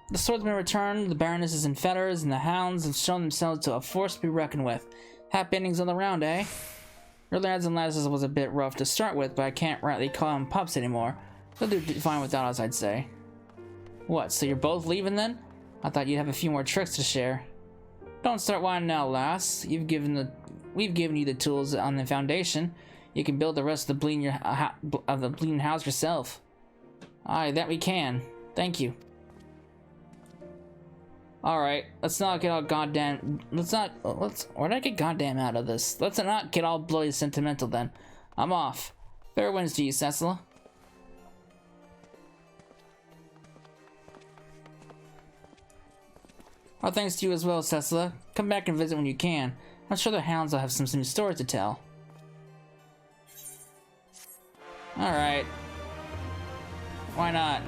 The swordsman returned, the Baroness is in fetters, and the hounds have shown themselves to a force to be reckoned with. Happy endings on the round, eh? Your lads and lasses was a bit rough to start with, but I can't rightly call them pups anymore. They'll do fine without us, I'd say. What, so you're both leaving then? I thought you'd have a few more tricks to share. Don't start whining now, lass. We've given you the tools on the foundation. You can build the rest of the bleeding house yourself. Aye, that we can. Thank you. Alright, let's not get all goddamn... Where did I get goddamn out of this? Let's not get all bloody sentimental then. I'm off. Fair winds to you, Cecil. Our thanks to you as well, Cecil. Come back and visit when you can. I'm sure the hounds will have some new stories to tell. Alright. Why not?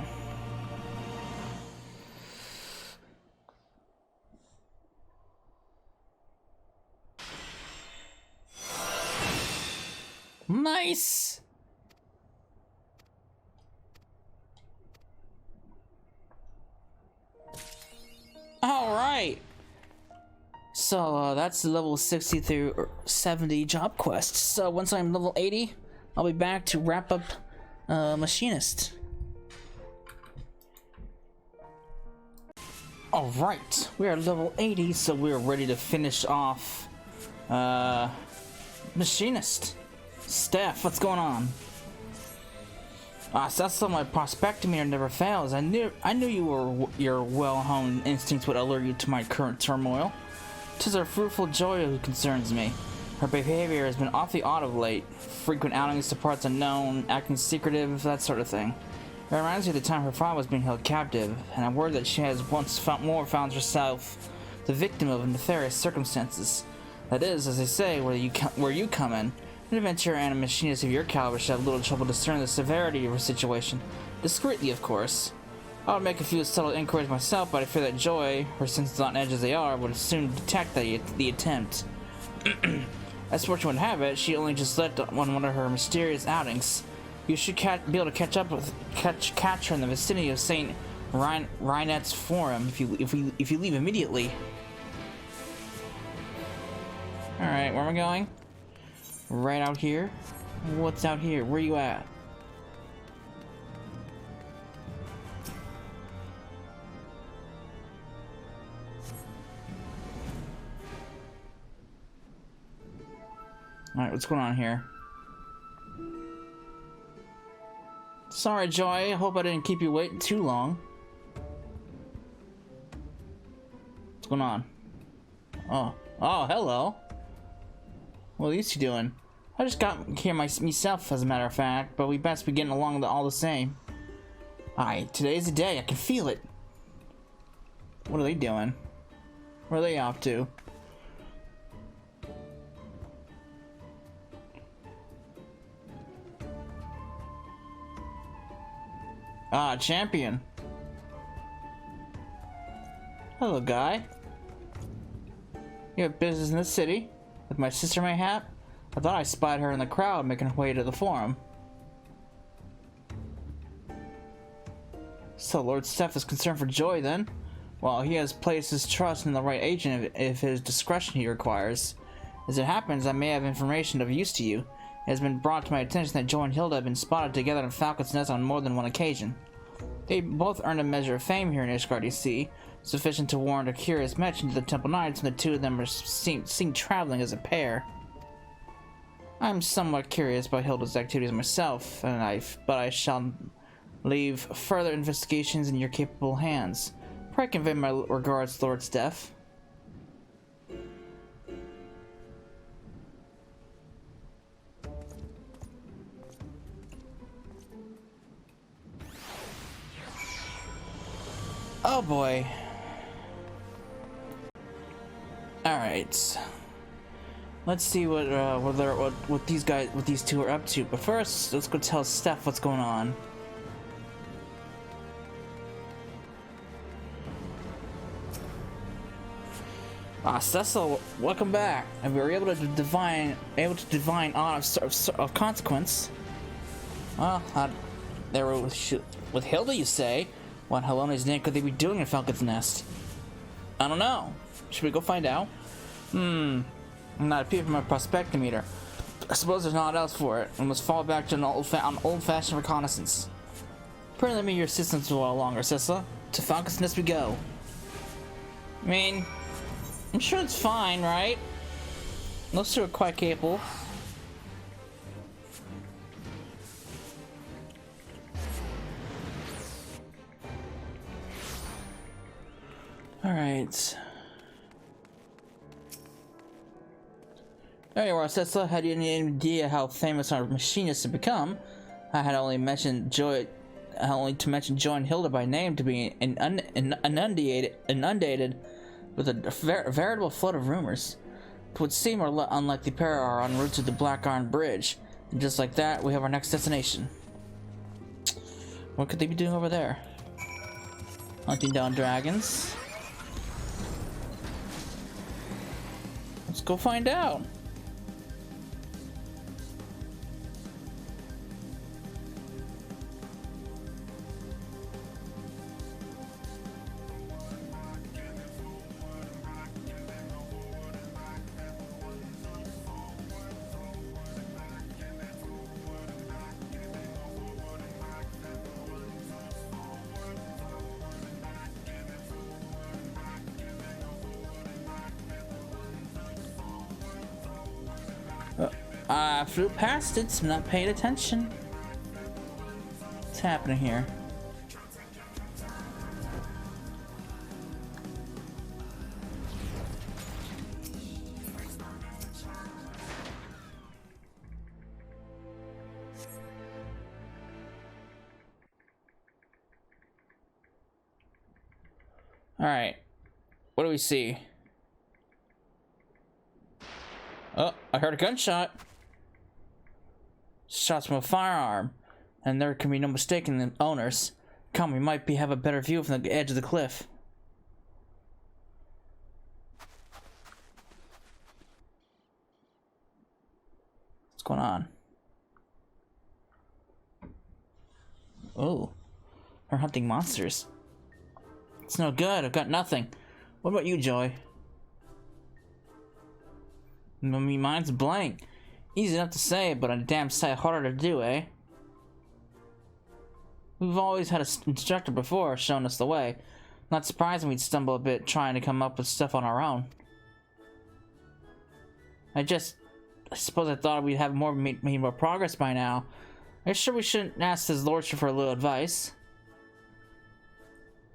Nice! Alright! So, that's the level 60 through 70 job quest. So, once I'm level 80, I'll be back to wrap up Machinist. Alright, we are level 80, so we're ready to finish off Machinist. Steph, what's going on? So that's my prospectometer never fails. I knew your well-honed instincts would alert you to my current turmoil. 'Tis her fruitful Joy who concerns me. Her behavior has been awfully odd of late. Frequent outings to parts unknown, acting secretive, that sort of thing. It reminds me of the time her father was being held captive, and I'm worried that she has once found herself the victim of nefarious circumstances. That is, as they say, where you come in. An adventurer and a machinist of your caliber should have little trouble discerning the severity of her situation. Discreetly, of course. I would make a few subtle inquiries myself, but I fear that Joy, her senses on edge as they are, would soon detect the attempt. As fortune would have it, she only just left on one of her mysterious outings. You should be able to catch her in the vicinity of St. Reinet's Forum if you leave immediately. Alright, where am I going? Right out here? What's out here? Where you at? Alright, what's going on here? Sorry, Joy. I hope I didn't keep you waiting too long. What's going on? Oh, hello. What are you doing? I just got here myself, as a matter of fact, but we best be getting along all the same. Aye, today's the day. I can feel it. What are they doing? Where are they off to? Ah, champion. Hello, guy. You have business in the city? With my sister mayhap? I thought I spied her in the crowd making her way to the forum. So Lord Steph is concerned for Joy then? Well, he has placed his trust in the right agent if his discretion he requires. As it happens, I may have information of use to you. It has been brought to my attention that Joe and Hilda have been spotted together in Falcon's Nest on more than one occasion. They both earned a measure of fame here in Ishgard, you see, sufficient to warrant a curious mention to the Temple Knights, and the two of them are seen traveling as a pair. I'm somewhat curious about Hilda's activities myself, but I shall leave further investigations in your capable hands. Pray convey my regards, Lord Steph. Oh boy. Alright. Let's see what these two are up to. But first, let's go tell Steph what's going on. Cecil, welcome back. And we were able to divine on of consequence. Well, they were with Hilda, you say? What Helena's name could they be doing in Falcon's Nest? I don't know. Should we go find out? I'm not a peep from my prospectometer. I suppose there's not else for it. We must fall back to an old-fashioned reconnaissance. Pray lend me your assistance a while longer, Sissa. To Falcon's Nest we go. I mean, I'm sure it's fine, right? Those two are quite capable. Alright. There you are, Cecil. Had you any idea how famous our machinists have become? I had only to mention Joy and Hilda by name to be inundated with a veritable flood of rumors. It would seem our unlikely pair are en route to the Black Iron Bridge, and just like that, we have our next destination. What could they be doing over there? Hunting down dragons. Let's go find out. I flew past it, so I'm not paying attention. What's happening here? Alright. What do we see? Oh, I heard a gunshot. Shots from a firearm, and there can be no mistaking the owners. Come, we might have a better view from the edge of the cliff. What's going on? Oh, we're hunting monsters. It's no good. I've got nothing. What about you, Joy? Mine's blank. Easy enough to say, but a damn sight harder to do, eh? We've always had an instructor before showing us the way. Not surprising we'd stumble a bit trying to come up with stuff on our own. I suppose I thought we'd have made more progress by now. Are you sure we shouldn't ask his lordship for a little advice?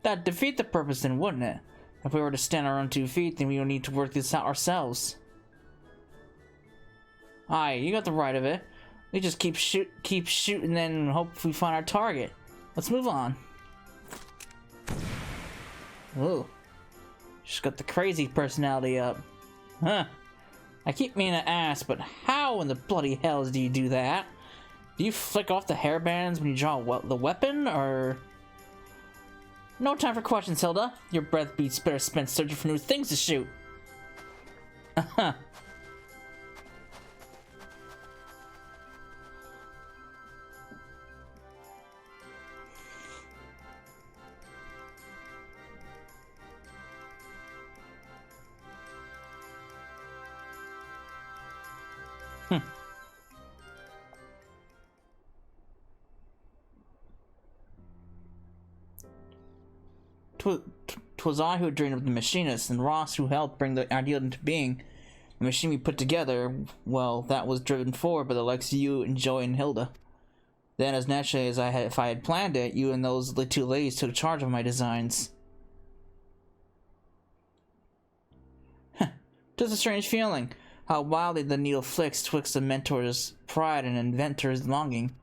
That'd defeat the purpose then, wouldn't it? If we were to stand on our own 2 feet, then we would need to work this out ourselves. Aye, you got the right of it. We just keep shooting, then hope we find our target. Let's move on. Ooh, she's got the crazy personality up. Huh. I keep meaning to ask, but how in the bloody hells do you do that? Do you flick off the hairbands when you draw the weapon, or... No time for questions, Hilda. Your breath beats better spent searching for new things to shoot. 'Twas I who dreamed of the Machinist, and Ross who helped bring the idea into being. The machine we put together, well, that was driven forward by the likes of you and Joy and Hilda. Then, as naturally as if I had planned it, you and those two ladies took charge of my designs. Just a strange feeling, how wildly the needle flicks twixt a mentor's pride and an inventor's longing.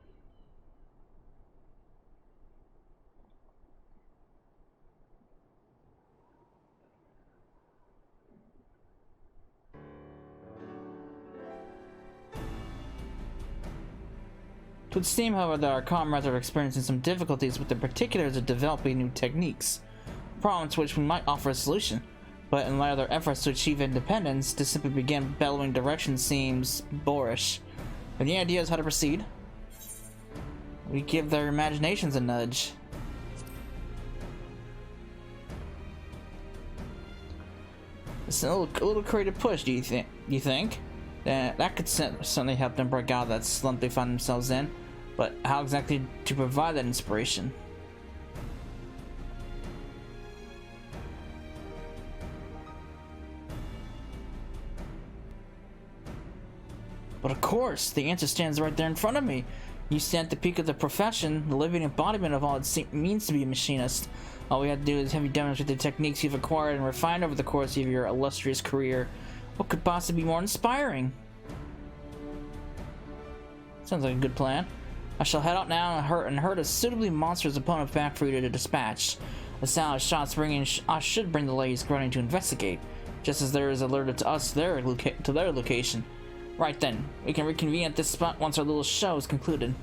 It would seem, however, that our comrades are experiencing some difficulties with the particulars of developing new techniques, problems to which we might offer a solution. But in light of their efforts to achieve independence, to simply begin bellowing direction seems boorish. Any ideas how to proceed? We give their imaginations a nudge. It's a little creative push, do you think? That could certainly help them break out of that slump they find themselves in. But how exactly to provide that inspiration? But of course, the answer stands right there in front of me. You stand at the peak of the profession, the living embodiment of all it means to be a machinist. All we have to do is have you demonstrate the techniques you've acquired and refined over the course of your illustrious career. What could possibly be more inspiring? Sounds like a good plan. I shall head out now and herd a suitably monstrous opponent back for you to dispatch. The sound of shots should bring the ladies running to investigate, just as there is alerted to us to their location. Right then, we can reconvene at this spot once our little show is concluded.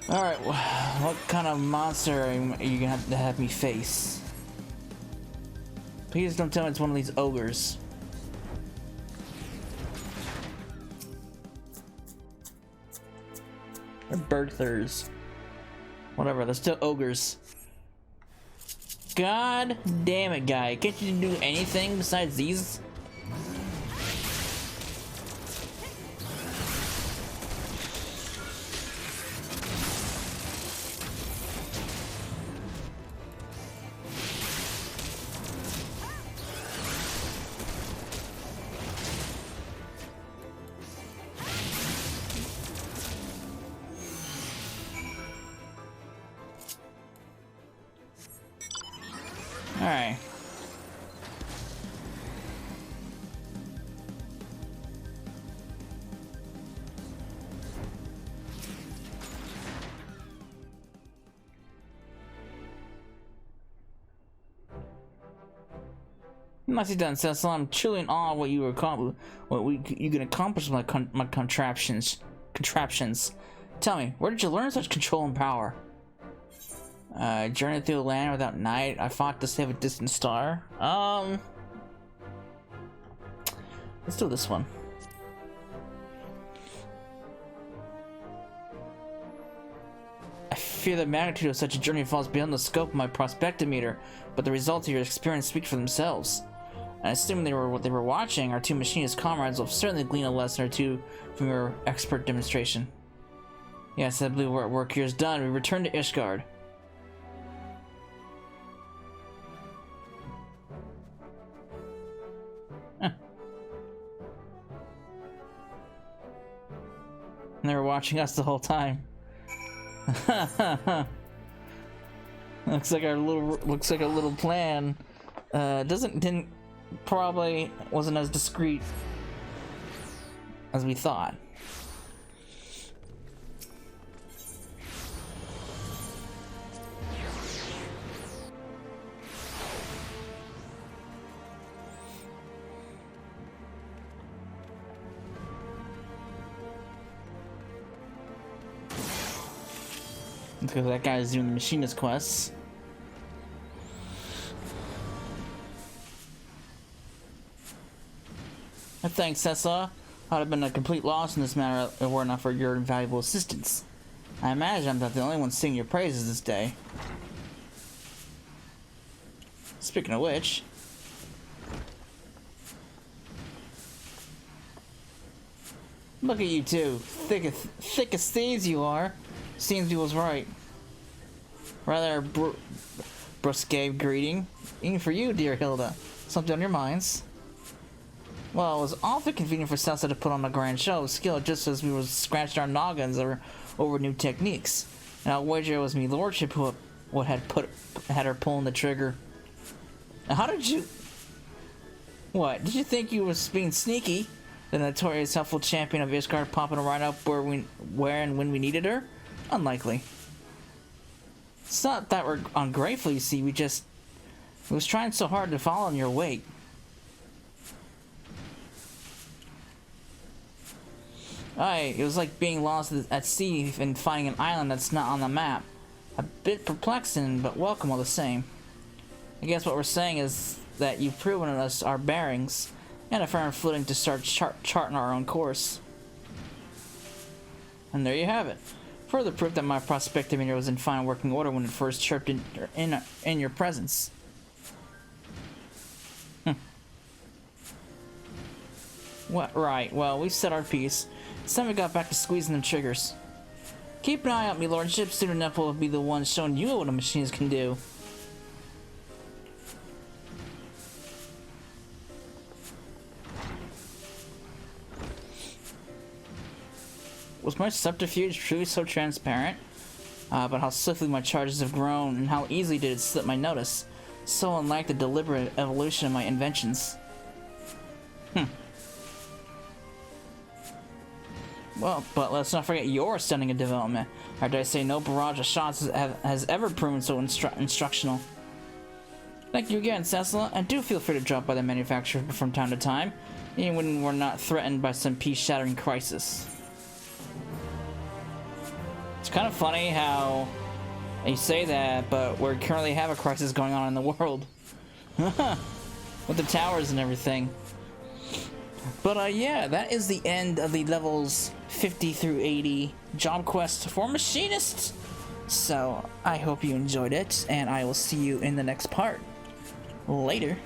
Alright, what kind of monster are you gonna have to have me face? Please don't tell me it's one of these ogres. Or birthers. Whatever, they're still ogres. God damn it, guy. Can't you do anything besides these? Alright. Nicely done, Cecil. I'm truly in awe of what you can accomplish with my contraptions. Tell me, where did you learn such control and power? Journey through the land without night. I fought to save a distant star. Let's do this one. I fear the magnitude of such a journey falls beyond the scope of my prospectometer, but the results of your experience speak for themselves. And assuming what they were watching, our two machinist comrades will certainly glean a lesson or two from your expert demonstration. Yes, I believe our work here is done. We return to Ishgard. And they were watching us the whole time. looks like a little plan. Probably wasn't as discreet as we thought. Because that guy's doing the machinist quests. Thanks, Cessa. I'd have been a complete loss in this matter if it were not for your invaluable assistance. I imagine I'm not the only one singing your praises this day. Speaking of which... Look at you two, thick as thieves you are. Seems you was right. Rather brusque greeting, even for you, dear Hilda. Something on your minds? Well, it was awfully convenient for Celsa to put on a grand show of skill just as we were scratching our noggins over new techniques. And I'll wager it was me lordship who had her pulling the trigger. Now, how did you... What, did you think you was being sneaky? The notorious helpful champion of Ishgard popping right up where and when we needed her? Unlikely. It's not that we're ungrateful, you see, we was trying so hard to follow in your wake. Aye, it was like being lost at sea and finding an island that's not on the map. A bit perplexing, but welcome all the same. I guess what we're saying is that you've proven us our bearings, and a firm footing to start charting our own course. And there you have it. Further proof that my prospective meter was in fine working order when it first chirped in your presence. What? Right, well, we said our piece. It's time we got back to squeezing them triggers. Keep an eye out, me lordship. Soon enough will be the one showing you what a machinist can do. Was my subterfuge truly so transparent? But how swiftly my charges have grown, and how easily did it slip my notice. So unlike the deliberate evolution of my inventions. Well, but let's not forget your stunning development. Or did I say no barrage of shots has ever proven so instructional. Thank you again, Cecil, and do feel free to drop by the manufacturer from time to time, even when we're not threatened by some peace-shattering crisis. It's kind of funny how you say that, but we currently have a crisis going on in the world. With the towers and everything. But yeah, that is the end of the levels 50 through 80 job quest for Machinists. So I hope you enjoyed it, and I will see you in the next part. Later.